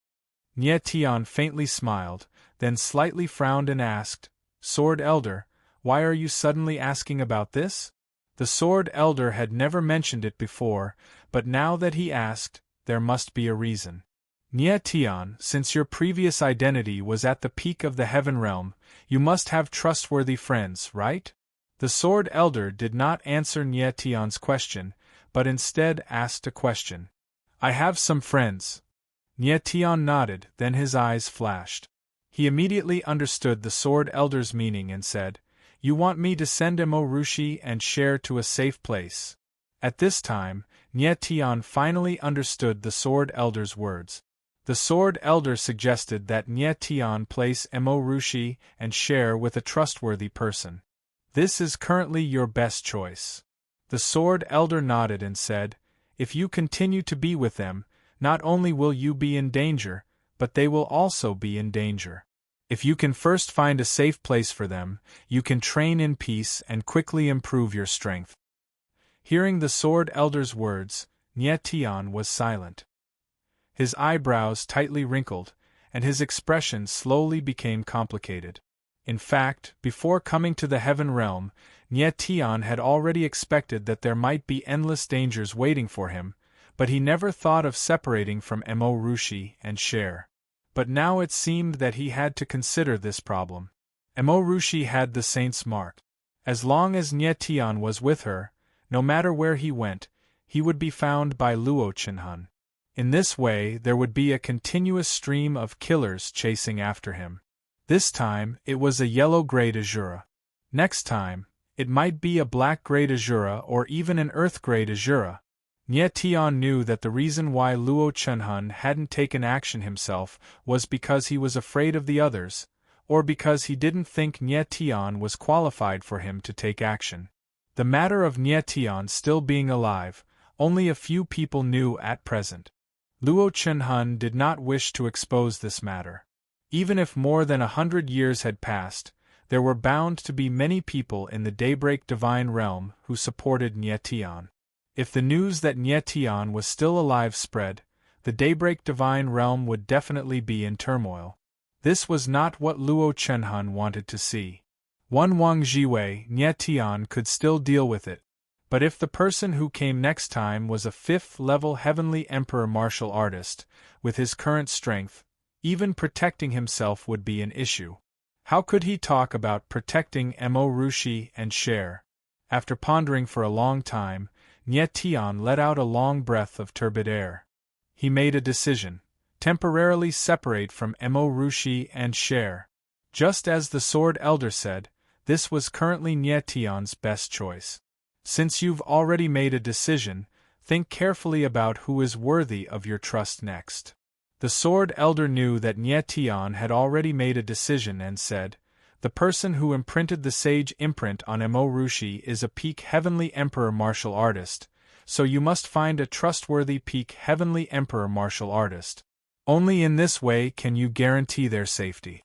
Nie Tian faintly smiled, then slightly frowned and asked, "Sword Elder, why are you suddenly asking about this?" The Sword Elder had never mentioned it before, but now that he asked, there must be a reason. "Nie Tian, since your previous identity was at the peak of the Heaven Realm, you must have trustworthy friends, right?" The Sword Elder did not answer Nie Tian's question, but instead asked a question. "I have some friends." Nie Tian nodded, then his eyes flashed. He immediately understood the Sword Elder's meaning and said, "You want me to send Mo Rushi and Cher to a safe place." At this time, Nie Tian finally understood the Sword Elder's words. The Sword Elder suggested that Nie Tian place Mo Rushi and Cher with a trustworthy person. "This is currently your best choice." The Sword Elder nodded and said, "If you continue to be with them, not only will you be in danger, but they will also be in danger. If you can first find a safe place for them, you can train in peace and quickly improve your strength." Hearing the Sword Elder's words, Nie Tian was silent. His eyebrows tightly wrinkled, and his expression slowly became complicated. In fact, before coming to the Heaven Realm, Nie Tian had already expected that there might be endless dangers waiting for him, but he never thought of separating from Mo Rushi and Cher. But now it seemed that he had to consider this problem. Mo Rushi had the Saint's Mark. As long as Nie Tian was with her, no matter where he went, he would be found by Luo Chenhun. In this way there would be a continuous stream of killers chasing after him. This time, it was a yellow-grade Azura. Next time, it might be a black-grade Azura or even an earth-grade Azura. Nie Tian knew that the reason why Luo Chenhun hadn't taken action himself was because he was afraid of the others, or because he didn't think Nie Tian was qualified for him to take action. The matter of Nie Tian still being alive, only a few people knew at present. Luo Chenhun did not wish to expose this matter. Even if more than 100 years had passed, there were bound to be many people in the Daybreak Divine Realm who supported Nie Tian. If the news that Nie Tian was still alive spread, the Daybreak Divine Realm would definitely be in turmoil. This was not what Luo Chenhun wanted to see. One Wang Jiwei, Nie Tian could still deal with it. But if the person who came next time was a 5th-level Heavenly Emperor martial artist, with his current strength, even protecting himself would be an issue. How could he talk about protecting Mo Rushi and Cher? After pondering for a long time, Nie Tian let out a long breath of turbid air. He made a decision: temporarily separate from Mo Rushi and Cher. Just as the Sword Elder said, this was currently Nie Tian's best choice. Since you've already made a decision, think carefully about who is worthy of your trust next. The Sword Elder knew that Nie Tian had already made a decision and said, the person who imprinted the sage imprint on Mo Rushi is a peak Heavenly Emperor martial artist, so you must find a trustworthy peak Heavenly Emperor martial artist. Only in this way can you guarantee their safety.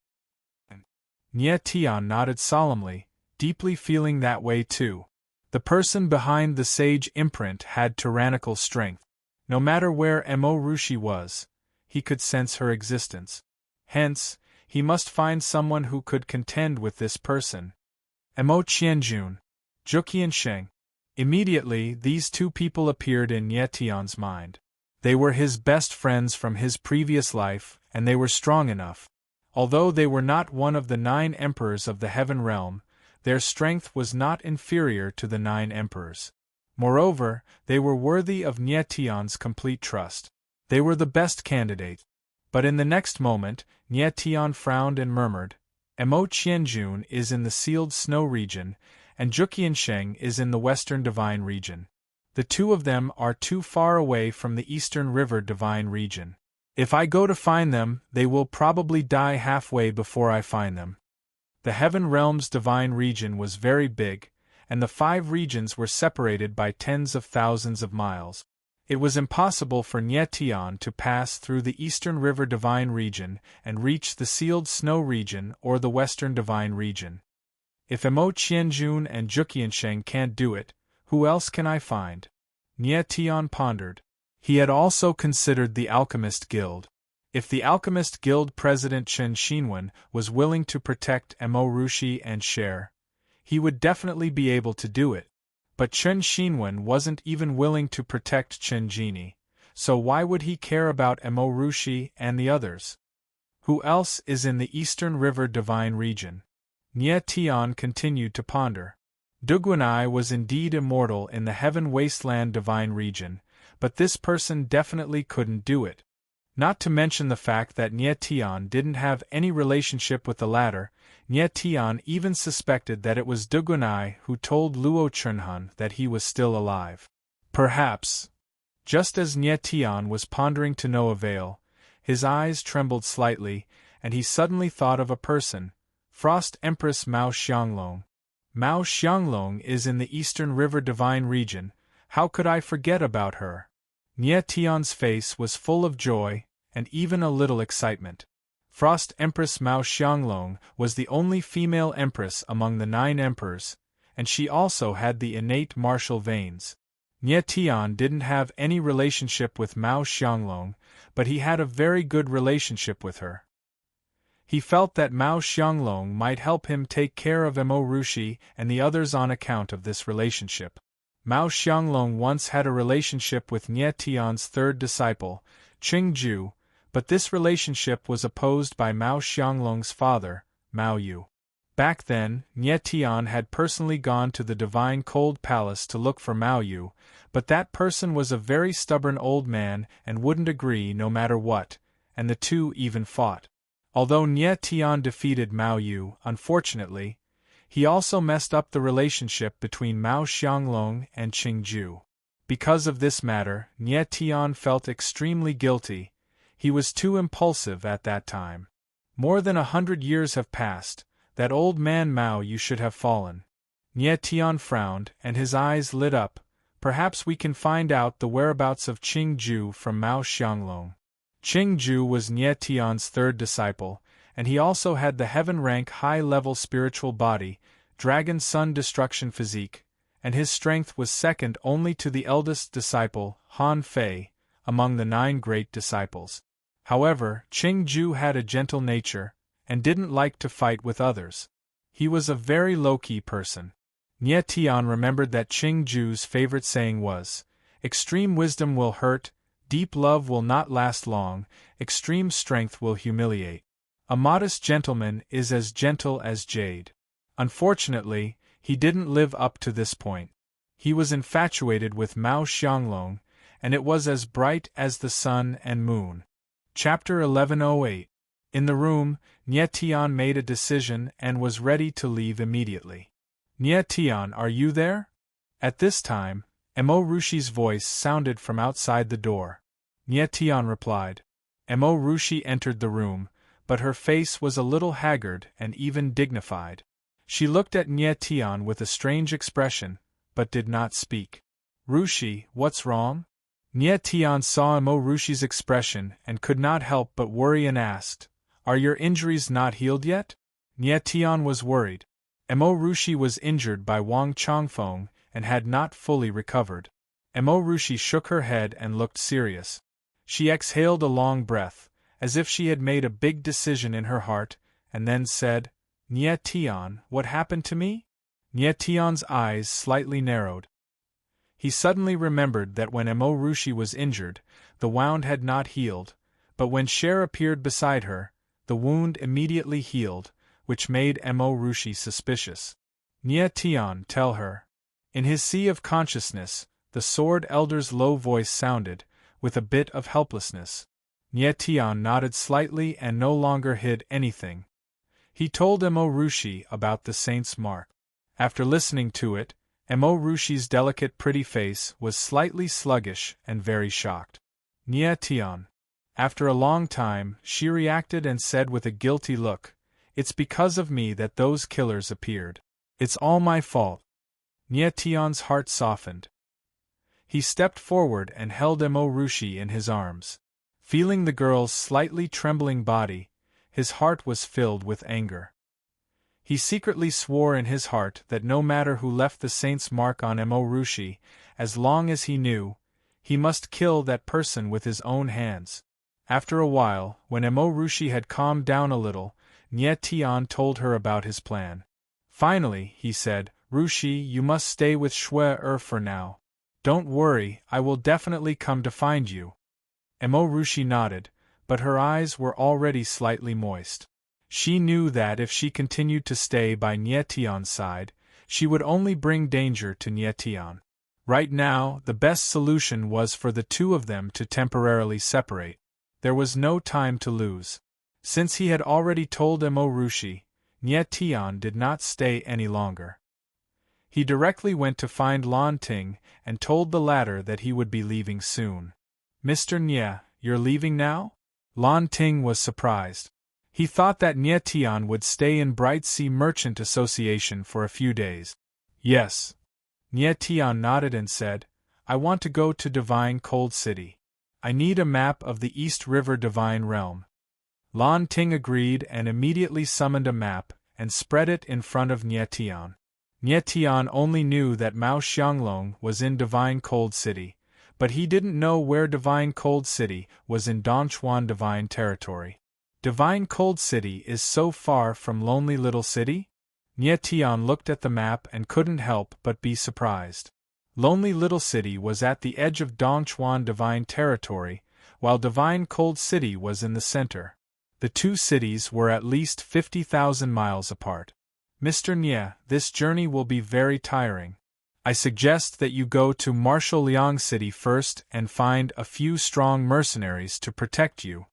Nie Tian nodded solemnly, deeply feeling that way too. The person behind the sage imprint had tyrannical strength. No matter where Mo Rushi was, he could sense her existence. Hence, he must find someone who could contend with this person. Mo Qianjun, Zhuqiansheng. Immediately, these two people appeared in Nie Tian's mind. They were his best friends from his previous life, and they were strong enough. Although they were not one of the 9 emperors of the Heaven Realm, their strength was not inferior to the 9 emperors. Moreover, they were worthy of Nie Tian's complete trust. They were the best candidate. But in the next moment, Nie Tian frowned and murmured, Mo Qianjun is in the Sealed Snow region, and Zhuqiansheng is in the Western Divine region. The two of them are too far away from the Eastern River Divine region. If I go to find them, they will probably die halfway before I find them. The Heaven Realm's divine region was very big, and the 5 regions were separated by tens of thousands of miles. It was impossible for Nie Tian to pass through the Eastern River Divine region and reach the Sealed Snow region or the Western Divine region. If Mo Qianjun and Zhuqiansheng can't do it, who else can I find? Nie Tian pondered. He had also considered the Alchemist Guild. If the Alchemist Guild President Chen Xinwen was willing to protect Mo Rushi and Cher, he would definitely be able to do it. But Chen Xinwen wasn't even willing to protect Chen Jini, so why would he care about Mo Rushi and the others? Who else is in the Eastern River Divine region? Nie Tian continued to ponder. Duguanai was indeed immortal in the Heaven Wasteland Divine region, but this person definitely couldn't do it. Not to mention the fact that Nie Tian didn't have any relationship with the latter. Nie Tian even suspected that it was Duguanai who told Luo Chunhun that he was still alive. Perhaps. Just as Nie Tian was pondering to no avail, his eyes trembled slightly, and he suddenly thought of a person, Frost Empress Mao Xianglong. Mao Xianglong is in the Eastern River Divine region. How could I forget about her? Nie Tian's face was full of joy, and even a little excitement. Frost Empress Mao Xianglong was the only female empress among the 9 emperors, and she also had the innate martial veins. Nie Tian didn't have any relationship with Mao Xianglong, but he had a very good relationship with her. He felt that Mao Xianglong might help him take care of Mo Rushi and the others on account of this relationship. Mao Xianglong once had a relationship with Nie Tian's 3rd disciple, Qingju, but this relationship was opposed by Mao Xianglong's father, Mao Yu. Back then, Nie Tian had personally gone to the Divine Cold Palace to look for Mao Yu, but that person was a very stubborn old man and wouldn't agree no matter what, and the two even fought. Although Nie Tian defeated Mao Yu, unfortunately, he also messed up the relationship between Mao Xianglong and Qingju. Because of this matter, Nie Tian felt extremely guilty. He was too impulsive at that time. More than 100 years have passed. That old man Mao Yu should have fallen. Nie Tian frowned, and his eyes lit up. Perhaps we can find out the whereabouts of Qingju from Mao Xianglong. Qingju was Nie Tian's 3rd disciple, and he also had the heaven-rank high-level spiritual body, Dragon Sun Destruction physique, and his strength was second only to the eldest disciple, Han Fei, among the 9 great disciples. However, Qingju had a gentle nature, and didn't like to fight with others. He was a very low-key person. Nie Tian remembered that Qing Ju's favorite saying was, "Extreme wisdom will hurt, deep love will not last long, extreme strength will humiliate. A modest gentleman is as gentle as jade." Unfortunately, he didn't live up to this point. He was infatuated with Mao Xianglong, and it was as bright as the sun and moon. Chapter 1108. In the room, Nie Tian made a decision and was ready to leave immediately. "Nie Tian, are you there?" At this time, Mo Rushi's voice sounded from outside the door. Nie Tian replied. Mo Rushi entered the room, but her face was a little haggard and even dignified. She looked at Nie Tian with a strange expression, but did not speak. "Rushi, what's wrong?" Nie Tian saw Mo Rushi's expression and could not help but worry and asked, "Are your injuries not healed yet?" Nie Tian was worried. Mo Rushi was injured by Wang Chongfeng and had not fully recovered. Mo Rushi shook her head and looked serious. She exhaled a long breath, as if she had made a big decision in her heart, and then said, "Nie Tian, what happened to me?" Nie Tian's eyes slightly narrowed. He suddenly remembered that when Mo Rushi was injured, the wound had not healed, but when Cher appeared beside her, the wound immediately healed, which made Mo Rushi suspicious. "Nie Tian, tell her." In his sea of consciousness, the Sword Elder's low voice sounded, with a bit of helplessness. Nie Tian nodded slightly and no longer hid anything. He told Mo Rushi about the saint's mark. After listening to it, Mo Rushi's delicate pretty face was slightly sluggish and very shocked. "Nie Tian." After a long time, she reacted and said with a guilty look, "It's because of me that those killers appeared. It's all my fault." Nie Tian's heart softened. He stepped forward and held Mo Rushi in his arms. Feeling the girl's slightly trembling body, his heart was filled with anger. He secretly swore in his heart that no matter who left the saint's mark on Mo Rushi, as long as he knew, he must kill that person with his own hands. After a while, when Mo Rushi had calmed down a little, Nie Tian told her about his plan. Finally, he said, "Rushi, you must stay with Shui for now. Don't worry, I will definitely come to find you." Mo Rushi nodded, but her eyes were already slightly moist. She knew that if she continued to stay by Nie Tian's side, she would only bring danger to Nie Tian. Right now, the best solution was for the two of them to temporarily separate. There was no time to lose. Since he had already told Mo Rushi, Nie Tian did not stay any longer. He directly went to find Lan Ting and told the latter that he would be leaving soon. "Mr. Nie, you're leaving now?" Lan Ting was surprised. He thought that Nie Tian would stay in Bright Sea Merchant Association for a few days. "Yes." Nie Tian nodded and said, "I want to go to Divine Cold City. I need a map of the East River Divine Realm." Lan Ting agreed and immediately summoned a map and spread it in front of Nie Tian. Nie Tian only knew that Mao Xianglong was in Divine Cold City, but he didn't know where Divine Cold City was in Dongchuan Divine Territory. Divine Cold City is so far from Lonely Little City? Nie Tian looked at the map and couldn't help but be surprised. Lonely Little City was at the edge of Dongchuan Divine Territory, while Divine Cold City was in the center. The two cities were at least 50,000 miles apart. "Mr. Nie, this journey will be very tiring. I suggest that you go to Marshal Liang City first and find a few strong mercenaries to protect you."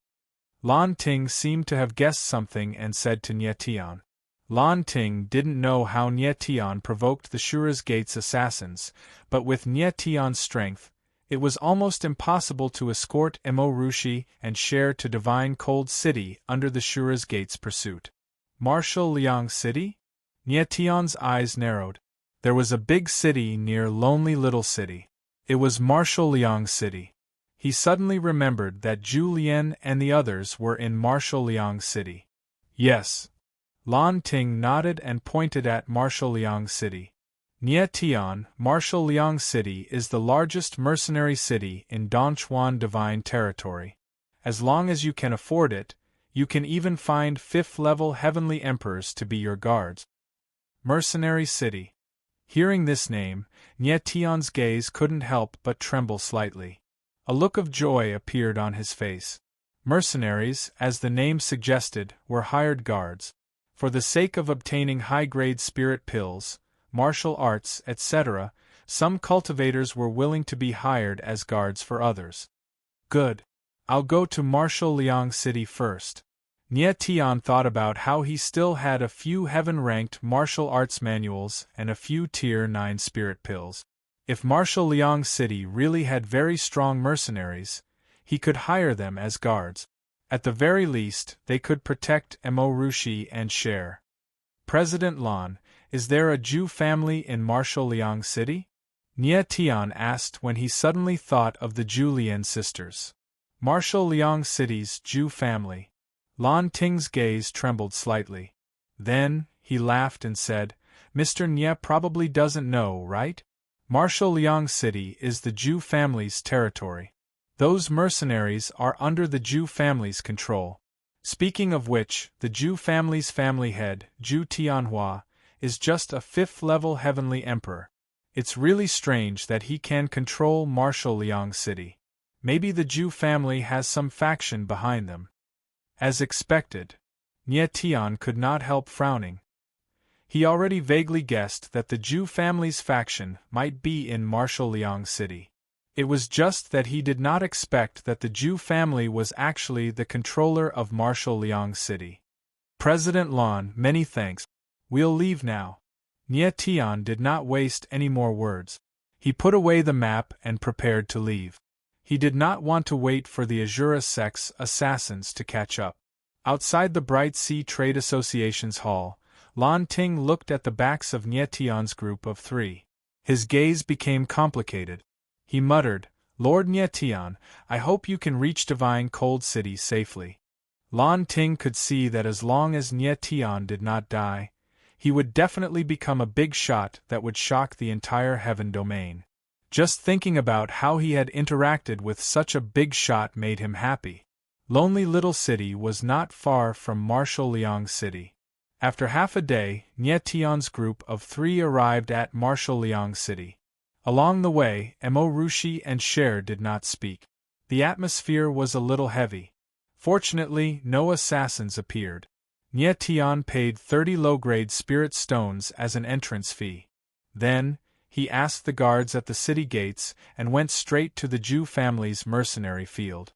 Lan Ting seemed to have guessed something and said to Nie Tian. Lan Ting didn't know how Nie Tian provoked the Shura's Gates assassins, but with Nie Tian's strength, it was almost impossible to escort Mo Rushi and Cher to Divine Cold City under the Shura's Gates pursuit. Marshal Liang City? Nie Tian's eyes narrowed. There was a big city near Lonely Little City. It was Marshal Liang City. He suddenly remembered that Zhu Lian and the others were in Marshal Liang City. "Yes." Lan Ting nodded and pointed at Marshal Liang City. Nie Tian, Marshal Liang City is the largest mercenary city in Dongchuan Divine Territory. As long as you can afford it, you can even find 5th-level heavenly emperors to be your guards. Mercenary City. Hearing this name, Nye Tion's gaze couldn't help but tremble slightly. A look of joy appeared on his face. Mercenaries, as the name suggested, were hired guards. For the sake of obtaining high-grade spirit pills, martial arts, etc., some cultivators were willing to be hired as guards for others. Good. I'll go to Martial Liang City first. Nye Tian thought about how he still had a few heaven-ranked martial arts manuals and a few Tier 9 spirit pills. If Martial Liang City really had very strong mercenaries, he could hire them as guards. At the very least, they could protect Mo Rushi and Cher. President Lan, is there a Jew family in Martial Liang City? Nye Tian asked when he suddenly thought of the Julian sisters. Martial Liang City's Jew family. Lan Ting's gaze trembled slightly. Then, he laughed and said, Mr. Nye probably doesn't know, right? Martial Liang City is the Jew family's territory. Those mercenaries are under the Jew family's control. Speaking of which, the Jew family's family head, Zhu Tianhua, is just a 5th-level heavenly emperor. It's really strange that he can control Martial Liang City. Maybe the Jew family has some faction behind them. As expected, Nye Tian could not help frowning. He already vaguely guessed that the Jew family's faction might be in Martial Liang City. It was just that he did not expect that the Jew family was actually the controller of Martial Liang City. President Lan, many thanks. We'll leave now. Nye Tian did not waste any more words. He put away the map and prepared to leave. He did not want to wait for the Azura Sect's assassins to catch up. Outside the Bright Sea Trade Association's hall, Lan Ting looked at the backs of Nye Tian's group of 3. His gaze became complicated. He muttered, Lord Nye Tian, I hope you can reach Divine Cold City safely. Lan Ting could see that as long as Nye Tian did not die, he would definitely become a big shot that would shock the entire heaven domain. Just thinking about how he had interacted with such a big shot made him happy. Lonely Little City was not far from Martial Liang City. After half a day, Nye Tian's group of 3 arrived at Martial Liang City. Along the way, Mo Rushi and Cher did not speak. The atmosphere was a little heavy. Fortunately, no assassins appeared. Nye Tian paid 30 low-grade spirit stones as an entrance fee. Then, he asked the guards at the city gates and went straight to the Jew family's mercenary field.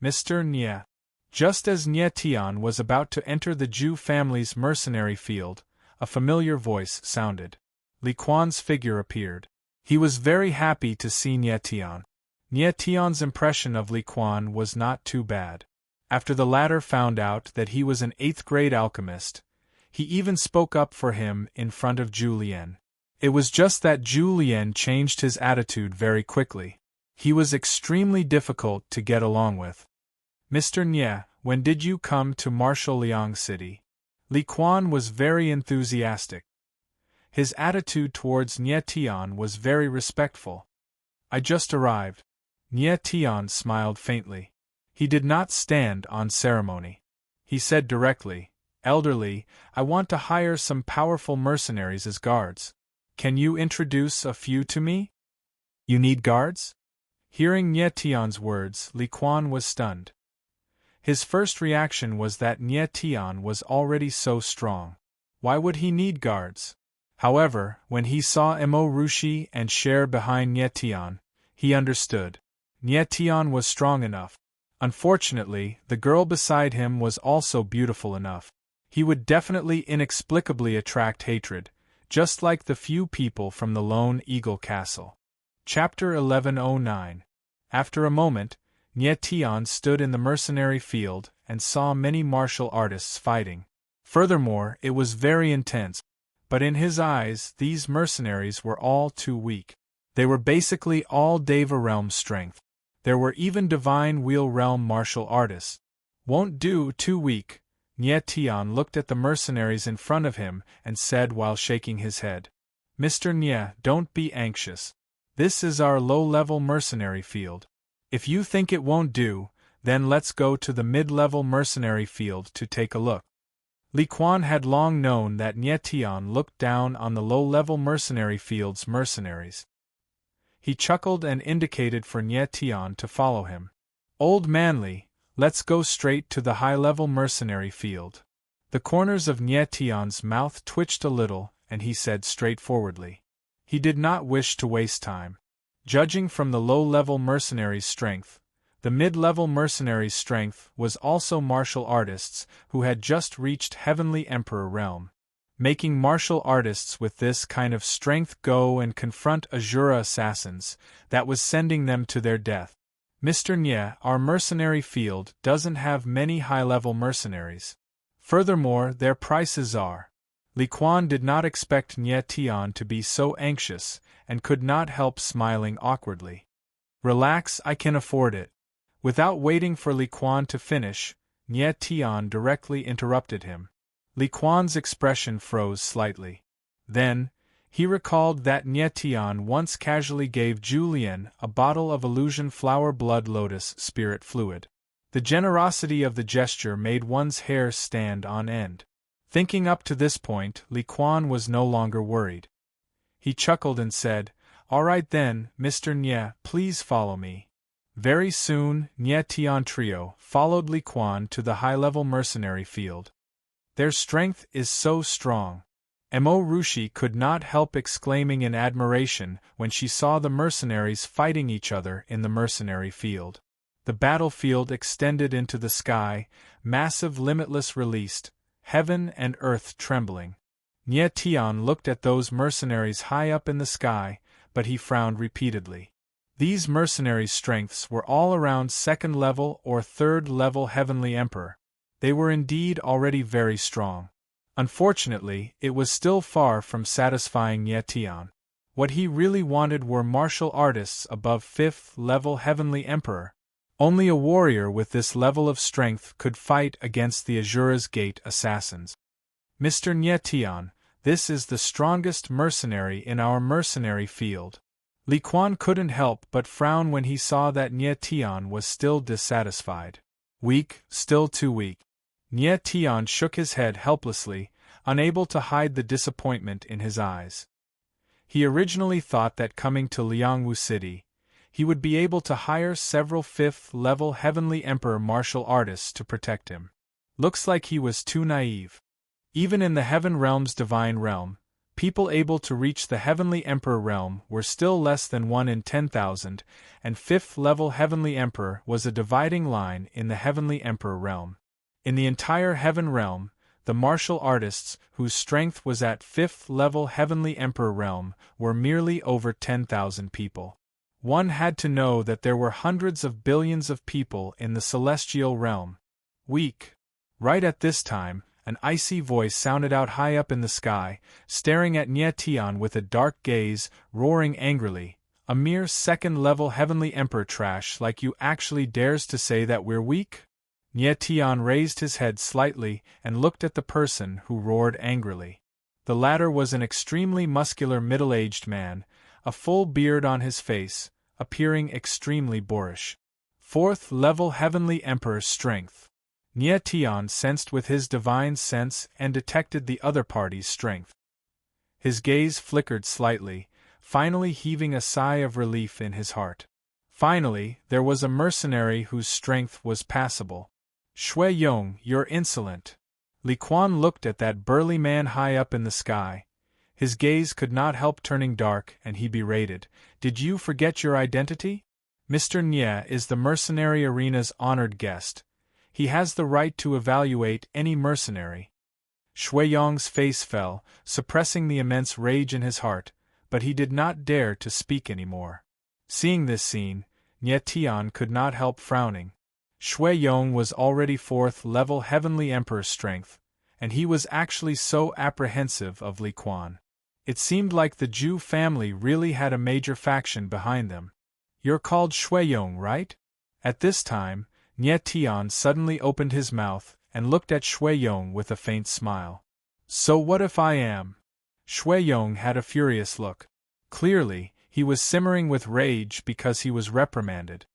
Mr. Nye. Just as Nye Tian was about to enter the Jew family's mercenary field, a familiar voice sounded. Li Quan's figure appeared. He was very happy to see Nye Tian. Nye Tian's impression of Li Quan was not too bad. After the latter found out that he was an 8th-grade alchemist, he even spoke up for him in front of Zhu Lian. It was just that Zhu Lian changed his attitude very quickly. He was extremely difficult to get along with. Mr. Nye, when did you come to Martial Liang City? Li Quan was very enthusiastic. His attitude towards Nye Tian was very respectful. I just arrived. Nye Tian smiled faintly. He did not stand on ceremony. He said directly, Elderly, I want to hire some powerful mercenaries as guards. Can you introduce a few to me? You need guards? Hearing Nye Tian's words, Li Quan was stunned. His first reaction was that Nye Tian was already so strong. Why would he need guards? However, when he saw Mo Rushi and Cher behind Nye Tian, he understood. Nye Tian was strong enough. Unfortunately, the girl beside him was also beautiful enough. He would definitely inexplicably attract hatred, just like the few people from the Lone Eagle Castle. Chapter 1109. After a moment, Nye Tian stood in the mercenary field and saw many martial artists fighting. Furthermore, it was very intense, but in his eyes these mercenaries were all too weak. They were basically all Deva Realm strength. There were even Divine Wheel Realm martial artists. Won't do, too weak. Nye Tian looked at the mercenaries in front of him and said while shaking his head. Mr. Nye, don't be anxious. This is our low-level mercenary field. If you think it won't do, then let's go to the mid-level mercenary field to take a look. Li Quan had long known that Nie Tian looked down on the low-level mercenary field's mercenaries. He chuckled and indicated for Nie Tian to follow him. Old Manly, let's go straight to the high-level mercenary field. The corners of Nie Tian's mouth twitched a little, and he said straightforwardly. He did not wish to waste time. Judging from the low-level mercenaries' strength, the mid-level mercenaries' strength was also martial artists who had just reached Heavenly Emperor realm. Making martial artists with this kind of strength go and confront Azura assassins, that was sending them to their death. Mr. Nye, our mercenary field doesn't have many high-level mercenaries. Furthermore, their prices are. Li Quan did not expect Nie Tian to be so anxious, and could not help smiling awkwardly. Relax, I can afford it. Without waiting for Li Quan to finish, Nie Tian directly interrupted him. Li Quan's expression froze slightly. Then, he recalled that Nie Tian once casually gave Julian a bottle of illusion flower blood lotus spirit fluid. The generosity of the gesture made one's hair stand on end. Thinking up to this point, Li Quan was no longer worried. He chuckled and said, "All right then, Mr. Nye, please follow me." Very soon, Nie Tian Trio followed Li Quan to the high-level mercenary field. Their strength is so strong. Mo Rushi could not help exclaiming in admiration when she saw the mercenaries fighting each other in the mercenary field. The battlefield extended into the sky, massive limitless released, heaven and earth trembling. Nie Tian looked at those mercenaries high up in the sky, but he frowned repeatedly. These mercenaries' strengths were all around second-level or third-level Heavenly Emperor. They were indeed already very strong. Unfortunately, it was still far from satisfying Nie Tian. What he really wanted were martial artists above 5th level Heavenly Emperor. Only a warrior with this level of strength could fight against the Azura's Gate assassins. Mr. Nie Tian, this is the strongest mercenary in our mercenary field. Li Quan couldn't help but frown when he saw that Nie Tian was still dissatisfied. Weak, still too weak. Nie Tian shook his head helplessly, unable to hide the disappointment in his eyes. He originally thought that coming to Liangwu City, he would be able to hire several 5th-level Heavenly Emperor martial artists to protect him. Looks like he was too naive. Even in the Heaven Realm's divine realm, people able to reach the Heavenly Emperor realm were still less than 1 in 10,000, and 5th-level Heavenly Emperor was a dividing line in the Heavenly Emperor realm. In the entire Heaven realm, the martial artists whose strength was at 5th-level Heavenly Emperor realm were merely over 10,000 people. One had to know that there were hundreds of billions of people in the celestial realm. Weak. Right at this time, an icy voice sounded out high up in the sky, staring at Nie Tian with a dark gaze, roaring angrily, "A mere second-level Heavenly Emperor trash like you actually dares to say that we're weak?" Nie Tian raised his head slightly and looked at the person who roared angrily. The latter was an extremely muscular middle-aged man, a full beard on his face, appearing extremely boorish. 4th-level Heavenly Emperor's strength. Nie Tian sensed with his divine sense and detected the other party's strength. His gaze flickered slightly, finally heaving a sigh of relief in his heart. Finally, there was a mercenary whose strength was passable. "Shui Yong, you're insolent." Li Quan looked at that burly man high up in the sky. His gaze could not help turning dark, and he berated, "Did you forget your identity? Mr. Nye is the mercenary arena's honored guest. He has the right to evaluate any mercenary." Shui Yong's face fell, suppressing the immense rage in his heart, but he did not dare to speak anymore. Seeing this scene, Nie Tian could not help frowning. Shui Yong was already 4th-level Heavenly Emperor strength, and he was actually so apprehensive of Li Quan. It seemed like the Zhu family really had a major faction behind them. "You're called Shui Yong, right?" At this time, Nie Tian suddenly opened his mouth and looked at Shui Yong with a faint smile. "So what if I am?" Shui Yong had a furious look. Clearly, he was simmering with rage because he was reprimanded.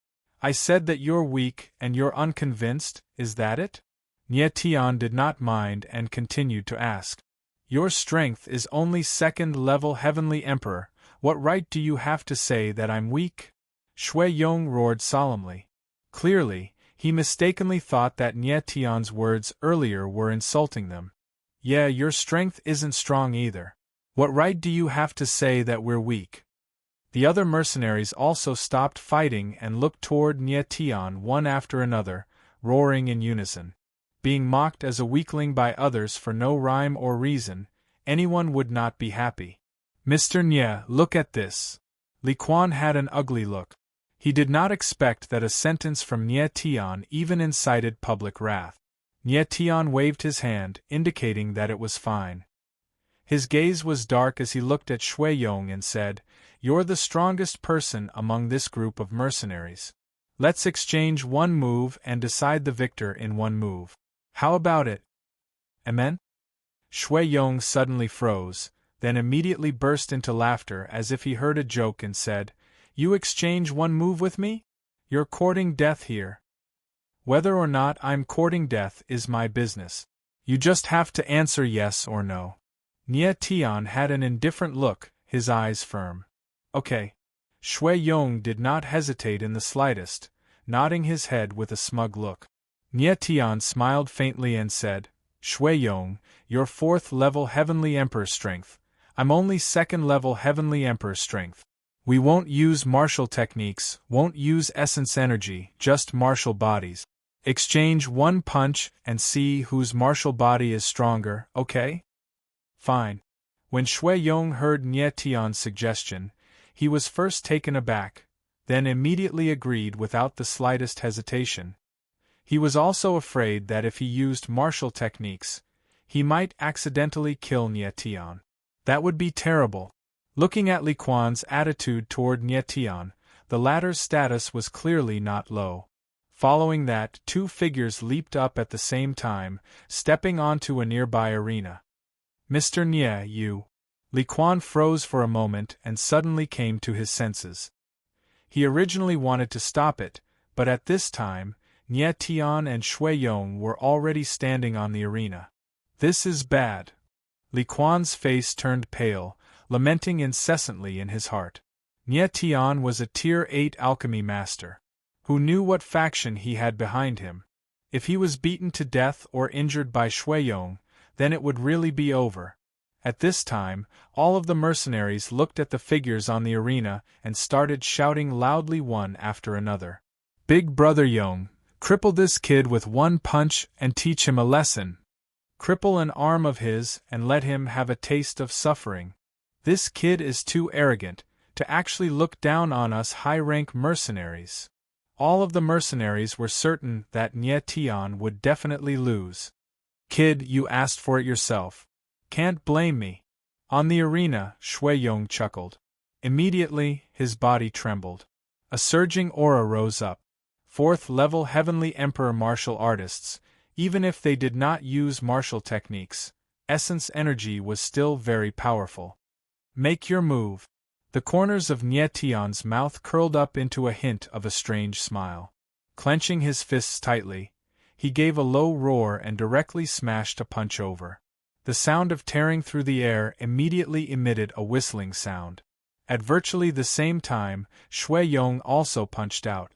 "I said that you're weak and you're unconvinced, is that it?" Nie Tian did not mind and continued to ask. Your strength is only second-level Heavenly Emperor, what right do you have to say that I'm weak? Shui Yong roared solemnly. Clearly, he mistakenly thought that Nie Tian's words earlier were insulting them. Yeah, your strength isn't strong either. What right do you have to say that we're weak? The other mercenaries also stopped fighting and looked toward Nie Tian one after another, roaring in unison. Being mocked as a weakling by others for no rhyme or reason, anyone would not be happy. Mr. Nie, look at this. Li Quan had an ugly look. He did not expect that a sentence from Nie Tian even incited public wrath. Nie Tian waved his hand, indicating that it was fine. His gaze was dark as he looked at Shui Yong and said, You're the strongest person among this group of mercenaries. Let's exchange one move and decide the victor in one move. How about it? Amen? Shui Yong suddenly froze, then immediately burst into laughter as if he heard a joke and said, You exchange one move with me? You're courting death here. Whether or not I'm courting death is my business. You just have to answer yes or no. Nie Tian had an indifferent look, his eyes firm. Okay. Shui Yong did not hesitate in the slightest, nodding his head with a smug look. Nie Tian smiled faintly and said, Shui Yong, you're 4th level Heavenly Emperor strength. I'm only 2nd level Heavenly Emperor strength. We won't use martial techniques, won't use essence energy, just martial bodies. Exchange one punch and see whose martial body is stronger, okay? Fine. When Shui Yong heard Nie Tian's suggestion, he was first taken aback, then immediately agreed without the slightest hesitation. He was also afraid that if he used martial techniques, he might accidentally kill Nie Tian. That would be terrible. Looking at Li Quan's attitude toward Nie Tian, the latter's status was clearly not low. Following that, 2 figures leaped up at the same time, stepping onto a nearby arena. Mr. Nie, you. Li Quan froze for a moment and suddenly came to his senses. He originally wanted to stop it, but at this time, Nie Tian and Shui Yong were already standing on the arena. This is bad. Li Quan's face turned pale, lamenting incessantly in his heart. Nie Tian was a Tier 8 alchemy master. Who knew what faction he had behind him? If he was beaten to death or injured by Shui Yong, then it would really be over. At this time, all of the mercenaries looked at the figures on the arena and started shouting loudly one after another. Big Brother Yong, cripple this kid with one punch and teach him a lesson. Cripple an arm of his and let him have a taste of suffering. This kid is too arrogant to actually look down on us high-rank mercenaries. All of the mercenaries were certain that Nie Tian would definitely lose. Kid, you asked for it yourself. Can't blame me. On the arena, Shui Yong chuckled. Immediately, his body trembled. A surging aura rose up. 4th level Heavenly Emperor martial artists, even if they did not use martial techniques, essence energy was still very powerful. Make your move. The corners of Nie Tian's mouth curled up into a hint of a strange smile. Clenching his fists tightly, he gave a low roar and directly smashed a punch over. The sound of tearing through the air immediately emitted a whistling sound. At virtually the same time, Shui Yong also punched out.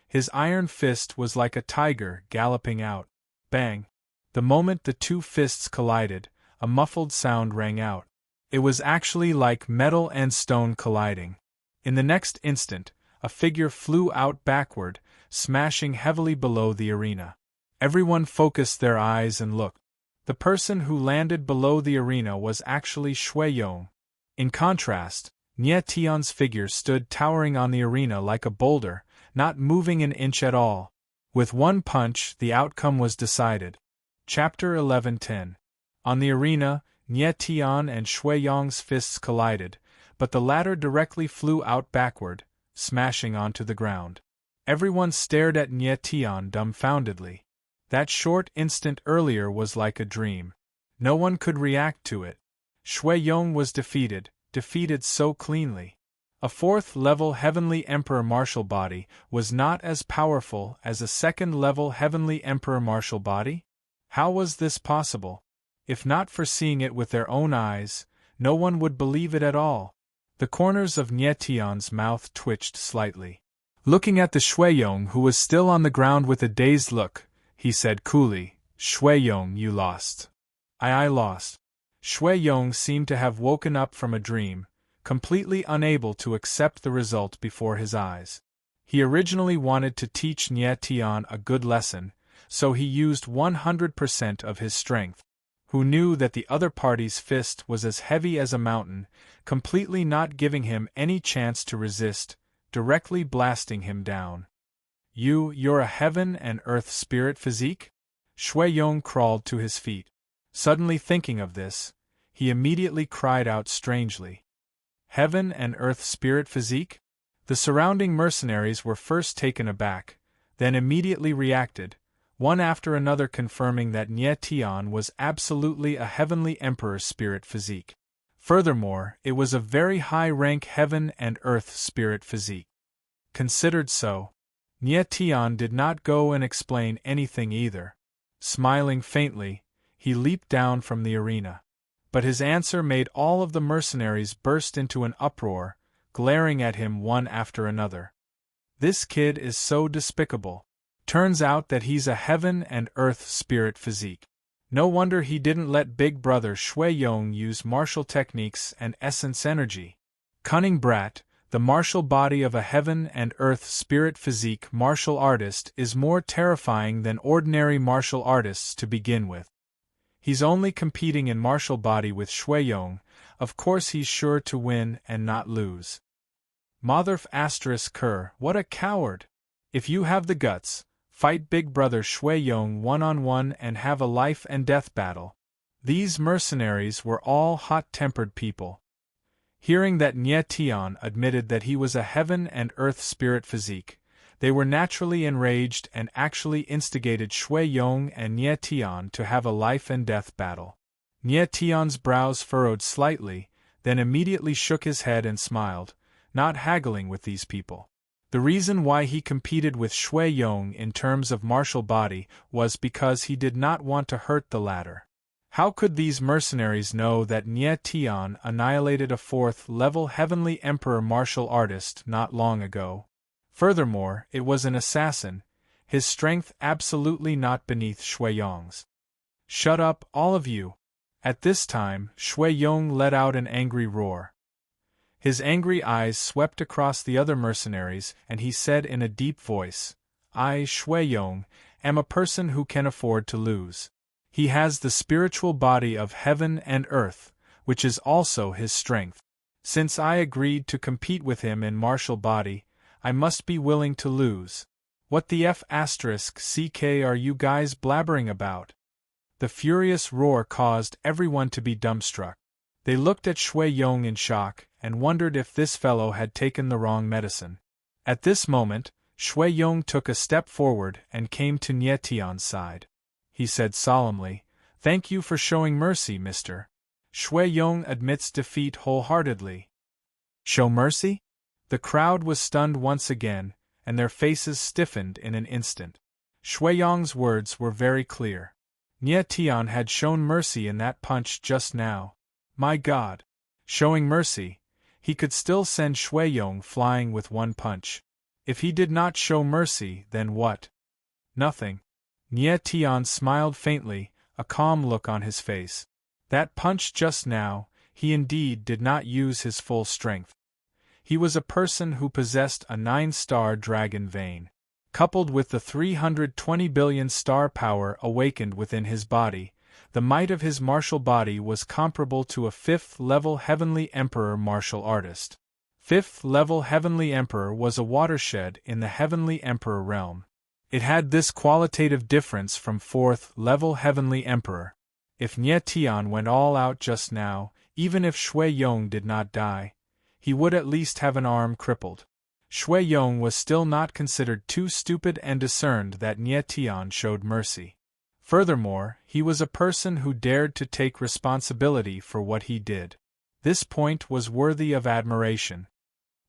His iron fist was like a tiger galloping out. Bang! The moment the 2 fists collided, a muffled sound rang out. It was actually like metal and stone colliding. In the next instant, a figure flew out backward, smashing heavily below the arena. Everyone focused their eyes and looked. The person who landed below the arena was actually Shui Yong. In contrast, Nie Tian's figure stood towering on the arena like a boulder, not moving an inch at all. With one punch, the outcome was decided. Chapter 11:10. On the arena, Nie Tian and Shui Yong's fists collided, but the latter directly flew out backward, smashing onto the ground. Everyone stared at Nie Tian dumbfoundedly. That short instant earlier was like a dream. No one could react to it. Shui Yong was defeated so cleanly. A 4th level Heavenly Emperor martial body was not as powerful as a 2nd level Heavenly Emperor martial body? How was this possible? If not for seeing it with their own eyes, no one would believe it at all. The corners of Nie Tian's mouth twitched slightly. Looking at the Shuiyong, who was still on the ground with a dazed look, he said coolly, "Shuiyong, you lost." I lost." Shuiyong seemed to have woken up from a dream, completely unable to accept the result before his eyes. He originally wanted to teach Nie Tian a good lesson, so he used 100% of his strength. Who knew that the other party's fist was as heavy as a mountain, completely not giving him any chance to resist, directly blasting him down. You're a heaven and earth spirit physique? Shuiyong crawled to his feet. Suddenly thinking of this, he immediately cried out strangely. Heaven and earth spirit physique? The surrounding mercenaries were first taken aback, then immediately reacted, one after another confirming that Nie Tian was absolutely a heavenly emperor spirit physique. Furthermore, it was a very high-rank heaven and earth spirit physique. Considered so, Nie Tian did not go and explain anything either. Smiling faintly, he leaped down from the arena. But his answer made all of the mercenaries burst into an uproar, glaring at him one after another. This kid is so despicable. Turns out that he's a heaven and earth spirit physique. No wonder he didn't let big brother Shuiyong use martial techniques and essence energy. Cunning brat, the martial body of a heaven and earth spirit physique martial artist is more terrifying than ordinary martial artists to begin with. He's only competing in martial body with Shuiyong, of course he's sure to win and not lose. Motherf *Ker, what a coward! If you have the guts, fight big brother Shuiyong one-on-one and have a life and death battle. These mercenaries were all hot-tempered people. Hearing that Nie Tian admitted that he was a heaven and earth spirit physique, they were naturally enraged and actually instigated Shuiyong and Nie Tian to have a life and death battle. Nie Tian's brows furrowed slightly, then immediately shook his head and smiled, not haggling with these people. The reason why he competed with Shuiyong in terms of martial body was because he did not want to hurt the latter. How could these mercenaries know that Nie Tian annihilated a 4th-level heavenly emperor martial artist not long ago? Furthermore, it was an assassin, his strength absolutely not beneath Shuiyong's. Shut up, all of you! At this time, Shuiyong let out an angry roar. His angry eyes swept across the other mercenaries, and he said in a deep voice, I, Shuiyong, am a person who can afford to lose. He has the spiritual body of heaven and earth, which is also his strength. Since I agreed to compete with him in martial body, I must be willing to lose. What the *CK are you guys blabbering about? The furious roar caused everyone to be dumbstruck. They looked at Shuiyong in shock, and wondered if this fellow had taken the wrong medicine. At this moment, Shuiyong took a step forward and came to Nie Tian's side. He said solemnly, Thank you for showing mercy, mister. Shuiyong admits defeat wholeheartedly. Show mercy? The crowd was stunned once again, and their faces stiffened in an instant. Shuiyong's words were very clear. Nie Tian had shown mercy in that punch just now. My God! Showing mercy, he could still send Shuiyong flying with one punch. If he did not show mercy, then what? Nothing. Nie Tian smiled faintly, a calm look on his face. That punch just now, he indeed did not use his full strength. He was a person who possessed a 9-star dragon vein. Coupled with the 320 billion star power awakened within his body, the might of his martial body was comparable to a 5th-level Heavenly Emperor martial artist. 5th-level Heavenly Emperor was a watershed in the Heavenly Emperor realm. It had this qualitative difference from 4th-level Heavenly Emperor. If Nie Tian went all out just now, even if Shuiyong did not die, he would at least have an arm crippled. Shuiyong was still not considered too stupid and discerned that Nie Tian showed mercy. Furthermore, he was a person who dared to take responsibility for what he did. This point was worthy of admiration.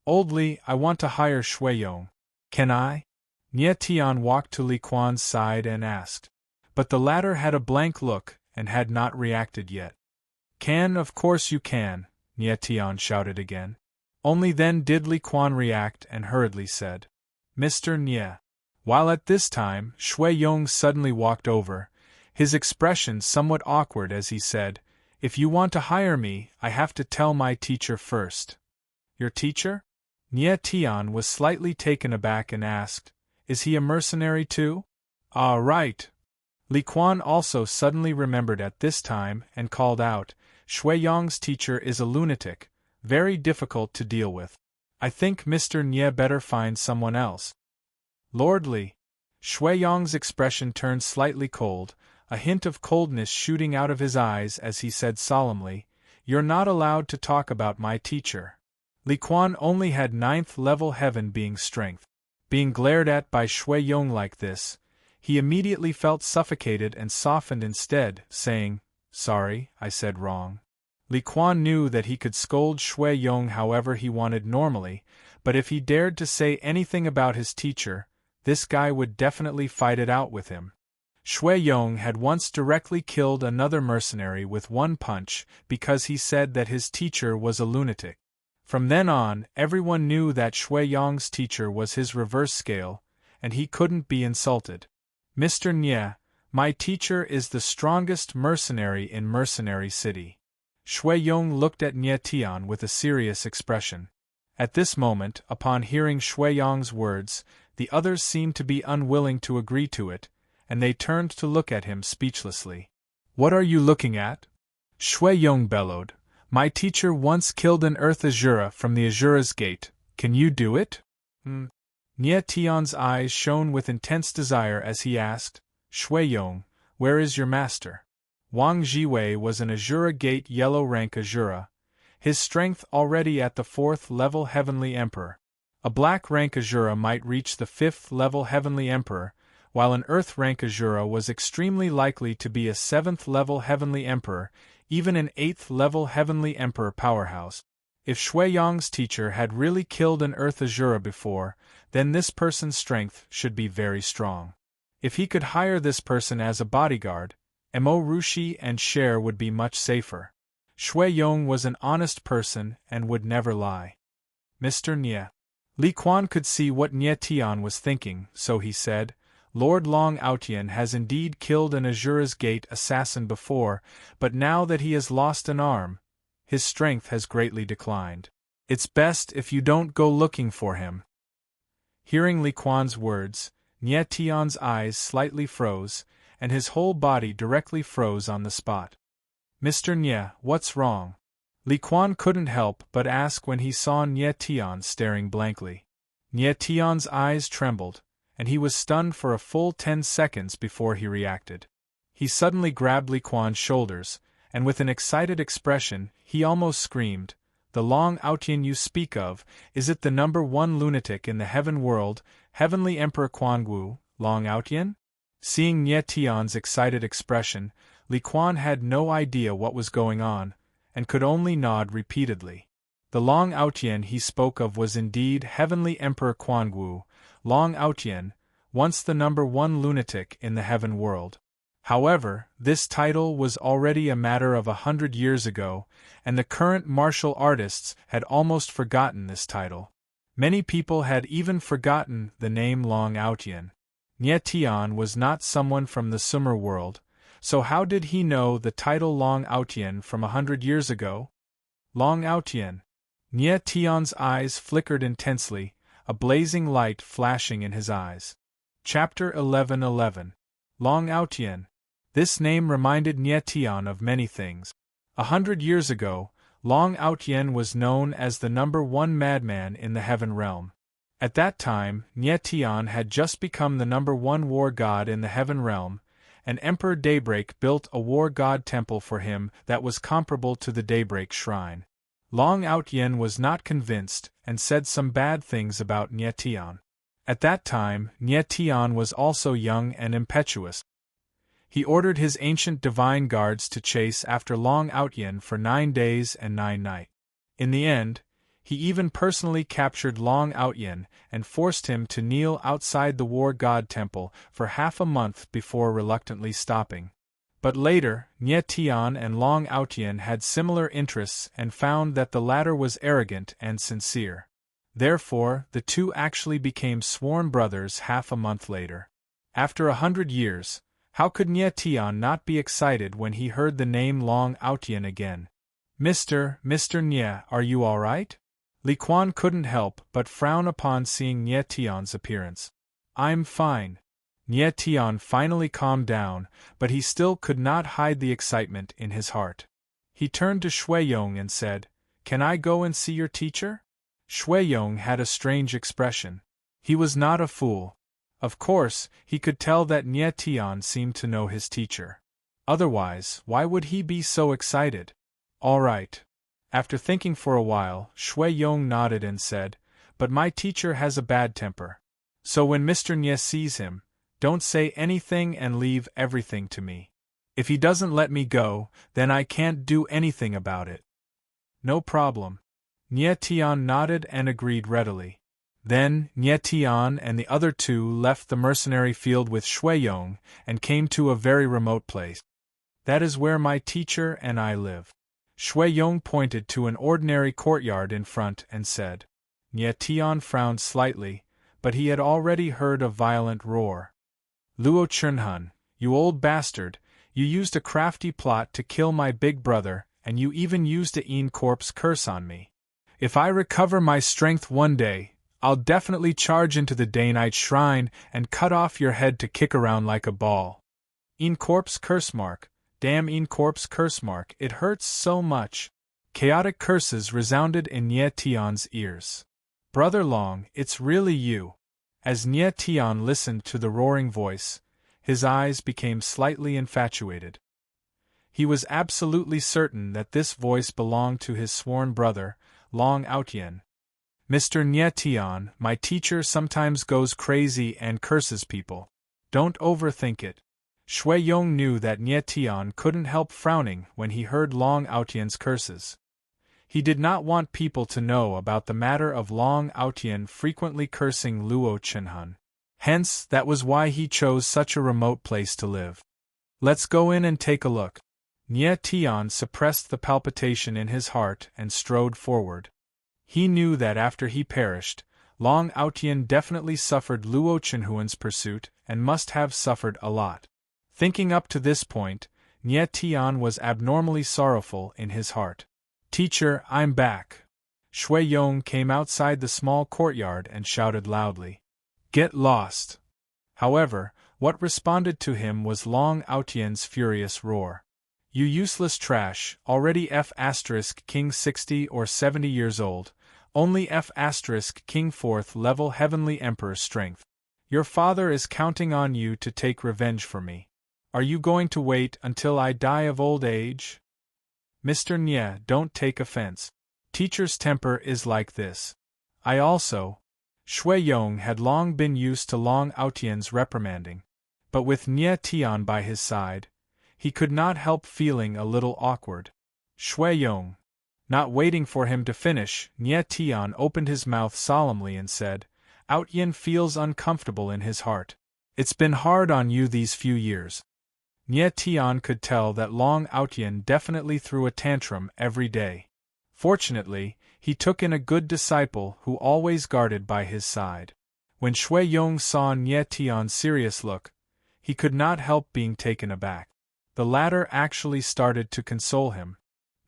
Oldly, I want to hire Shuiyong. Can I? Nie Tian walked to Li Quan's side and asked. But the latter had a blank look, and had not reacted yet. Can, of course you can, Nie Tian shouted again. Only then did Li Quan react and hurriedly said, Mr. Nie. While at this time, Shui Yong suddenly walked over, his expression somewhat awkward as he said, If you want to hire me, I have to tell my teacher first. Your teacher? Nie Tian was slightly taken aback and asked, Is he a mercenary too? Ah, right. Li Quan also suddenly remembered at this time and called out, Shui Yong's teacher is a lunatic, very difficult to deal with. I think Mr. Nie better find someone else. Lord Li. Shui Yong's expression turned slightly cold, a hint of coldness shooting out of his eyes as he said solemnly, You're not allowed to talk about my teacher. Li Quan only had 9th level heaven being strength. Being glared at by Shui Yong like this, he immediately felt suffocated and softened instead, saying, Sorry, I said wrong. Li Quan knew that he could scold Shui Yong however he wanted normally, but if he dared to say anything about his teacher, this guy would definitely fight it out with him. Shui Yong had once directly killed another mercenary with one punch because he said that his teacher was a lunatic. From then on, everyone knew that Shui Yong's teacher was his reverse scale, and he couldn't be insulted. Mr. Nie, my teacher is the strongest mercenary in Mercenary City. Shui Yong looked at Nie Tian with a serious expression. At this moment, upon hearing Shui Yong's words, the others seemed to be unwilling to agree to it, and they turned to look at him speechlessly. What are you looking at? Shui Yong bellowed. My teacher once killed an Earth Azura from the Azura's gate. Can you do it? Nie Tian's eyes shone with intense desire as he asked, Shui Yong, where is your master? Wang Jiwei was an Azura Gate yellow rank Azura, his strength already at the 4th level Heavenly Emperor. A black rank Azura might reach the 5th level Heavenly Emperor, while an Earth rank Azura was extremely likely to be a 7th level Heavenly Emperor, even an 8th level Heavenly Emperor powerhouse. If Shui Yong's teacher had really killed an Earth Azura before, then this person's strength should be very strong. If he could hire this person as a bodyguard, Mo Rushi and Cher would be much safer. Shui Yong was an honest person and would never lie. Mr. Nie. Li Quan could see what Nie Tian was thinking, so he said, Lord Long Outian has indeed killed an Azura's Gate assassin before, but now that he has lost an arm, his strength has greatly declined. It's best if you don't go looking for him. Hearing Li Quan's words, Nie Tian's eyes slightly froze, and his whole body directly froze on the spot. Mr. Nie, what's wrong? Li Quan couldn't help but ask when he saw Nie Tian staring blankly. Nie Tian's eyes trembled, and he was stunned for a full 10 seconds before he reacted. He suddenly grabbed Li Quan's shoulders, and with an excited expression, he almost screamed, The Long Outian you speak of, is it the #1 lunatic in the heaven world, Heavenly Emperor Quangu, Long Outian? Seeing Nie Tian's excited expression, Li Quan had no idea what was going on, and could only nod repeatedly. The Long Outian he spoke of was indeed Heavenly Emperor Quangu, Long Outian, once the #1 lunatic in the heaven world. However, this title was already a matter of 100 years ago, and the current martial artists had almost forgotten this title. Many people had even forgotten the name Long Outian. Nie Tian was not someone from the Sumer world, so how did he know the title Long Outian from 100 years ago? Long Outian. Nie Tian's eyes flickered intensely, a blazing light flashing in his eyes. Chapter 11:11. Long Outian. This name reminded Nie Tian of many things. 100 years ago, Long Outian was known as the #1 madman in the heaven realm. At that time, Nie Tian had just become the #1 war god in the heaven realm, and Emperor Daybreak built a war god temple for him that was comparable to the Daybreak Shrine. Long Outian was not convinced and said some bad things about Nie Tian. At that time, Nie Tian was also young and impetuous. He ordered his ancient divine guards to chase after Long Outian for 9 days and 9 nights. In the end, He even personally captured Long Outyen and forced him to kneel outside the war god temple for half a month before reluctantly stopping. But later, Nye Tian and Long Outyen had similar interests and found that the latter was arrogant and sincere. Therefore, the two actually became sworn brothers half a month later. After 100 years, how could Nye Tian not be excited when he heard the name Long Outyen again? Mr. Nye, are you all right? Li Quan couldn't help but frown upon seeing Nye Tian's appearance. I'm fine. Nye Tian finally calmed down, but he still could not hide the excitement in his heart. He turned to Shui Yong and said, "Can I go and see your teacher?" Shui Yong had a strange expression. He was not a fool. Of course, he could tell that Nye Tian seemed to know his teacher. Otherwise, why would he be so excited? All right. After thinking for a while, Shui Yong nodded and said, "But my teacher has a bad temper. So when Mr. Nye sees him, don't say anything and leave everything to me. If he doesn't let me go, then I can't do anything about it." No problem. Nye Tian nodded and agreed readily. Then, Nye Tian and the other two left the mercenary field with Shui Yong and came to a very remote place. "That is where my teacher and I live." Shui Yong pointed to an ordinary courtyard in front and said. Nye Tian frowned slightly, but he had already heard a violent roar. "Luo Chunhun, you old bastard, you used a crafty plot to kill my big brother, and you even used a Een corpse curse on me. If I recover my strength one day, I'll definitely charge into the Daynite Shrine and cut off your head to kick around like a ball. Een corpse curse mark. Damn Een corpse curse mark, it hurts so much." Chaotic curses resounded in Nye Tian's ears. "Brother Long, it's really you." As Nye Tian listened to the roaring voice, his eyes became slightly infatuated. He was absolutely certain that this voice belonged to his sworn brother, Long Outyen. "Mr. Nye Tian, my teacher sometimes goes crazy and curses people. Don't overthink it." Shui Yong knew that Nye Tian couldn't help frowning when he heard Long Outyen's curses. He did not want people to know about the matter of Long Outyen frequently cursing Luo Chunhun. Hence, that was why he chose such a remote place to live. "Let's go in and take a look." Nye Tian suppressed the palpitation in his heart and strode forward. He knew that after he perished, Long Outyen definitely suffered Luo Chunhuan's pursuit and must have suffered a lot. Thinking up to this point, Nye Tian was abnormally sorrowful in his heart. "Teacher, I'm back." Shui Yong came outside the small courtyard and shouted loudly. "Get lost." However, what responded to him was Long Outyen's furious roar. "You useless trash, already F*King 60 or 70 years old, only F*King 4th level Heavenly Emperor strength. Your father is counting on you to take revenge for me. Are you going to wait until I die of old age?" "Mr. Nye, don't take offense. Teacher's temper is like this. I also..." Shui Yong had long been used to Long Outyen's reprimanding, but with Nye Tian by his side, he could not help feeling a little awkward. "Shui Yong." Not waiting for him to finish, Nye Tian opened his mouth solemnly and said, "Outyen feels uncomfortable in his heart. It's been hard on you these few years." Nye Tian could tell that Long Outyen definitely threw a tantrum every day. Fortunately, he took in a good disciple who always guarded by his side. When Shui Yong saw Nye Tian's serious look, he could not help being taken aback. The latter actually started to console him.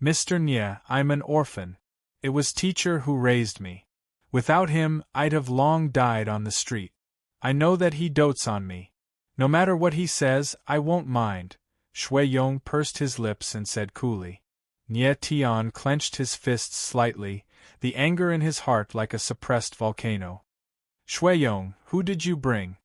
"Mr. Nye, I'm an orphan. It was teacher who raised me. Without him, I'd have long died on the street. I know that he dotes on me. No matter what he says, I won't mind." Shui Yong pursed his lips and said coolly. Nye Tian clenched his fists slightly, the anger in his heart like a suppressed volcano. "Shui Yong, who did you bring?"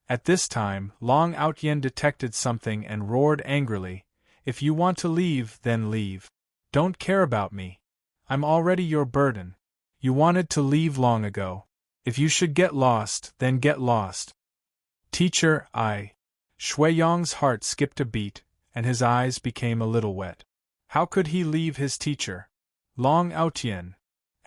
At this time, Long Outyen detected something and roared angrily, "If you want to leave, then leave. Don't care about me. I'm already your burden. You wanted to leave long ago. If you should get lost, then get lost." "Teacher, I..." Shui Yong's heart skipped a beat, and his eyes became a little wet. How could he leave his teacher? Long Outyen.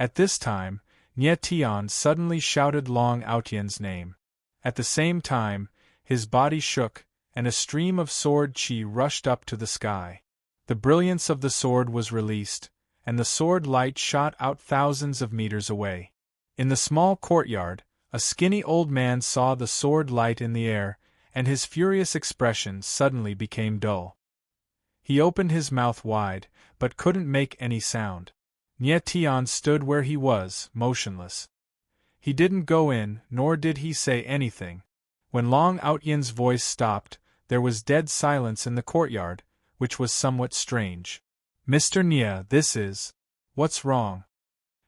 At this time, Nie Tian suddenly shouted Long Aotian's name. At the same time, his body shook, and a stream of sword chi rushed up to the sky. The brilliance of the sword was released, and the sword light shot out thousands of meters away. In the small courtyard, a skinny old man saw the sword light in the air, and his furious expression suddenly became dull. He opened his mouth wide, but couldn't make any sound. Nie Tian stood where he was, motionless. He didn't go in, nor did he say anything. When Long Aotian's voice stopped, there was dead silence in the courtyard, which was somewhat strange. Mr. Nie, this is... What's wrong?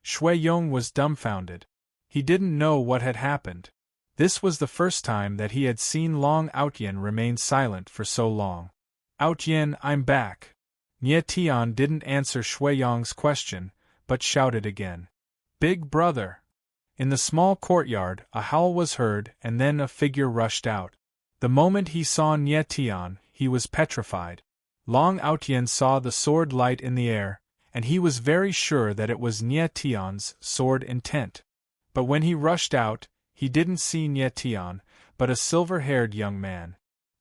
Shui Yong was dumbfounded. He didn't know what had happened. This was the first time that he had seen Long Aotian remain silent for so long. Aotian, I'm back. Nie Tian didn't answer Shui Yong's question, but shouted again. Big brother! In the small courtyard, a howl was heard, and then a figure rushed out. The moment he saw Nie Tian, he was petrified. Long Aotian saw the sword light in the air, and he was very sure that it was Nie Tian's sword intent. But when he rushed out, he didn't see Nie Tian, but a silver-haired young man.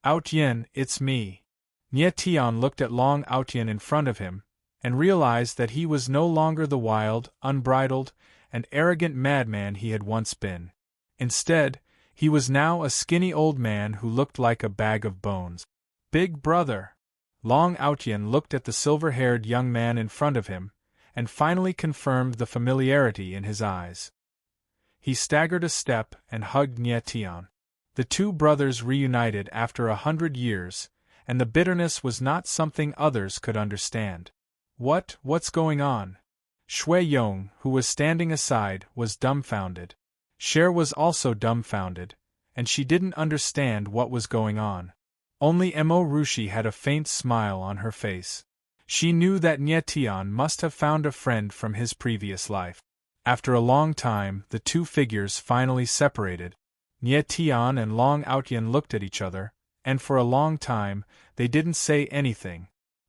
Aotian, it's me. Nie Tian looked at Long Aotian in front of him, and realized that he was no longer the wild, unbridled, and arrogant madman he had once been. Instead, he was now a skinny old man who looked like a bag of bones. Big brother! Long Aotian looked at the silver-haired young man in front of him, and finally confirmed the familiarity in his eyes. He staggered a step and hugged Nie Tian. The two brothers reunited after 100 years, and the bitterness was not something others could understand. What's going on? Shui Yong, who was standing aside, was dumbfounded. Cher was also dumbfounded, and she didn't understand what was going on. Only Mo Rushi had a faint smile on her face. She knew that Nie Tian must have found a friend from his previous life. After a long time, the two figures finally separated. Nie Tian and Long Aotian looked at each other, and for a long time, they didn't say anything.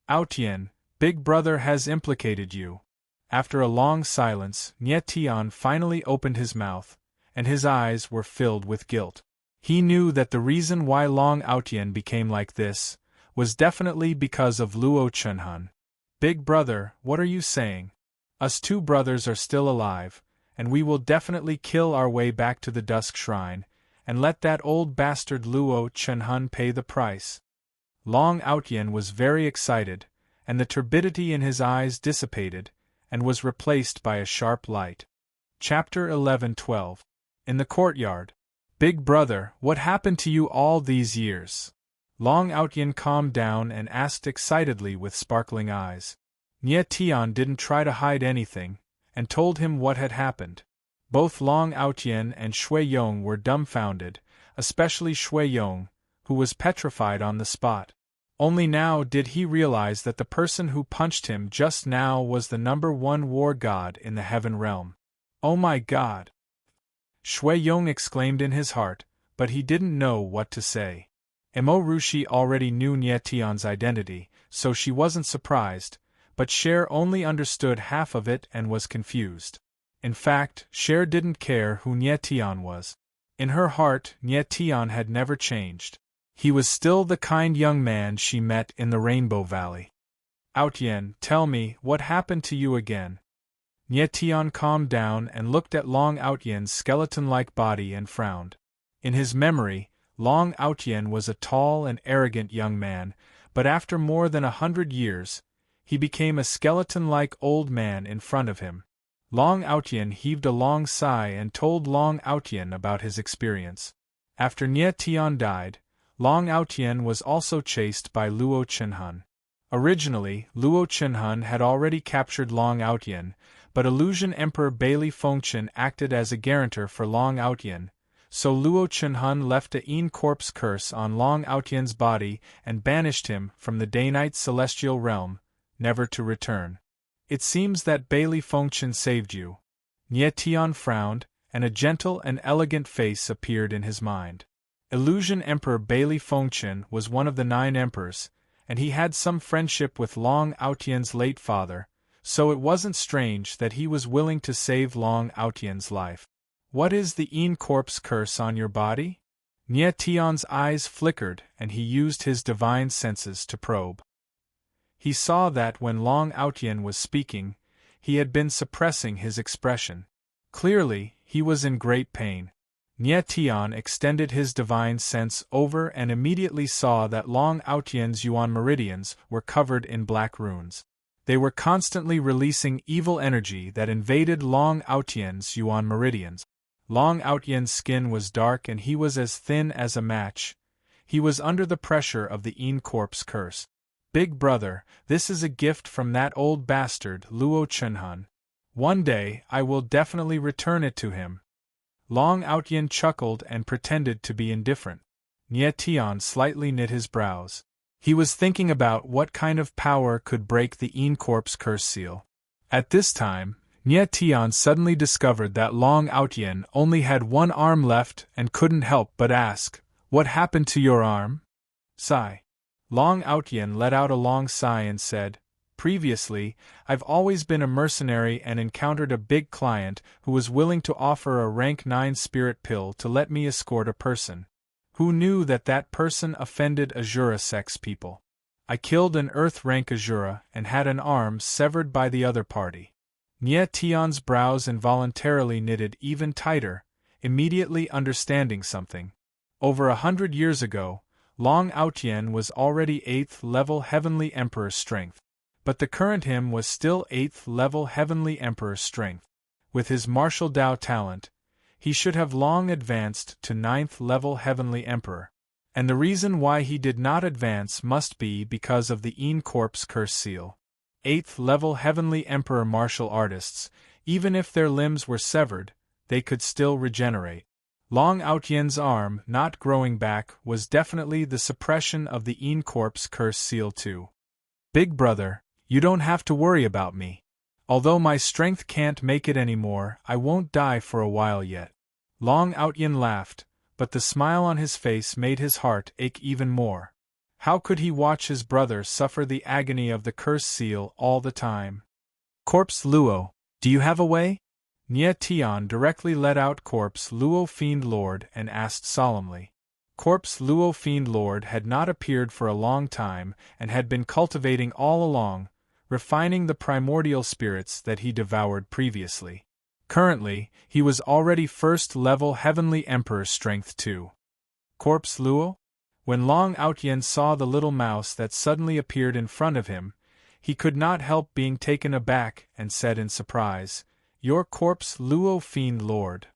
Aotian, Big Brother has implicated you. After a long silence, Nie Tian finally opened his mouth, and his eyes were filled with guilt. He knew that the reason why Long Aotian became like this was definitely because of Luo Chunhan. Big brother, what are you saying? Us two brothers are still alive, and we will definitely kill our way back to the Dusk Shrine, and let that old bastard Luo Chunhan pay the price. Long Aotian was very excited, and the turbidity in his eyes dissipated, and was replaced by a sharp light. Chapter 11-12. In the courtyard. Big brother, what happened to you all these years? Long Aotian calmed down and asked excitedly with sparkling eyes. Nie Tian didn't try to hide anything, and told him what had happened. Both Long Aotian and Shui Yong were dumbfounded, especially Shui Yong, who was petrified on the spot. Only now did he realize that the person who punched him just now was the #1 war god in the heaven realm. Oh my god! Shui Yong exclaimed in his heart, but he didn't know what to say. Mo Rushi already knew Nie Tian's identity, so she wasn't surprised, but Cher only understood half of it and was confused. In fact, Cher didn't care who Nie Tian was. In her heart, Nie Tian had never changed. He was still the kind young man she met in the Rainbow Valley. Aotian, tell me, what happened to you again? Nie Tian calmed down and looked at Long Aotian's skeleton-like body and frowned. In his memory, Long Aotian was a tall and arrogant young man, but after more than 100 years, he became a skeleton-like old man in front of him. Long Aotian heaved a long sigh and told Long Aotian about his experience. After Nie Tian died, Long Aotian was also chased by Luo Chunhan. Originally, Luo Chunhan had already captured Long Aotian, but Illusion Emperor Bailey Fengchen acted as a guarantor for Long Aotian, so Luo Chunhan left a Een corpse curse on Long Aotian's body and banished him from the Day-Night Celestial Realm, never to return. It seems that Bailey Fengchen saved you. Nie Tian frowned, and a gentle and elegant face appeared in his mind. Illusion Emperor Bailey Fengchen was one of the 9 emperors, and he had some friendship with Long Aotian's late father, so it wasn't strange that he was willing to save Long Outyen's life. What is the Een Corpse curse on your body? Nye Tion's eyes flickered and he used his divine senses to probe. He saw that when Long Outyen was speaking, he had been suppressing his expression. Clearly, he was in great pain. Nye Tion extended his divine sense over and immediately saw that Long Outyen's yuan meridians were covered in black runes. They were constantly releasing evil energy that invaded Long Outyen's yuan meridians. Long Outyen's skin was dark and he was as thin as a match. He was under the pressure of the Een Corpse curse. Big brother, this is a gift from that old bastard Luo Chunhan. One day I will definitely return it to him. Long Outyen chuckled and pretended to be indifferent. Nye Tion slightly knit his brows. He was thinking about what kind of power could break the Een Corpse curse seal. At this time, Nye Tion suddenly discovered that Long Outyen only had one arm left and couldn't help but ask, "What happened to your arm?" Sigh. Long Outyen let out a long sigh and said, "Previously, I've always been a mercenary and encountered a big client who was willing to offer a rank 9 spirit pill to let me escort a person. Who knew that that person offended Azura sex people? I killed an Earth rank Azura and had an arm severed by the other party." Nye Tion's brows involuntarily knitted even tighter, immediately understanding something. Over 100 years ago, Long Outyen was already 8th level Heavenly Emperor strength. But the current him was still 8th level Heavenly Emperor strength. With his martial Dao talent, he should have long advanced to 9th level Heavenly Emperor. And the reason why he did not advance must be because of the Een Corpse curse seal. 8th level Heavenly Emperor martial artists, even if their limbs were severed, they could still regenerate. Long Outyen's arm not growing back was definitely the suppression of the Een Corpse curse seal too. Big brother, you don't have to worry about me. Although my strength can't make it anymore, I won't die for a while yet. Long Outyen laughed, but the smile on his face made his heart ache even more. How could he watch his brother suffer the agony of the curse seal all the time? Corpse Luo, do you have a way? Nye Tion directly let out Corpse Luo Fiend Lord and asked solemnly. Corpse Luo Fiend Lord had not appeared for a long time and had been cultivating all along, refining the primordial spirits that he devoured previously. Currently, he was already 1st level Heavenly Emperor strength 2. Corpse Luo? When Long Outyen saw the little mouse that suddenly appeared in front of him, he could not help being taken aback and said in surprise, "You're Corpse Luo Fiend Lord."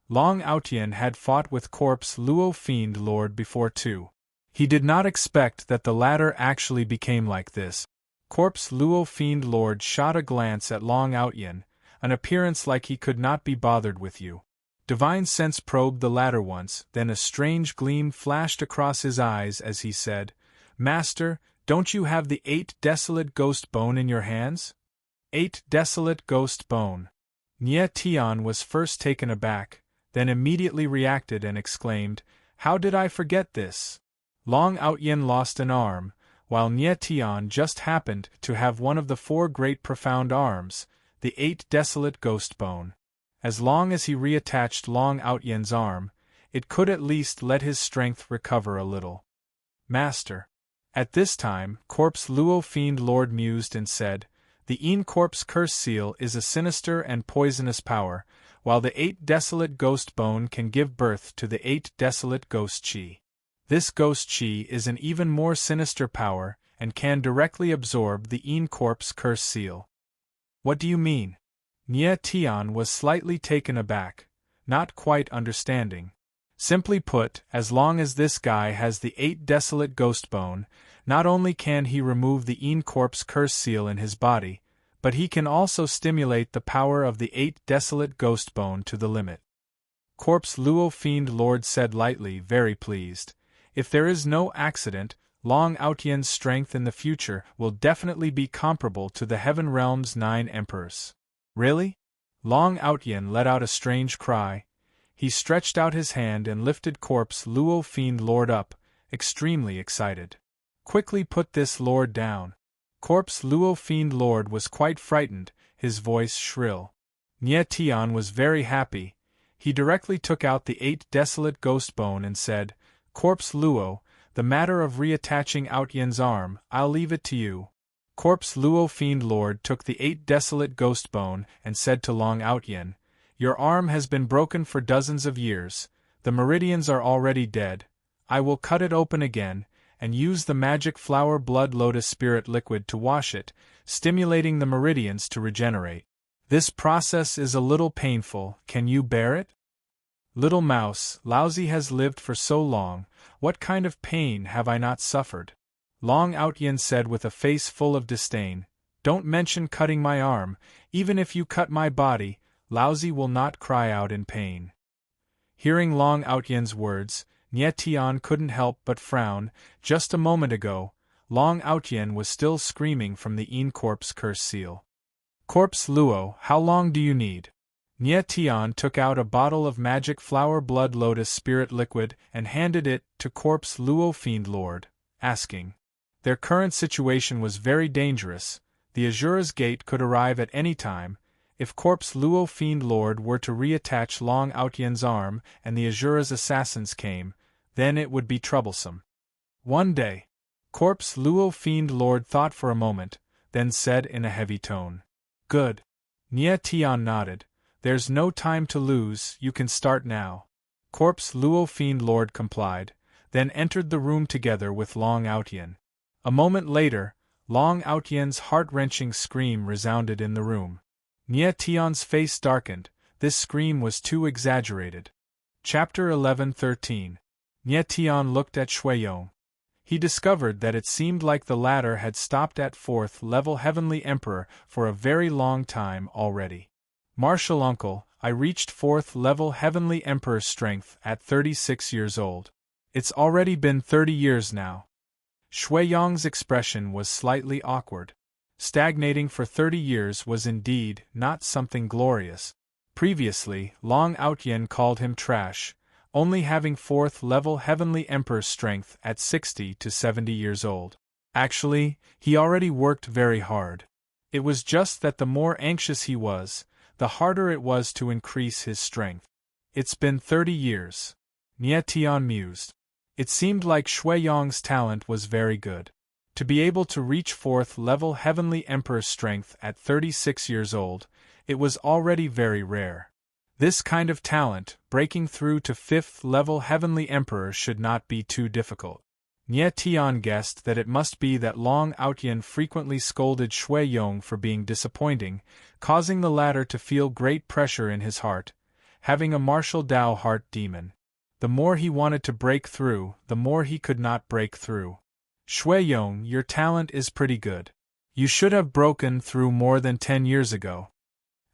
Long Outyen had fought with Corpse Luo Fiend Lord before too. He did not expect that the latter actually became like this. Corpse Luo Fiend Lord shot a glance at Long Outyen, an appearance like he could not be bothered with you. Divine sense probed the latter once, then a strange gleam flashed across his eyes as he said, "Master, don't you have the 8 desolate ghost bone in your hands?" 8 desolate ghost bone. Nye Tion was first taken aback, then immediately reacted and exclaimed, "How did I forget this?" Long Outyen lost an arm, while Nye Tion just happened to have one of the 4 great profound arms, the 8 desolate ghost bone. As long as he reattached Long Outyen's arm, it could at least let his strength recover a little. "Master." At this time, Corpse Luo Fiend Lord mused and said, "The Een Corpse curse seal is a sinister and poisonous power, while the 8 desolate ghost bone can give birth to the 8 desolate ghost chi. This ghost chi is an even more sinister power and can directly absorb the Een Corpse curse seal." "What do you mean?" Nye Tion was slightly taken aback, not quite understanding. Simply put, as long as this guy has the 8 desolate ghost bone, not only can he remove the Een Corpse curse seal in his body, but he can also stimulate the power of the 8 desolate ghost bone to the limit. Corpse Luo Fiend Lord said lightly, very pleased. "If there is no accident, Long Outyen's strength in the future will definitely be comparable to the Heaven Realm's 9 emperors." "Really?" Long Outyen let out a strange cry. He stretched out his hand and lifted Corpse Luo Fiend Lord up, extremely excited. "Quickly put this lord down." Corpse Luo Fiend Lord was quite frightened, his voice shrill. Nie Tian was very happy. He directly took out the 8 desolate ghost bone and said, Corpse Luo, the matter of reattaching Outyen's arm, I'll leave it to you. Corpse Luo Fiend Lord took the 8 desolate ghost bone and said to Long Outyen, Your arm has been broken for dozens of years, the meridians are already dead, I will cut it open again, and use the magic flower blood lotus spirit liquid to wash it, stimulating the meridians to regenerate. This process is a little painful, can you bear it? Little mouse, Lousy has lived for so long, what kind of pain have I not suffered? Long Outyen said with a face full of disdain, Don't mention cutting my arm, even if you cut my body, Lousy will not cry out in pain. Hearing Long Outyen's words, Nie Tian couldn't help but frown. Just a moment ago, Long Outyen was still screaming from the Een Corpse curse seal. Corpse Luo, how long do you need? Nie Tian took out a bottle of magic flower blood lotus spirit liquid and handed it to Corpse Luo Fiend Lord, asking. Their current situation was very dangerous, the Azura's gate could arrive at any time. If Corpse Luo Fiend Lord were to reattach Long Outyen's arm and the Azura's assassins came, then it would be troublesome. One day. Corpse Luo Fiend Lord thought for a moment, then said in a heavy tone. Good. Nie Tian nodded. There's no time to lose, you can start now. Corpse Luo Fiend Lord complied, then entered the room together with Long Outyen. A moment later, Long Outyen's heart-wrenching scream resounded in the room. Nie Tian's face darkened, this scream was too exaggerated. Chapter 11:13. Nie Tian looked at Shuiyong. He discovered that it seemed like the latter had stopped at 4th level Heavenly Emperor for a very long time already. Martial uncle, I reached 4th level Heavenly Emperor strength at 36 years old. It's already been 30 years now. Shuiyong's expression was slightly awkward. Stagnating for 30 years was indeed not something glorious. Previously, Long Outyen called him trash, only having 4th level Heavenly Emperor strength at 60 to 70 years old. Actually, he already worked very hard. It was just that the more anxious he was, the harder it was to increase his strength. It's been 30 years. Nie Tian mused. It seemed like Shuiyong's talent was very good. To be able to reach 4th level Heavenly Emperor strength at 36 years old, it was already very rare. This kind of talent, breaking through to 5th level Heavenly Emperor, should not be too difficult. Nie Tian guessed that it must be that Long Outyen frequently scolded Shuiyong for being disappointing, causing the latter to feel great pressure in his heart, having a martial Dao heart demon. The more he wanted to break through, the more he could not break through. Shuiyong, your talent is pretty good. You should have broken through more than 10 years ago.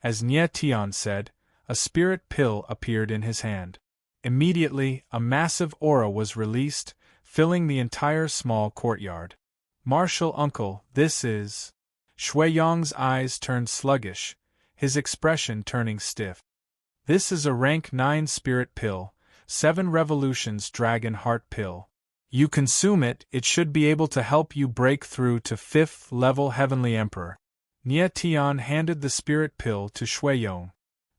As Nie Tian said, a spirit pill appeared in his hand. Immediately, a massive aura was released, filling the entire small courtyard. Martial uncle, this is... Shuiyong's eyes turned sluggish, his expression turning stiff. This is a rank 9 spirit pill, 7 revolutions dragon heart pill. You consume it, it should be able to help you break through to 5th level Heavenly Emperor. Nie Tian handed the spirit pill to Shuiyong.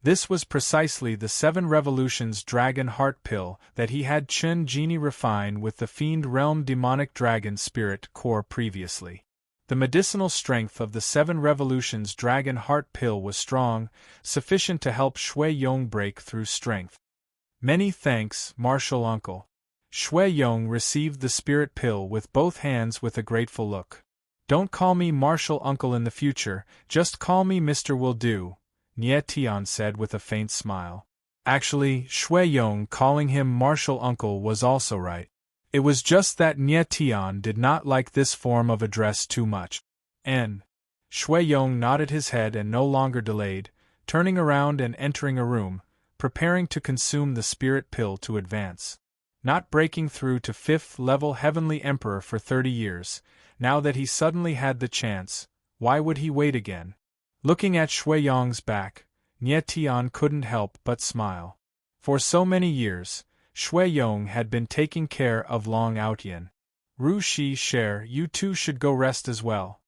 This was precisely the 7 revolutions dragon heart pill that he had Chen Genie refine with the Fiend Realm demonic dragon spirit core previously. The medicinal strength of the 7 revolutions dragon heart pill was strong, sufficient to help Shuiyong break through strength. Many thanks, martial uncle. Shuiyong received the spirit pill with both hands with a grateful look. Don't call me martial uncle in the future, just call me Mr. Will Do, Nie Tian said with a faint smile. Actually, Shuiyong calling him martial uncle was also right. It was just that Nie Tian did not like this form of address too much. Shuiyong nodded his head and no longer delayed, turning around and entering a room, preparing to consume the spirit pill to advance. Not breaking through to 5th level Heavenly Emperor for 30 years, now that he suddenly had the chance, why would he wait again? Looking at Shuiyong's back, Nie Tian couldn't help but smile. For so many years, Shuiyong had been taking care of Long Outyen. Ru Shi Sher, you two should go rest as well.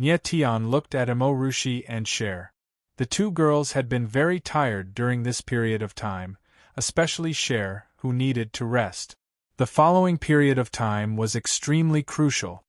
Nie Tian looked at Emorushi and Cher. The two girls had been very tired during this period of time, especially Cher, who needed to rest. The following period of time was extremely crucial.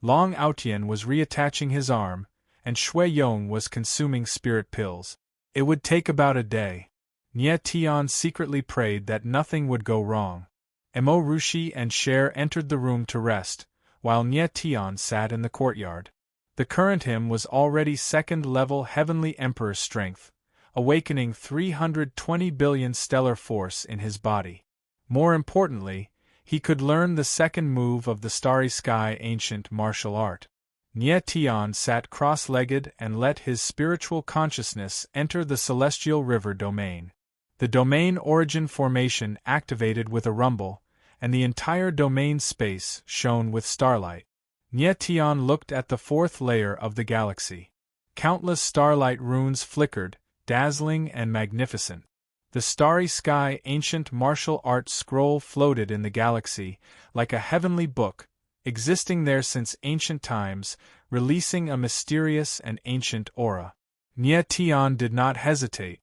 Long Aotian was reattaching his arm, and Shui Yong was consuming spirit pills. It would take about a day. Nie Tian secretly prayed that nothing would go wrong. Emorushi and Cher entered the room to rest, while Nie Tian sat in the courtyard. The current him was already second-level Heavenly Emperor strength, awakening 320 billion stellar force in his body. More importantly, he could learn the second move of the Starry Sky ancient martial art. Nie Tian sat cross-legged and let his spiritual consciousness enter the celestial river domain. The domain origin formation activated with a rumble, and the entire domain space shone with starlight. Nie Tian looked at the fourth layer of the galaxy. Countless starlight runes flickered, dazzling and magnificent. The Starry Sky ancient martial art scroll floated in the galaxy, like a heavenly book, existing there since ancient times, releasing a mysterious and ancient aura. Nie Tian did not hesitate.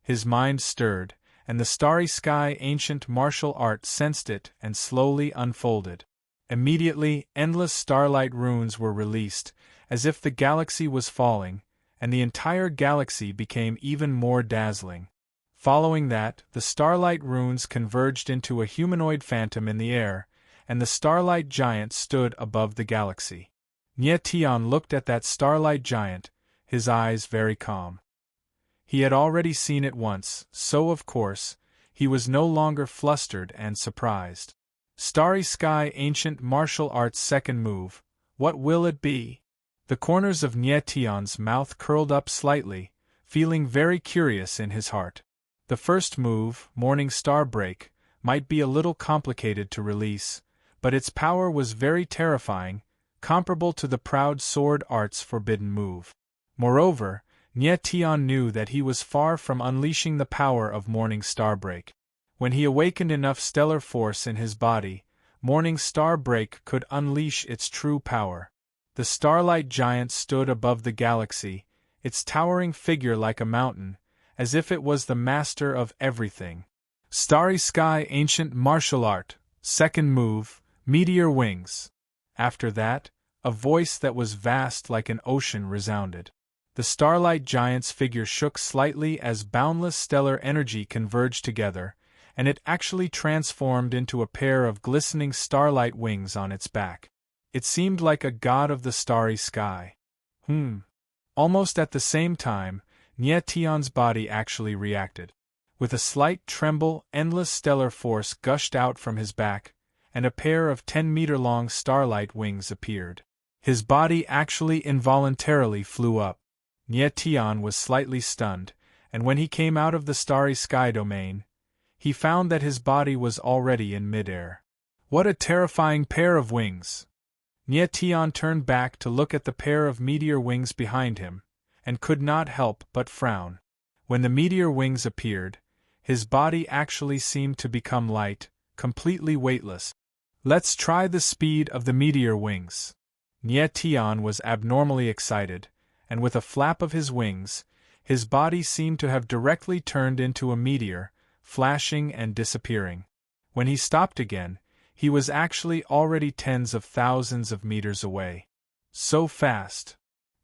His mind stirred, and the Starry Sky ancient martial art sensed it and slowly unfolded. Immediately, endless starlight runes were released, as if the galaxy was falling, and the entire galaxy became even more dazzling. Following that, the starlight runes converged into a humanoid phantom in the air, and the starlight giant stood above the galaxy. Nie Tian looked at that starlight giant, his eyes very calm. He had already seen it once, so of course, he was no longer flustered and surprised. Starry Sky ancient martial arts second move, what will it be? The corners of Nie Tian's mouth curled up slightly, feeling very curious in his heart. The first move, Morning Star Break, might be a little complicated to release, but its power was very terrifying, comparable to the Proud Sword Art's forbidden move. Moreover, Nie Tian knew that he was far from unleashing the power of Morning Star Break. When he awakened enough stellar force in his body, Morning Star Break could unleash its true power. The starlight giant stood above the galaxy, its towering figure like a mountain, as if it was the master of everything. Starry Sky ancient martial art, second move, Meteor Wings. After that, a voice that was vast like an ocean resounded. The starlight giant's figure shook slightly as boundless stellar energy converged together, and it actually transformed into a pair of glistening starlight wings on its back. It seemed like a god of the starry sky. Almost at the same time, Nie Tian's body actually reacted. With a slight tremble, endless stellar force gushed out from his back, and a pair of 10-meter-long starlight wings appeared. His body actually involuntarily flew up. Nie Tian was slightly stunned, and when he came out of the starry sky domain, he found that his body was already in midair. What a terrifying pair of wings! Nie Tian turned back to look at the pair of meteor wings behind him, and could not help but frown. When the meteor wings appeared, his body actually seemed to become light, completely weightless. Let's try the speed of the meteor wings. Nie Tian was abnormally excited, and with a flap of his wings, his body seemed to have directly turned into a meteor, flashing and disappearing. When he stopped again, he was actually already tens of thousands of meters away. So fast!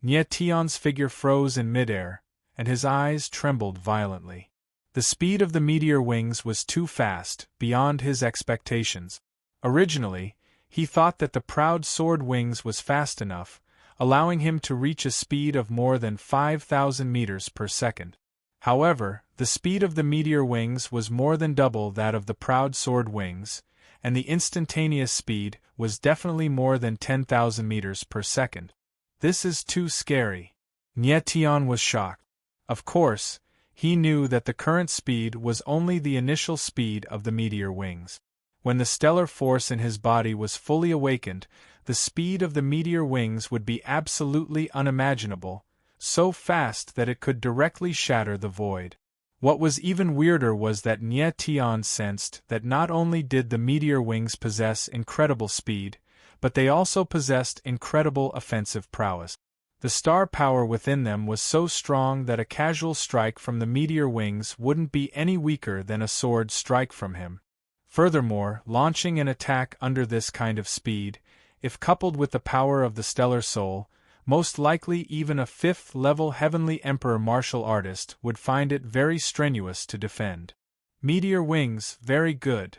Nie Tian's figure froze in midair, and his eyes trembled violently. The speed of the meteor wings was too fast, beyond his expectations. Originally, he thought that the Proud Sword Wings was fast enough, allowing him to reach a speed of more than 5,000 meters per second. However, the speed of the meteor wings was more than double that of the Proud Sword Wings, and the instantaneous speed was definitely more than 10,000 meters per second. This is too scary. Nie Tian was shocked. Of course, he knew that the current speed was only the initial speed of the meteor wings. When the stellar force in his body was fully awakened, the speed of the meteor wings would be absolutely unimaginable, so fast that it could directly shatter the void. What was even weirder was that Nie Tian sensed that not only did the meteor wings possess incredible speed, but they also possessed incredible offensive prowess. The star power within them was so strong that a casual strike from the meteor wings wouldn't be any weaker than a sword strike from him. Furthermore, launching an attack under this kind of speed, if coupled with the power of the stellar soul, most likely even a 5th-level Heavenly Emperor martial artist would find it very strenuous to defend. Meteor wings, very good.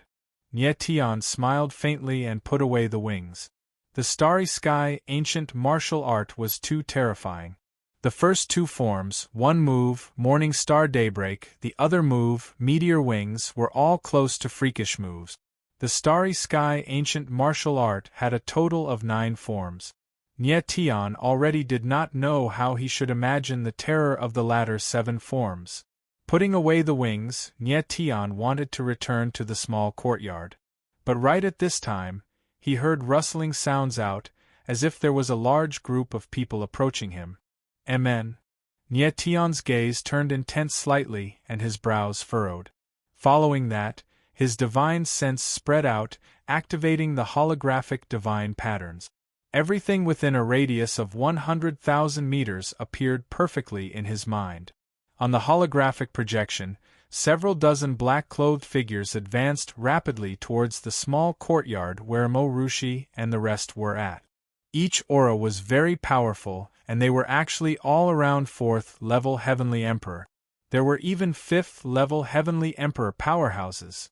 Tian smiled faintly and put away the wings. The starry sky ancient martial art was too terrifying. The first two forms, one move, Morning Star Daybreak, the other move, Meteor Wings, were all close to freakish moves. The starry sky ancient martial art had a total of 9 forms. Tian already did not know how he should imagine the terror of the latter 7 forms. Putting away the wings, Tian wanted to return to the small courtyard. But right at this time, he heard rustling sounds out, as if there was a large group of people approaching him. Amen. Tian's gaze turned intense slightly and his brows furrowed. Following that, his divine sense spread out, activating the holographic divine patterns. Everything within a radius of 100,000 meters appeared perfectly in his mind. On the holographic projection, several dozen black-clothed figures advanced rapidly towards the small courtyard where Mo-Rushi and the rest were at. Each aura was very powerful, and they were actually all around 4th-level Heavenly Emperor. There were even 5th-level Heavenly Emperor powerhouses.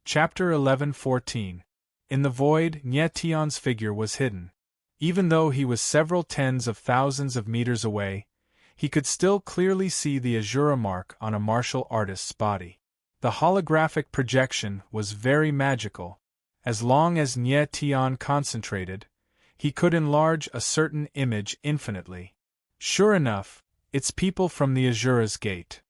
Chapter 11:14. In the void, Tian's figure was hidden. Even though he was several tens of thousands of meters away, he could still clearly see the Azura mark on a martial artist's body. The holographic projection was very magical. As long as Tian concentrated, he could enlarge a certain image infinitely. Sure enough, it's people from the Azura's gate.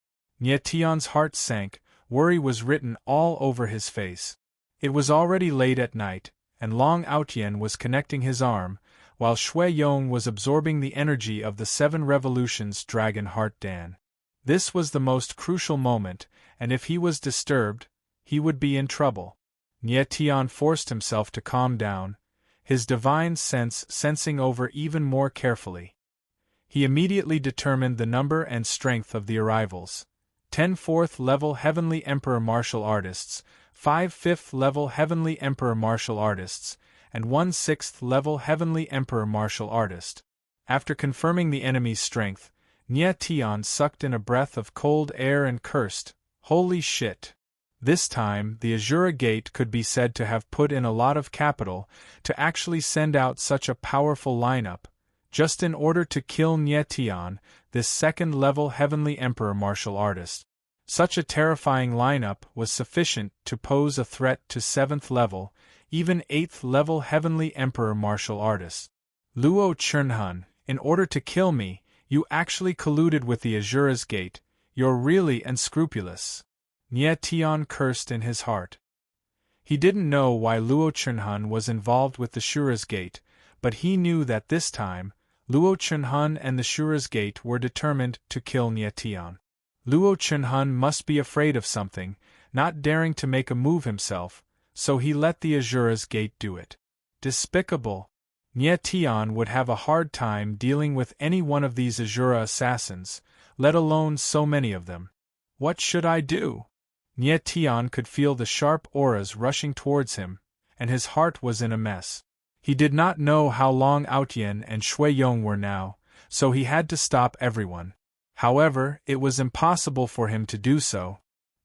Tian's heart sank, worry was written all over his face. It was already late at night, and Long Outyen was connecting his arm, while Shui Yong was absorbing the energy of the 7 Revolutions Dragon Heart Dan. This was the most crucial moment, and if he was disturbed, he would be in trouble. Tian forced himself to calm down, his divine sense sensing over even more carefully. He immediately determined the number and strength of the arrivals. 10 4th-level Heavenly Emperor martial artists, 5 5th-level Heavenly Emperor martial artists, and 1 6th-level Heavenly Emperor martial artist. After confirming the enemy's strength, Tian sucked in a breath of cold air and cursed, "Holy shit!" This time, the Azura Gate could be said to have put in a lot of capital to actually send out such a powerful lineup, just in order to kill Tian, this 2nd-level Heavenly Emperor martial artist. Such a terrifying lineup was sufficient to pose a threat to 7th-level, even 8th-level Heavenly Emperor martial artists. Luo Chernhun, in order to kill me, you actually colluded with the Azura's Gate. You're really unscrupulous. Tian cursed in his heart. He didn't know why Luo Chernhun was involved with the Shura's Gate, but he knew that this time, Luo Chernhun and the Shura's Gate were determined to kill Tian. Luo Chernhun must be afraid of something, not daring to make a move himself, so he let the Azura's Gate do it. Despicable. Tian would have a hard time dealing with any one of these Azura assassins, let alone so many of them. What should I do? Tian could feel the sharp auras rushing towards him, and his heart was in a mess. He did not know how long Outyen and Shui Yong were now, so he had to stop everyone. However, it was impossible for him to do so.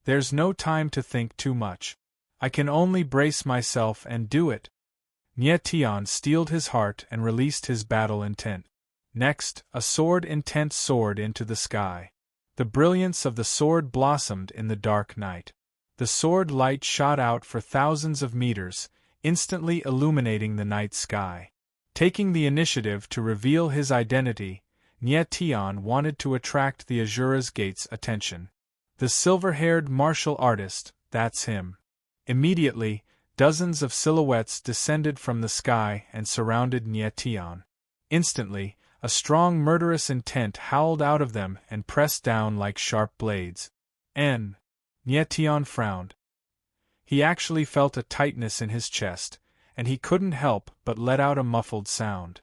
There's no time to think too much. I can only brace myself and do it. Tian steeled his heart and released his battle intent. Next, a sword intent soared into the sky. The brilliance of the sword blossomed in the dark night. The sword light shot out for thousands of meters, instantly illuminating the night sky. Taking the initiative to reveal his identity, Tian wanted to attract the Azura's Gate's attention. The silver-haired martial artist, that's him. Immediately, dozens of silhouettes descended from the sky and surrounded Tian. Instantly, a strong murderous intent howled out of them and pressed down like sharp blades. Tian frowned. He actually felt a tightness in his chest, and he couldn't help but let out a muffled sound.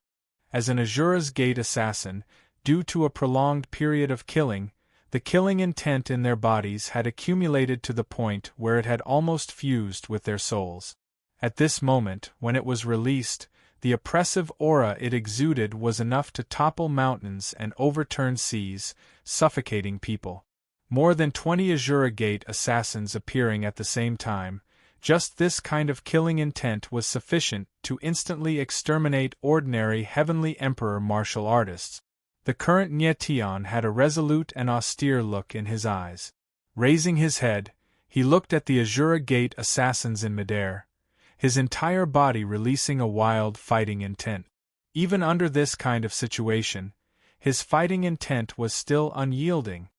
As an Azura's Gate assassin, due to a prolonged period of killing, the killing intent in their bodies had accumulated to the point where it had almost fused with their souls. At this moment, when it was released, the oppressive aura it exuded was enough to topple mountains and overturn seas, suffocating people. More than 20 Azura Gate assassins appearing at the same time, just this kind of killing intent was sufficient to instantly exterminate ordinary Heavenly Emperor martial artists. The current Nyetian had a resolute and austere look in his eyes. Raising his head, he looked at the Azura Gate assassins in midair, his entire body releasing a wild fighting intent. Even under this kind of situation, his fighting intent was still unyielding.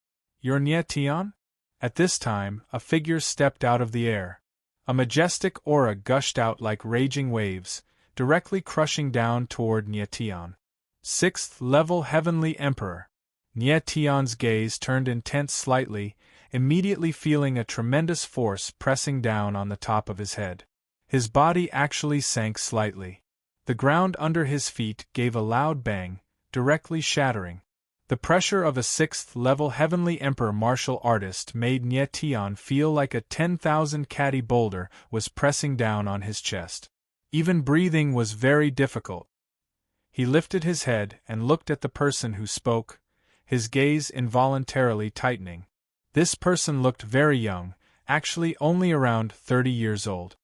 "You're Nyetian?" At this time, a figure stepped out of the air. A majestic aura gushed out like raging waves, directly crushing down toward Nyetian. 6th level Heavenly Emperor. Nyetian's gaze turned intense slightly, immediately feeling a tremendous force pressing down on the top of his head. His body actually sank slightly. The ground under his feet gave a loud bang, directly shattering. The pressure of a 6th level Heavenly Emperor martial artist made Nyetian feel like a 10,000 catty boulder was pressing down on his chest. Even breathing was very difficult. He lifted his head and looked at the person who spoke, his gaze involuntarily tightening. This person looked very young, actually only around 30 years old.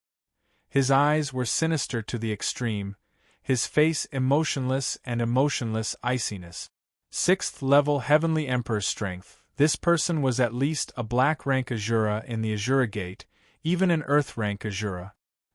His eyes were sinister to the extreme, his face emotionless and emotionless iciness. 6th level Heavenly Emperor strength. This person was at least a black rank Azura in the Azura Gate, even an earth rank Azura.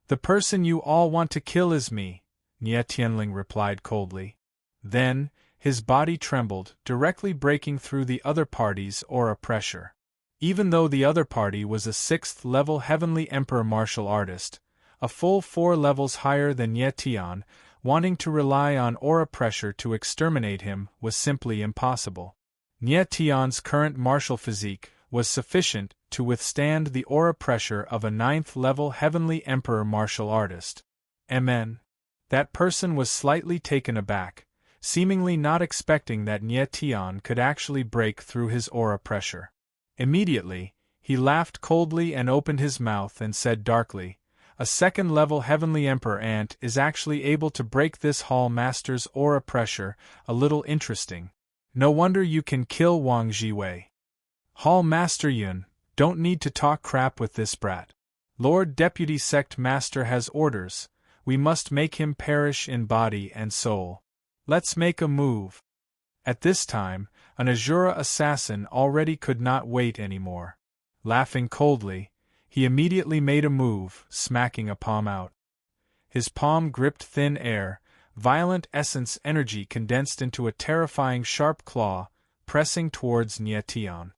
"The person you all want to kill is me," Nye Tianling replied coldly. Then, his body trembled, directly breaking through the other party's aura pressure. Even though the other party was a 6th level Heavenly Emperor martial artist, a full 4 levels higher than Nye Tian, wanting to rely on aura pressure to exterminate him was simply impossible. Nye Tian's current martial physique was sufficient to withstand the aura pressure of a 9th level Heavenly Emperor martial artist. Amen. That person was slightly taken aback, seemingly not expecting that Nye Tian could actually break through his aura pressure. Immediately, he laughed coldly and opened his mouth and said darkly, "A 2nd level Heavenly Emperor ant is actually able to break this Hall Master's aura pressure, a little interesting. No wonder you can kill Wang Jiwei." "Hall Master Yun, don't need to talk crap with this brat. Lord Deputy Sect Master has orders, we must make him perish in body and soul. Let's make a move." At this time, an Azura assassin already could not wait anymore. Laughing coldly, he immediately made a move, smacking a palm out. His palm gripped thin air, violent essence energy condensed into a terrifying sharp claw, pressing towards Nye Tian.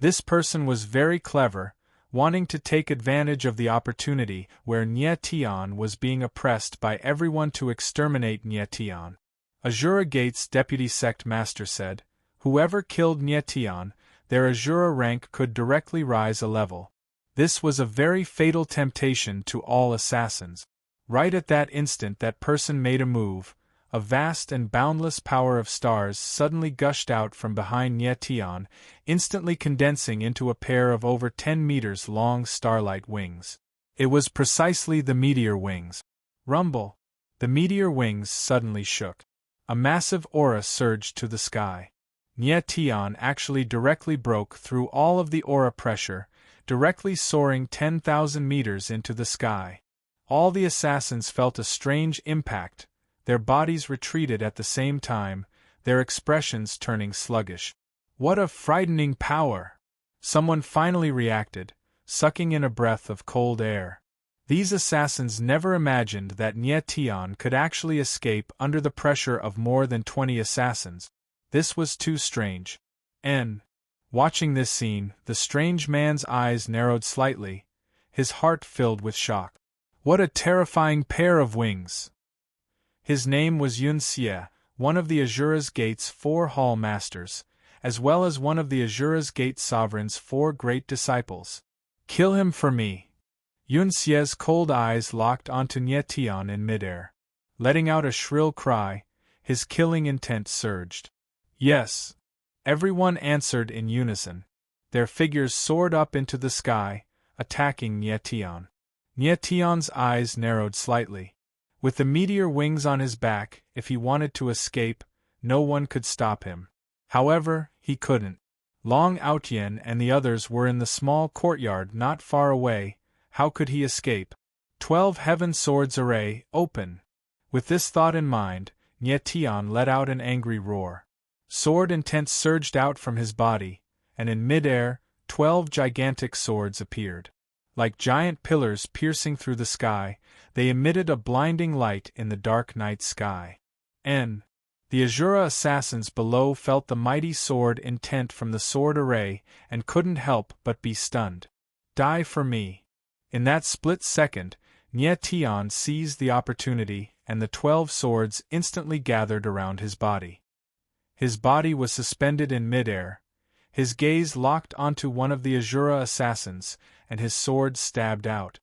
This person was very clever, wanting to take advantage of the opportunity where Nye Tian was being oppressed by everyone to exterminate Nye Tian. Azura Gate's deputy sect master said, "Whoever killed Nye Tian, their Azura rank could directly rise a level." This was a very fatal temptation to all assassins. Right at that instant that person made a move, a vast and boundless power of stars suddenly gushed out from behind Nye Tian, instantly condensing into a pair of over 10 meters long starlight wings. It was precisely the meteor wings. Rumble! The meteor wings suddenly shook. A massive aura surged to the sky. Nye Tian actually directly broke through all of the aura pressure, directly soaring 10,000 meters into the sky. All the assassins felt a strange impact, their bodies retreated at the same time, their expressions turning sluggish. "What a frightening power!" Someone finally reacted, sucking in a breath of cold air. These assassins never imagined that Nye Tian could actually escape under the pressure of more than 20 assassins. This was too strange. Watching this scene, the strange man's eyes narrowed slightly, his heart filled with shock. What a terrifying pair of wings! His name was Yun Xie, one of the Azura's Gate's 4 Hall Masters, as well as one of the Azura's Gate Sovereign's 4 great disciples. "Kill him for me!" Yun Xie's cold eyes locked onto Nye Tian in midair. Letting out a shrill cry, his killing intent surged. Yes. Everyone answered in unison. Their figures soared up into the sky, attacking Nietion. Nietion's eyes narrowed slightly. With the meteor wings on his back, if he wanted to escape, no one could stop him. However, he couldn't. Long Outyen and the others were in the small courtyard not far away. How could he escape? 12 heaven swords array, open! With this thought in mind, Nietion let out an angry roar. Sword intent surged out from his body, and in mid-air, 12 gigantic swords appeared. Like giant pillars piercing through the sky, they emitted a blinding light in the dark night sky. The Azura assassins below felt the mighty sword intent from the sword array and couldn't help but be stunned. Die for me. In that split second, Nietion seized the opportunity, and the 12 swords instantly gathered around his body. His body was suspended in midair. His gaze locked onto one of the Azura assassins, and his sword stabbed out.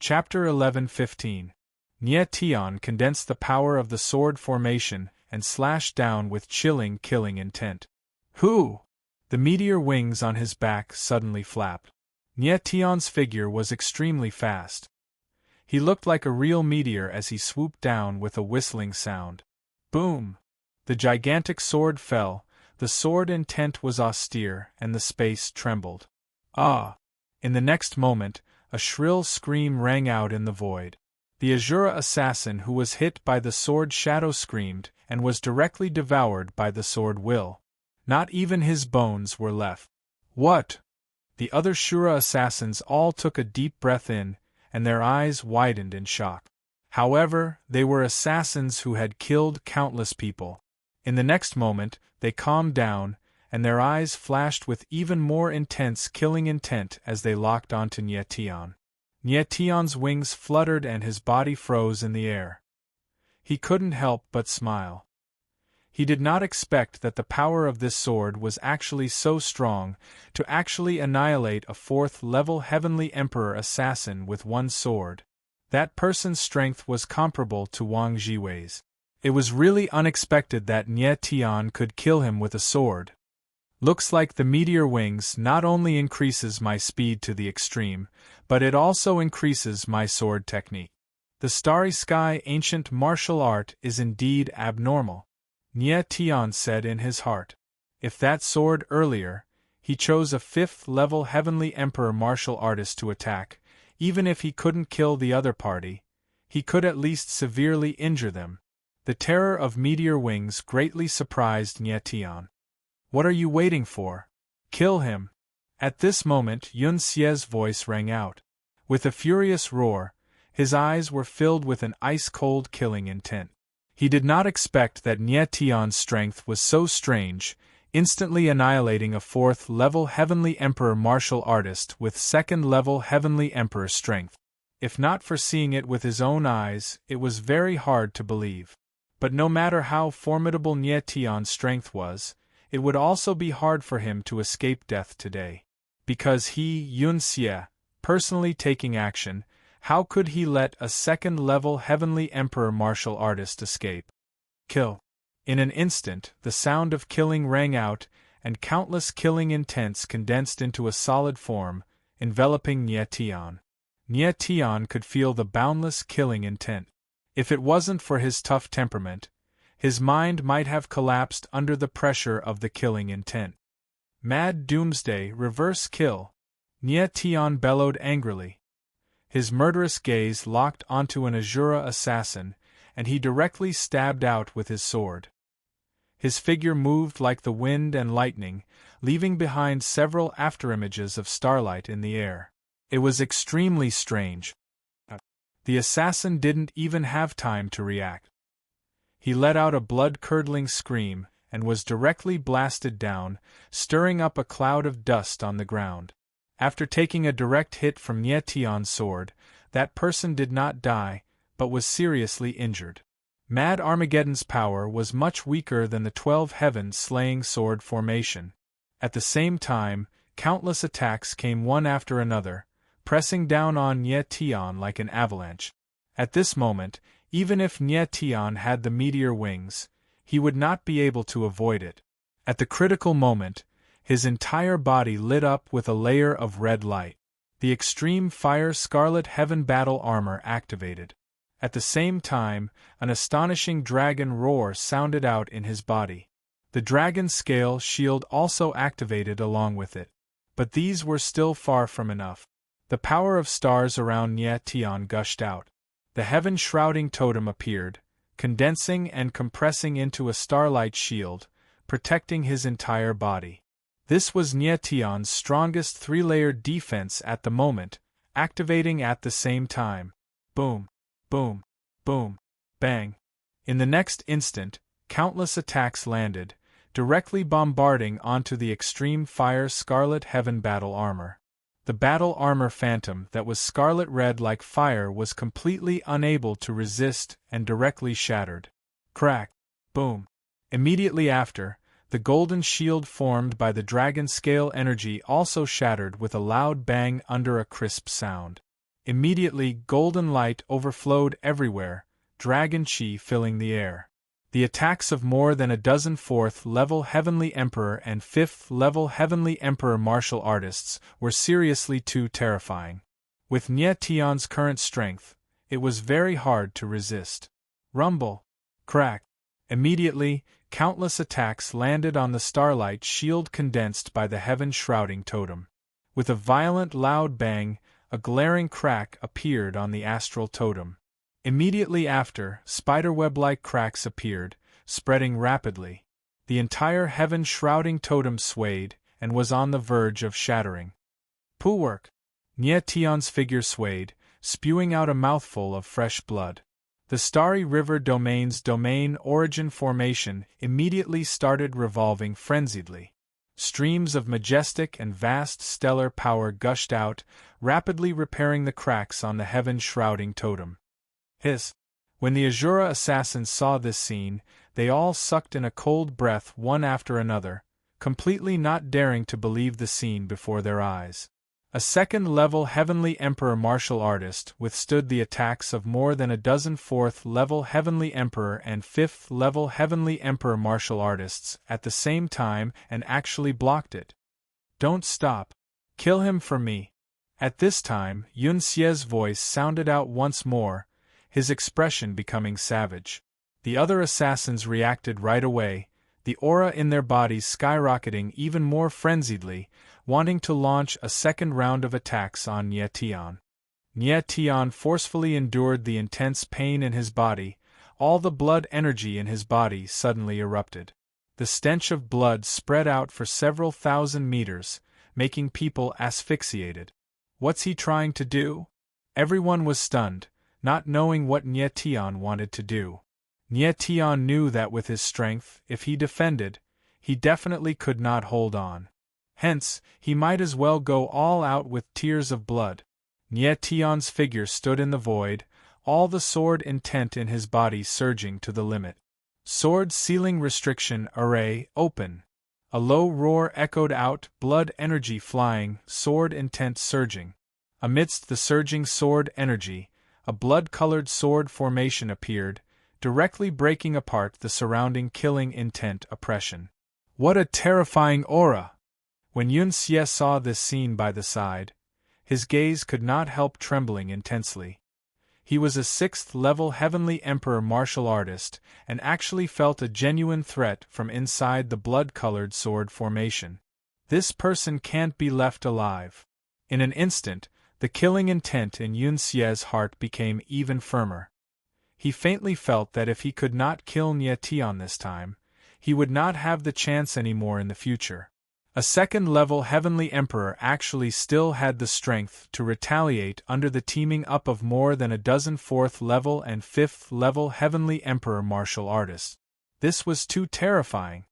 Chapter 11:15. Nietion condensed the power of the sword formation and slashed down with chilling killing intent. Who? The meteor wings on his back suddenly flapped. Nietion's figure was extremely fast. He looked like a real meteor as he swooped down with a whistling sound. Boom! The gigantic sword fell, the sword intent was austere, and the space trembled. Ah! In the next moment, a shrill scream rang out in the void. The Azura assassin who was hit by the sword shadow screamed, and was directly devoured by the sword will. Not even his bones were left. What? The other Shura assassins all took a deep breath in, and their eyes widened in shock. However, they were assassins who had killed countless people. In the next moment, they calmed down, and their eyes flashed with even more intense killing intent as they locked onto Nietion. Nietion's wings fluttered and his body froze in the air. He couldn't help but smile. He did not expect that the power of this sword was actually so strong, to actually annihilate a 4th-level Heavenly Emperor assassin with one sword. That person's strength was comparable to Wang Jiwei's. It was really unexpected that Nietion could kill him with a sword. Looks like the meteor wings not only increases my speed to the extreme, but it also increases my sword technique. The Starry Sky ancient martial art is indeed abnormal, Nietion said in his heart. If that sword earlier, he chose a 5th-level Heavenly Emperor martial artist to attack, even if he couldn't kill the other party, he could at least severely injure them. The terror of meteor wings greatly surprised Nietion. What are you waiting for? Kill him! At this moment Yun Xie's voice rang out. With a furious roar, his eyes were filled with an ice-cold killing intent. He did not expect that Nietion's strength was so strange, instantly annihilating a 4th-level Heavenly Emperor martial artist with 2nd-level Heavenly Emperor strength. If not for seeing it with his own eyes, it was very hard to believe. But no matter how formidable Nietion's strength was, it would also be hard for him to escape death today. Because he, Yun Xie, personally taking action, how could he let a 2nd-level Heavenly Emperor martial artist escape? Kill. In an instant, the sound of killing rang out, and countless killing intents condensed into a solid form, enveloping Nietion. Nietion could feel the boundless killing intent. If it wasn't for his tough temperament, his mind might have collapsed under the pressure of the killing intent. Mad Doomsday reverse kill, Nietion bellowed angrily. His murderous gaze locked onto an Azura assassin, and he directly stabbed out with his sword. His figure moved like the wind and lightning, leaving behind several afterimages of starlight in the air. It was extremely strange. The assassin didn't even have time to react. He let out a blood-curdling scream, and was directly blasted down, stirring up a cloud of dust on the ground. After taking a direct hit from Nietion's sword, that person did not die, but was seriously injured. Mad Armageddon's power was much weaker than the 12 heavens slaying sword formation. At the same time, countless attacks came one after another, pressing down on Nietion like an avalanche. At this moment, even if Nietion had the meteor wings, he would not be able to avoid it. At the critical moment, his entire body lit up with a layer of red light. The extreme fire scarlet heaven battle armor activated. At the same time, an astonishing dragon roar sounded out in his body. The dragon scale shield also activated along with it. But these were still far from enough. The power of stars around Nye Tian gushed out. The heaven-shrouding totem appeared, condensing and compressing into a starlight shield, protecting his entire body. This was Nye Tian's strongest three-layered defense at the moment, activating at the same time. Boom, boom, boom, bang. In the next instant, countless attacks landed, directly bombarding onto the extreme fire scarlet heaven battle armor. The battle armor phantom that was scarlet red like fire was completely unable to resist and directly shattered. Crack! Boom! Immediately after, the golden shield formed by the dragon scale energy also shattered with a loud bang under a crisp sound. Immediately golden light overflowed everywhere, dragon chi filling the air. The attacks of more than a dozen 4th-level Heavenly Emperor and 5th-level Heavenly Emperor martial artists were seriously too terrifying. With Nye Tian's current strength, it was very hard to resist. Rumble! Crack! Immediately, countless attacks landed on the starlight shield condensed by the heaven-shrouding totem. With a violent loud bang, a glaring crack appeared on the astral totem. Immediately after, spiderweb-like cracks appeared, spreading rapidly. The entire heaven-shrouding totem swayed, and was on the verge of shattering. Poolwork! Nye Tian's figure swayed, spewing out a mouthful of fresh blood. The Starry River Domain's domain origin formation immediately started revolving frenziedly. Streams of majestic and vast stellar power gushed out, rapidly repairing the cracks on the heaven-shrouding totem. Hiss! When the Azura assassins saw this scene, they all sucked in a cold breath one after another, completely not daring to believe the scene before their eyes. A second-level Heavenly Emperor martial artist withstood the attacks of more than a dozen 4th-level Heavenly Emperor and 5th-level Heavenly Emperor martial artists at the same time and actually blocked it. Don't stop. Kill him for me. At this time, Yun Xie's voice sounded out once more, his expression becoming savage. The other assassins reacted right away, the aura in their bodies skyrocketing even more frenziedly, wanting to launch a second round of attacks on Nye Tian. Nye Tian forcefully endured the intense pain in his body, all the blood energy in his body suddenly erupted. The stench of blood spread out for several thousand meters, making people asphyxiated. What's he trying to do? Everyone was stunned, not knowing what Nye Tian wanted to do. Nye Tian knew that with his strength, if he defended, he definitely could not hold on. Hence, he might as well go all out with tears of blood. Nye Tian's figure stood in the void, all the sword intent in his body surging to the limit. Sword ceiling restriction array open. A low roar echoed out, blood energy flying, sword intent surging. Amidst the surging sword energy, a blood-colored sword formation appeared, directly breaking apart the surrounding killing intent oppression. What a terrifying aura! When Yun Xie saw this scene by the side, his gaze could not help trembling intensely. He was a 6th-level Heavenly Emperor martial artist, and actually felt a genuine threat from inside the blood-colored sword formation. This person can't be left alive. In an instant, the killing intent in Yun Xie's heart became even firmer. He faintly felt that if he could not kill Nye Tian this time, he would not have the chance anymore in the future. A second-level Heavenly Emperor actually still had the strength to retaliate under the teaming up of more than a dozen 4th-level and 5th-level Heavenly Emperor martial artists. This was too terrifying.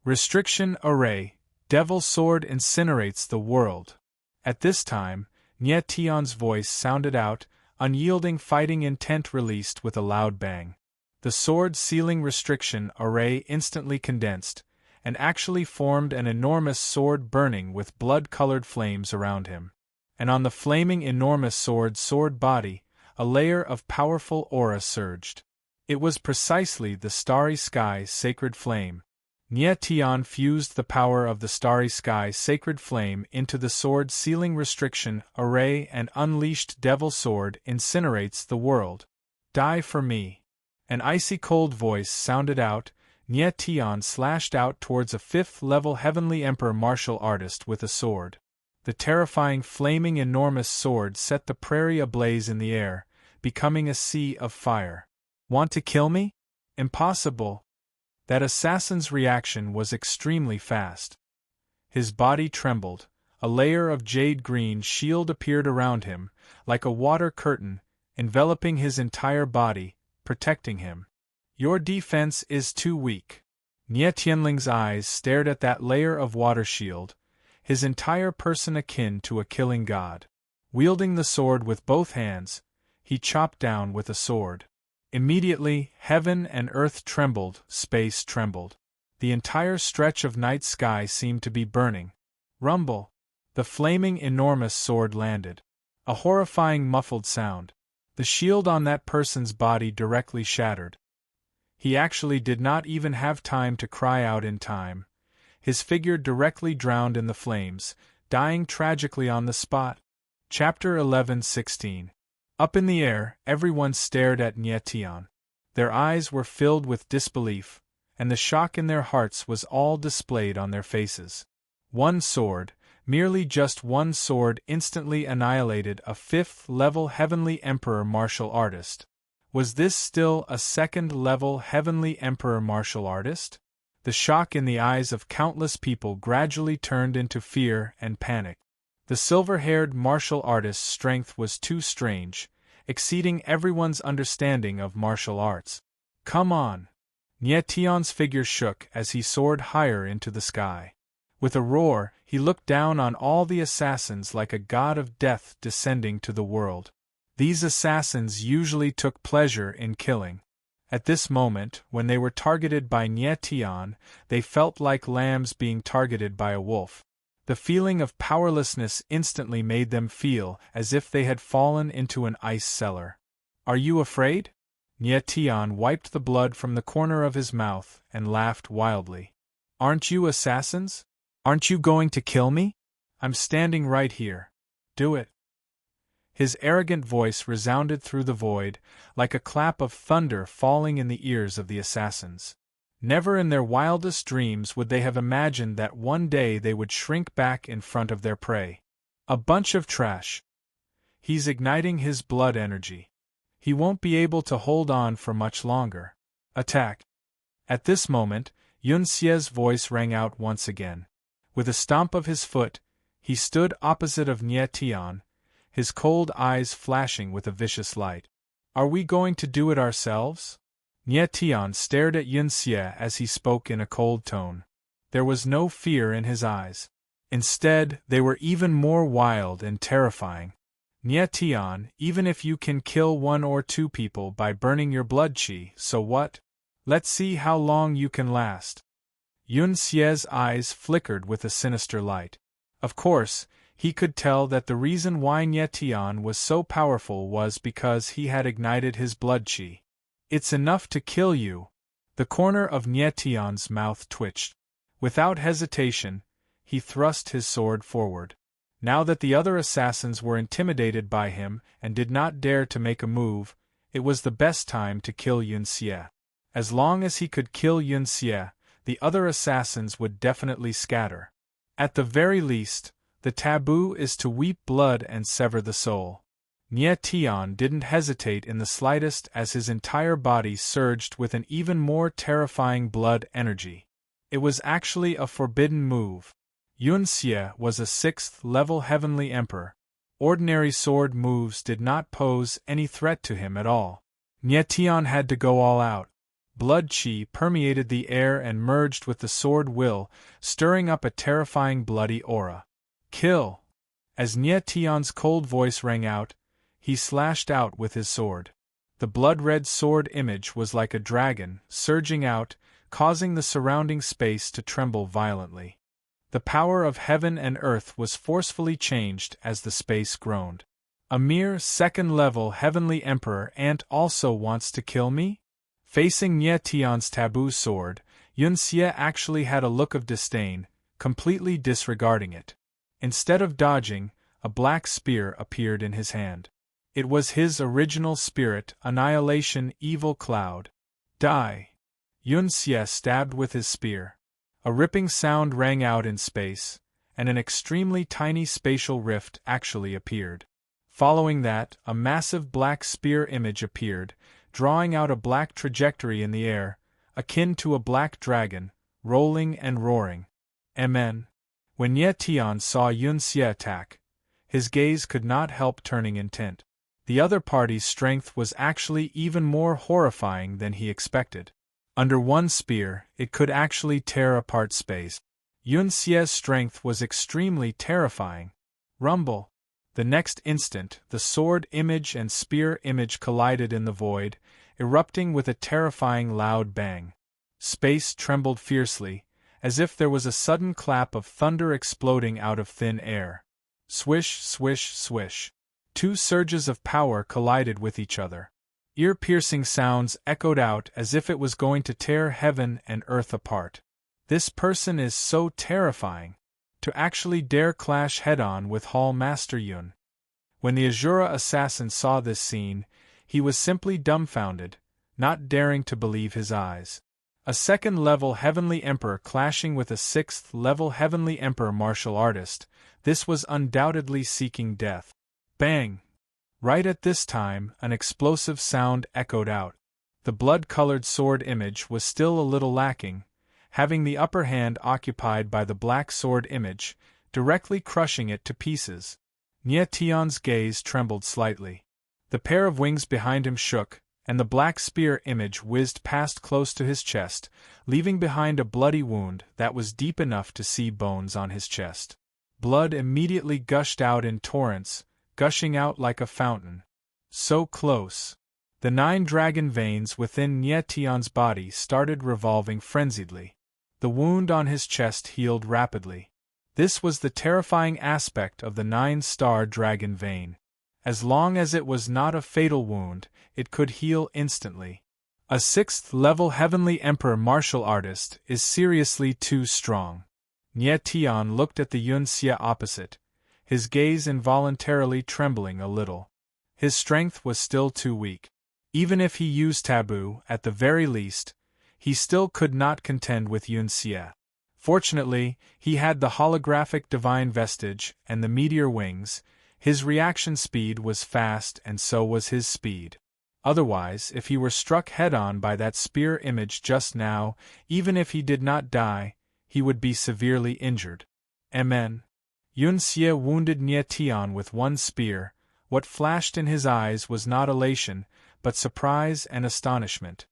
Restriction array, Devil Sword incinerates the world. At this time, Nye Tian's voice sounded out, unyielding fighting intent released with a loud bang. The sword sealing restriction array instantly condensed, and actually formed an enormous sword burning with blood-colored flames around him. And on the flaming enormous sword body, a layer of powerful aura surged. It was precisely the starry sky's sacred flame. Nie Tian fused the power of the starry sky sacred flame into the sword sealing restriction array and unleashed devil sword incinerates the world. Die for me. An icy cold voice sounded out. Nie Tian slashed out towards a 5th-level heavenly emperor martial artist with a sword. The terrifying flaming enormous sword set the prairie ablaze in the air, becoming a sea of fire. Want to kill me? Impossible. That assassin's reaction was extremely fast. His body trembled, a layer of jade green shield appeared around him, like a water curtain, enveloping his entire body, protecting him. Your defense is too weak. Nie Tianling's eyes stared at that layer of water shield, his entire person akin to a killing god. Wielding the sword with both hands, he chopped down with a sword. Immediately, heaven and earth trembled, space trembled. The entire stretch of night sky seemed to be burning. Rumble! The flaming enormous sword landed. A horrifying muffled sound. The shield on that person's body directly shattered. He actually did not even have time to cry out in time. His figure directly drowned in the flames, dying tragically on the spot. Chapter 11:16. Up in the air, everyone stared at Nie Tian. Their eyes were filled with disbelief, and the shock in their hearts was all displayed on their faces. One sword, merely just one sword, instantly annihilated a 5th-level heavenly emperor martial artist. Was this still a 2nd-level heavenly emperor martial artist? The shock in the eyes of countless people gradually turned into fear and panic. The silver-haired martial artist's strength was too strange, exceeding everyone's understanding of martial arts. Come on! Nie Tian's figure shook as he soared higher into the sky. With a roar, he looked down on all the assassins like a god of death descending to the world. These assassins usually took pleasure in killing. At this moment, when they were targeted by Nie Tian, they felt like lambs being targeted by a wolf. The feeling of powerlessness instantly made them feel as if they had fallen into an ice cellar. Are you afraid? Nie Tian wiped the blood from the corner of his mouth and laughed wildly. Aren't you assassins? Aren't you going to kill me? I'm standing right here. Do it. His arrogant voice resounded through the void, like a clap of thunder falling in the ears of the assassins. Never in their wildest dreams would they have imagined that one day they would shrink back in front of their prey. A bunch of trash. He's igniting his blood energy. He won't be able to hold on for much longer. Attack. At this moment, Yun Xie's voice rang out once again. With a stomp of his foot, he stood opposite of Nie Tian, his cold eyes flashing with a vicious light. Are we going to do it ourselves? Nie Tian stared at Yun Xie as he spoke in a cold tone. There was no fear in his eyes. Instead, they were even more wild and terrifying. Nie Tian, even if you can kill 1 or 2 people by burning your blood qi, so what? Let's see how long you can last. Yun Xie's eyes flickered with a sinister light. Of course, he could tell that the reason why Nie Tian was so powerful was because he had ignited his blood qi. It's enough to kill you. The corner of Nie Tian's mouth twitched. Without hesitation, he thrust his sword forward. Now that the other assassins were intimidated by him and did not dare to make a move, it was the best time to kill Yun Xie. As long as he could kill Yun Xie, the other assassins would definitely scatter. At the very least, the taboo is to weep blood and sever the soul. Nie Tian didn't hesitate in the slightest as his entire body surged with an even more terrifying blood energy. It was actually a forbidden move. Yun Xie was a 6th-level heavenly emperor. Ordinary sword moves did not pose any threat to him at all. Nie Tian had to go all out. Blood qi permeated the air and merged with the sword will, stirring up a terrifying bloody aura. Kill! As Nie Tian's cold voice rang out, he slashed out with his sword. The blood-red sword image was like a dragon, surging out, causing the surrounding space to tremble violently. The power of heaven and earth was forcefully changed as the space groaned. A mere 2nd-level heavenly emperor ant also wants to kill me? Facing Nie Tian's taboo sword, Yun Xie actually had a look of disdain, completely disregarding it. Instead of dodging, a black spear appeared in his hand. It was his original spirit, annihilation evil cloud. Die! Yun Xie stabbed with his spear. A ripping sound rang out in space, and an extremely tiny spatial rift actually appeared. Following that, a massive black spear image appeared, drawing out a black trajectory in the air, akin to a black dragon, rolling and roaring. Amen. When Ye Tian saw Yun Xie attack, his gaze could not help turning intent. The other party's strength was actually even more horrifying than he expected. Under one spear, it could actually tear apart space. Yun Xie's strength was extremely terrifying. Rumble. The next instant, the sword image and spear image collided in the void, erupting with a terrifying loud bang. Space trembled fiercely, as if there was a sudden clap of thunder exploding out of thin air. Swish, swish, swish. Two surges of power collided with each other. Ear-piercing sounds echoed out as if it was going to tear heaven and earth apart. This person is so terrifying. To actually dare clash head-on with Hall Master Yun. When the Azura assassin saw this scene, he was simply dumbfounded, not daring to believe his eyes. A second-level Heavenly Emperor clashing with a sixth-level Heavenly Emperor martial artist, this was undoubtedly seeking death. Bang! Right at this time, an explosive sound echoed out. The blood-colored sword image was still a little lacking, having the upper hand occupied by the black sword image, directly crushing it to pieces. Nie Tian's gaze trembled slightly. The pair of wings behind him shook, and the black spear image whizzed past close to his chest, leaving behind a bloody wound that was deep enough to see bones on his chest. Blood immediately gushed out in torrents, gushing out like a fountain. So close. The 9 dragon veins within Nie Tian's body started revolving frenziedly. The wound on his chest healed rapidly. This was the terrifying aspect of the 9-star dragon vein. As long as it was not a fatal wound, it could heal instantly. A 6th-level Heavenly Emperor martial artist is seriously too strong. Nie Tian looked at the Yun Xie opposite, his gaze involuntarily trembling a little. His strength was still too weak. Even if he used taboo, at the very least, he still could not contend with Yun Xie. Fortunately, he had the holographic divine vestige and the meteor wings. His reaction speed was fast and so was his speed. Otherwise, if he were struck head-on by that spear image just now, even if he did not die, he would be severely injured. Amen. Yun Xie wounded Nie Tian with one spear. What flashed in his eyes was not elation, but surprise and astonishment.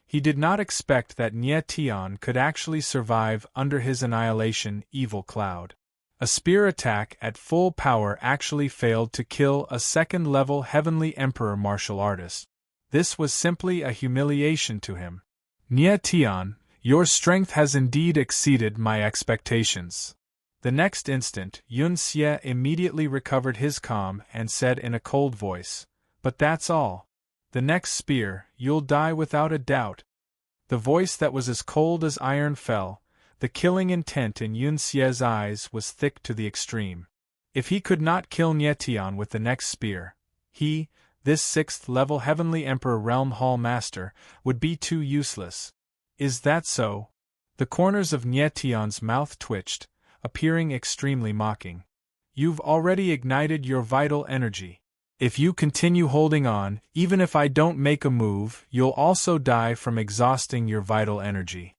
He did not expect that Nie Tian could actually survive under his annihilation evil cloud. A spear attack at full power actually failed to kill a 2nd-level Heavenly Emperor martial artist. This was simply a humiliation to him. Nie Tian, your strength has indeed exceeded my expectations. The next instant, Yun Xie immediately recovered his calm and said in a cold voice, "But that's all. The next spear, you'll die without a doubt." The voice that was as cold as iron fell. The killing intent in Yun Xie's eyes was thick to the extreme. If he could not kill Nie Tian with the next spear, he, this 6th-level Heavenly Emperor Realm Hall Master, would be too useless. Is that so? The corners of Nie Tian's mouth twitched, appearing extremely mocking. You've already ignited your vital energy. If you continue holding on, even if I don't make a move, you'll also die from exhausting your vital energy.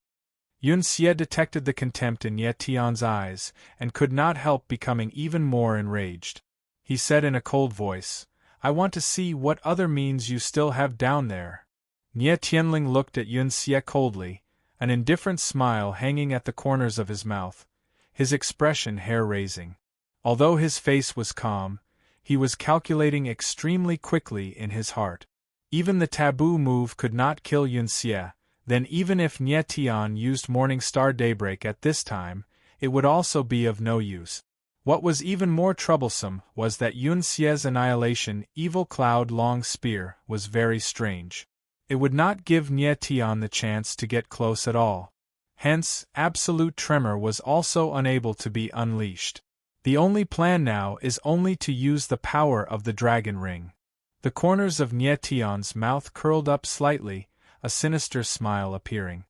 Yun Xie detected the contempt in Nie Tian's eyes, and could not help becoming even more enraged. He said in a cold voice, "I want to see what other means you still have down there." Nie Tianling looked at Yun Xie coldly, an indifferent smile hanging at the corners of his mouth, his expression hair-raising. Although his face was calm, he was calculating extremely quickly in his heart. Even the taboo move could not kill Yun Xie, then even if Nie Tian used Morning Star Daybreak at this time, it would also be of no use. What was even more troublesome was that Yun Xie's annihilation evil cloud long spear was very strange. It would not give Nie Tian the chance to get close at all. Hence, absolute tremor was also unable to be unleashed. The only plan now is only to use the power of the dragon ring. The corners of Nietion's mouth curled up slightly, a sinister smile appearing.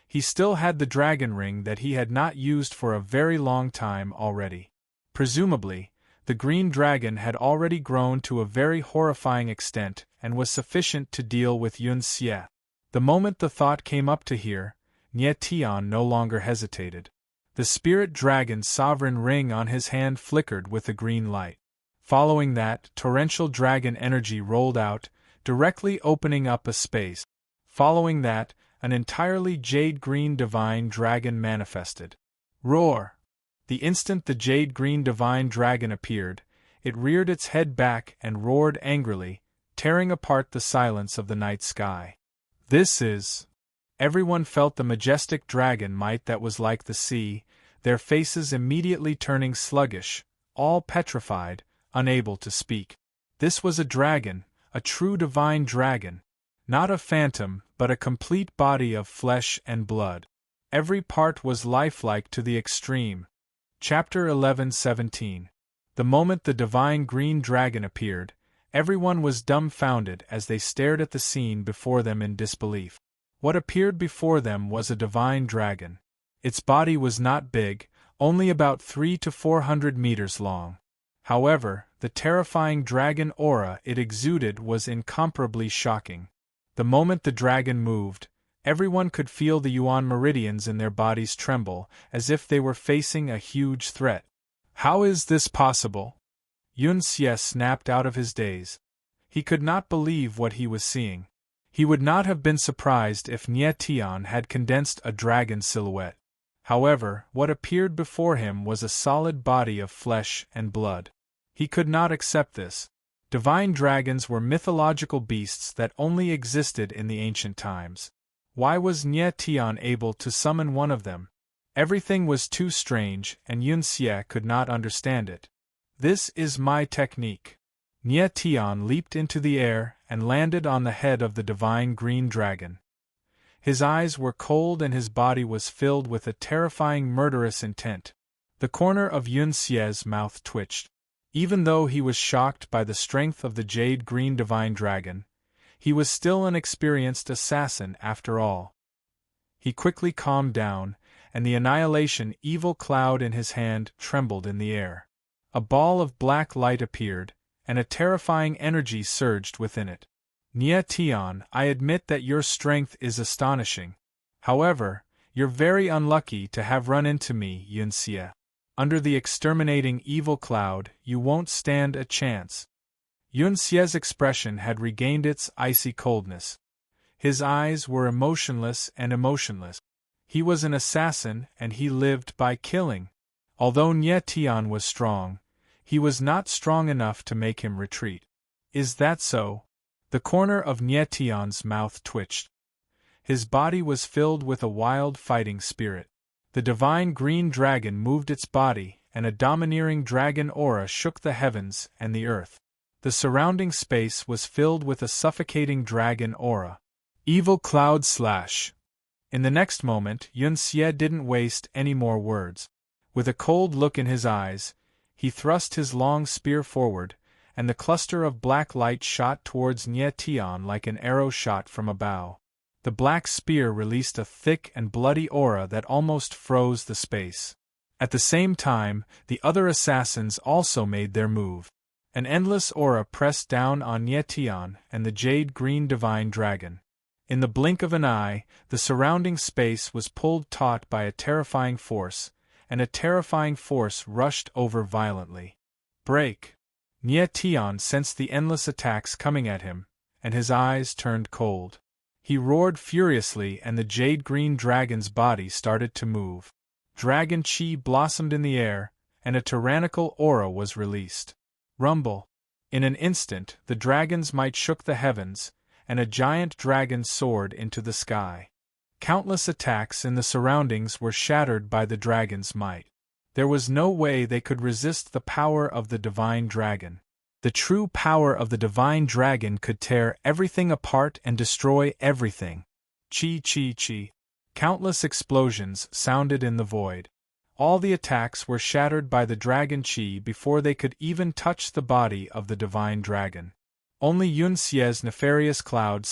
He still had the dragon ring that he had not used for a very long time already. Presumably, the green dragon had already grown to a very horrifying extent and was sufficient to deal with Yun Xie. The moment the thought came up to hear, Nietion no longer hesitated. The spirit dragon's sovereign ring on his hand flickered with a green light. Following that, torrential dragon energy rolled out, directly opening up a space. Following that, an entirely jade-green divine dragon manifested. Roar! The instant the jade-green divine dragon appeared, it reared its head back and roared angrily, tearing apart the silence of the night sky. This is... Everyone felt the majestic dragon might that was like the sea, their faces immediately turning sluggish, all petrified, unable to speak. This was a dragon, a true divine dragon. Not a phantom, but a complete body of flesh and blood. Every part was lifelike to the extreme. Chapter 11:17. The moment the divine green dragon appeared, everyone was dumbfounded as they stared at the scene before them in disbelief. What appeared before them was a divine dragon. Its body was not big, only about 300 to 400 meters long. However, the terrifying dragon aura it exuded was incomparably shocking. The moment the dragon moved, everyone could feel the yuan meridians in their bodies tremble, as if they were facing a huge threat. How is this possible? Yun Xie snapped out of his daze. He could not believe what he was seeing. He would not have been surprised if Nietion had condensed a dragon silhouette. However, what appeared before him was a solid body of flesh and blood. He could not accept this. Divine dragons were mythological beasts that only existed in the ancient times. Why was Nietion able to summon one of them? Everything was too strange, and Yun Xie could not understand it. This is my technique. Nietion leaped into the air and landed on the head of the divine green dragon. His eyes were cold and his body was filled with a terrifying murderous intent. The corner of Yun Xie's mouth twitched. Even though he was shocked by the strength of the jade-green divine dragon, he was still an experienced assassin after all. He quickly calmed down, and the annihilation evil cloud in his hand trembled in the air. A ball of black light appeared, and a terrifying energy surged within it. Nietion, I admit that your strength is astonishing. However, you're very unlucky to have run into me, Yun Xie. Under the exterminating evil cloud, you won't stand a chance. Yun Xie's expression had regained its icy coldness. His eyes were emotionless and emotionless. He was an assassin and he lived by killing. Although Nietion was strong, he was not strong enough to make him retreat. Is that so? The corner of Nietion's mouth twitched. His body was filled with a wild fighting spirit. The divine green dragon moved its body, and a domineering dragon aura shook the heavens and the earth. The surrounding space was filled with a suffocating dragon aura. Evil cloud slash. In the next moment, Yun Xie didn't waste any more words. With a cold look in his eyes, he thrust his long spear forward, and the cluster of black light shot towards Nietion like an arrow shot from a bow. The black spear released a thick and bloody aura that almost froze the space. At the same time, the other assassins also made their move. An endless aura pressed down on Nietion and the jade-green divine dragon. In the blink of an eye, the surrounding space was pulled taut by a terrifying force, and a terrifying force rushed over violently. Break! Nietion sensed the endless attacks coming at him, and his eyes turned cold. He roared furiously and the jade-green dragon's body started to move. Dragon chi blossomed in the air, and a tyrannical aura was released. Rumble! In an instant, the dragon's might shook the heavens, and a giant dragon soared into the sky. Countless attacks in the surroundings were shattered by the dragon's might. There was no way they could resist the power of the divine dragon. The true power of the divine dragon could tear everything apart and destroy everything. Chi chi chi. Countless explosions sounded in the void. All the attacks were shattered by the dragon chi before they could even touch the body of the divine dragon. Only Yun Xie's nefarious cloud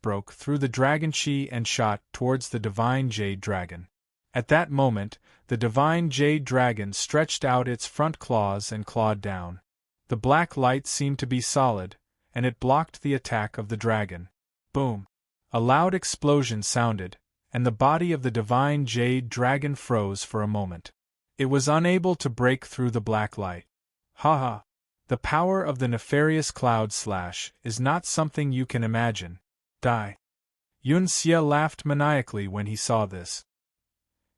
broke through the dragon chi and shot towards the divine jade dragon. At that moment, the divine jade dragon stretched out its front claws and clawed down. The black light seemed to be solid, and it blocked the attack of the dragon. Boom! A loud explosion sounded, and the body of the divine jade dragon froze for a moment. It was unable to break through the black light. Ha ha! The power of the nefarious cloud is not something you can imagine. Die! Yun Xie laughed maniacally when he saw this.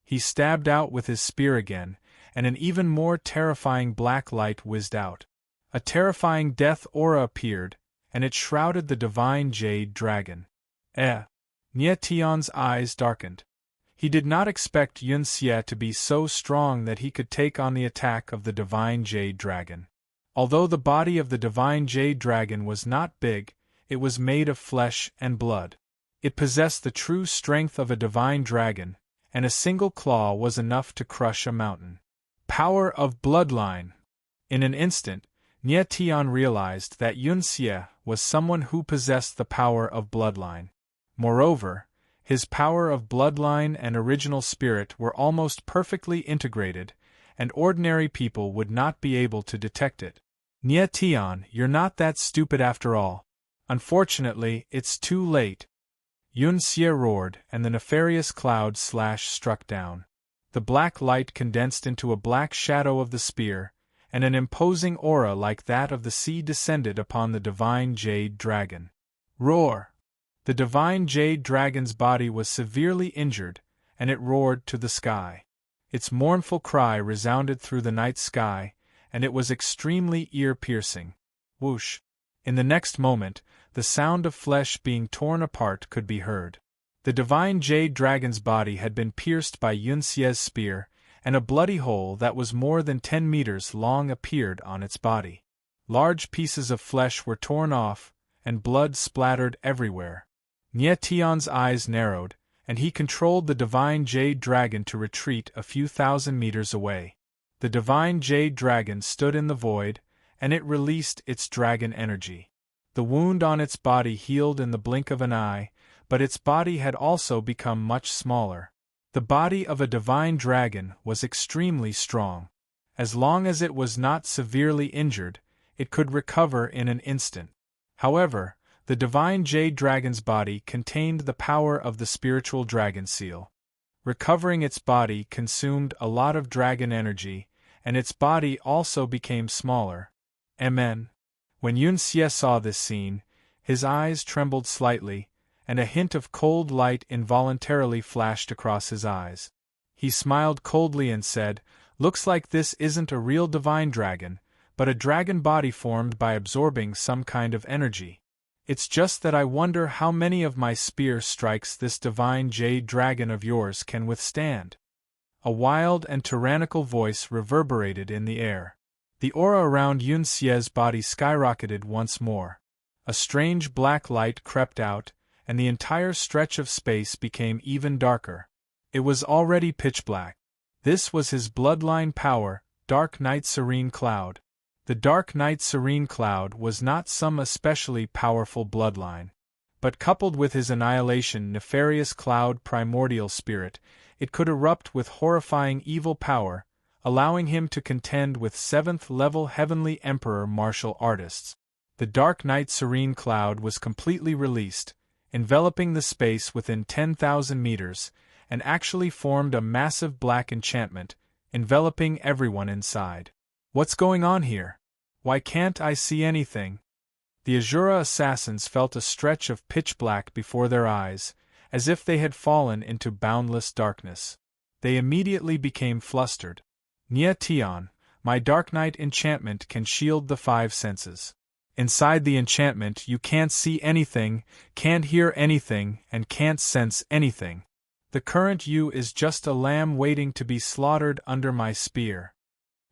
He stabbed out with his spear again, and an even more terrifying black light whizzed out. A terrifying death aura appeared, and it shrouded the divine jade dragon. Nie Tian's eyes darkened. He did not expect Yun Xie to be so strong that he could take on the attack of the divine jade dragon. Although the body of the divine jade dragon was not big, it was made of flesh and blood. It possessed the true strength of a divine dragon, and a single claw was enough to crush a mountain. Power of bloodline! In an instant, Nie Tian realized that Yun Xie was someone who possessed the power of bloodline. Moreover, his power of bloodline and original spirit were almost perfectly integrated, and ordinary people would not be able to detect it. Nie Tian, you're not that stupid after all. Unfortunately, it's too late. Yun Xie roared, and the nefarious cloud struck down. The black light condensed into a black shadow of the spear, and an imposing aura like that of the sea descended upon the divine jade dragon. Roar! The divine jade dragon's body was severely injured, and it roared to the sky. Its mournful cry resounded through the night sky, and it was extremely ear-piercing. Whoosh! In the next moment, the sound of flesh being torn apart could be heard. The divine jade dragon's body had been pierced by Yun Xie's spear, and a bloody hole that was more than 10 meters long appeared on its body. Large pieces of flesh were torn off, and blood splattered everywhere. Nie Tian's eyes narrowed, and he controlled the divine jade dragon to retreat a few thousand meters away. The divine jade dragon stood in the void, and it released its dragon energy. The wound on its body healed in the blink of an eye, but its body had also become much smaller. The body of a divine dragon was extremely strong. As long as it was not severely injured, it could recover in an instant. However, the divine jade dragon's body contained the power of the spiritual dragon seal. Recovering its body consumed a lot of dragon energy, and its body also became smaller. Amen. When Yun Xie saw this scene, his eyes trembled slightly, and a hint of cold light involuntarily flashed across his eyes. He smiled coldly and said, "Looks like this isn't a real divine dragon, but a dragon body formed by absorbing some kind of energy. It's just that I wonder how many of my spear strikes this divine jade dragon of yours can withstand." A wild and tyrannical voice reverberated in the air. The aura around Yun Xie's body skyrocketed once more. A strange black light crept out, and the entire stretch of space became even darker. It was already pitch black. This was his bloodline power, Dark Night Serene Cloud. The Dark Night Serene Cloud was not some especially powerful bloodline, but coupled with his annihilation nefarious cloud primordial spirit, it could erupt with horrifying evil power, allowing him to contend with 7th-level Heavenly Emperor martial artists. The Dark Night Serene Cloud was completely released, enveloping the space within 10,000 meters, and actually formed a massive black enchantment, enveloping everyone inside. What's going on here? Why can't I see anything? The Azura assassins felt a stretch of pitch black before their eyes, as if they had fallen into boundless darkness. They immediately became flustered. Nie Tian, my Dark Night enchantment can shield the 5 senses. Inside the enchantment you can't see anything, can't hear anything, and can't sense anything. The current you is just a lamb waiting to be slaughtered under my spear.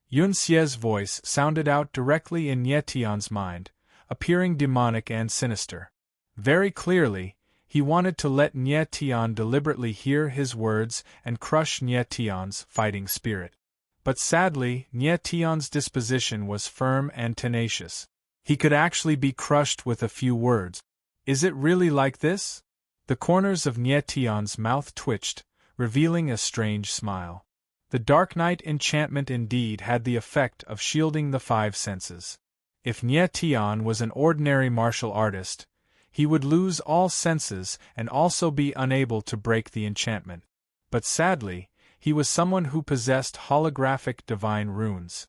Yun Xie's voice sounded out directly in Nie Tian's mind, appearing demonic and sinister. Very clearly, He wanted to let Nye Tian deliberately hear his words and crush Nye Tian's fighting spirit. But sadly, Nye Tian's disposition was firm and tenacious. He could actually be crushed with a few words. Is it really like this? The corners of Nye Tian's mouth twitched, revealing a strange smile. The Dark Night enchantment indeed had the effect of shielding the five senses. If Nye Tian was an ordinary martial artist, he would lose all senses and also be unable to break the enchantment. But sadly, he was someone who possessed holographic divine runes.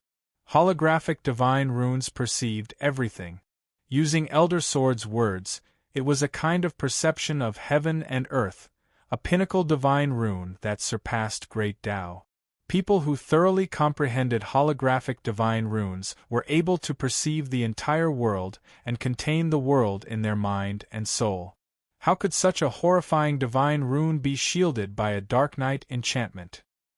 Holographic divine runes perceived everything. Using Elder Sword's words, it was a kind of perception of heaven and earth, a pinnacle divine rune that surpassed great Tao. People who thoroughly comprehended holographic divine runes were able to perceive the entire world and contain the world in their mind and soul. How could such a horrifying divine rune be shielded by a Dark Night enchantment?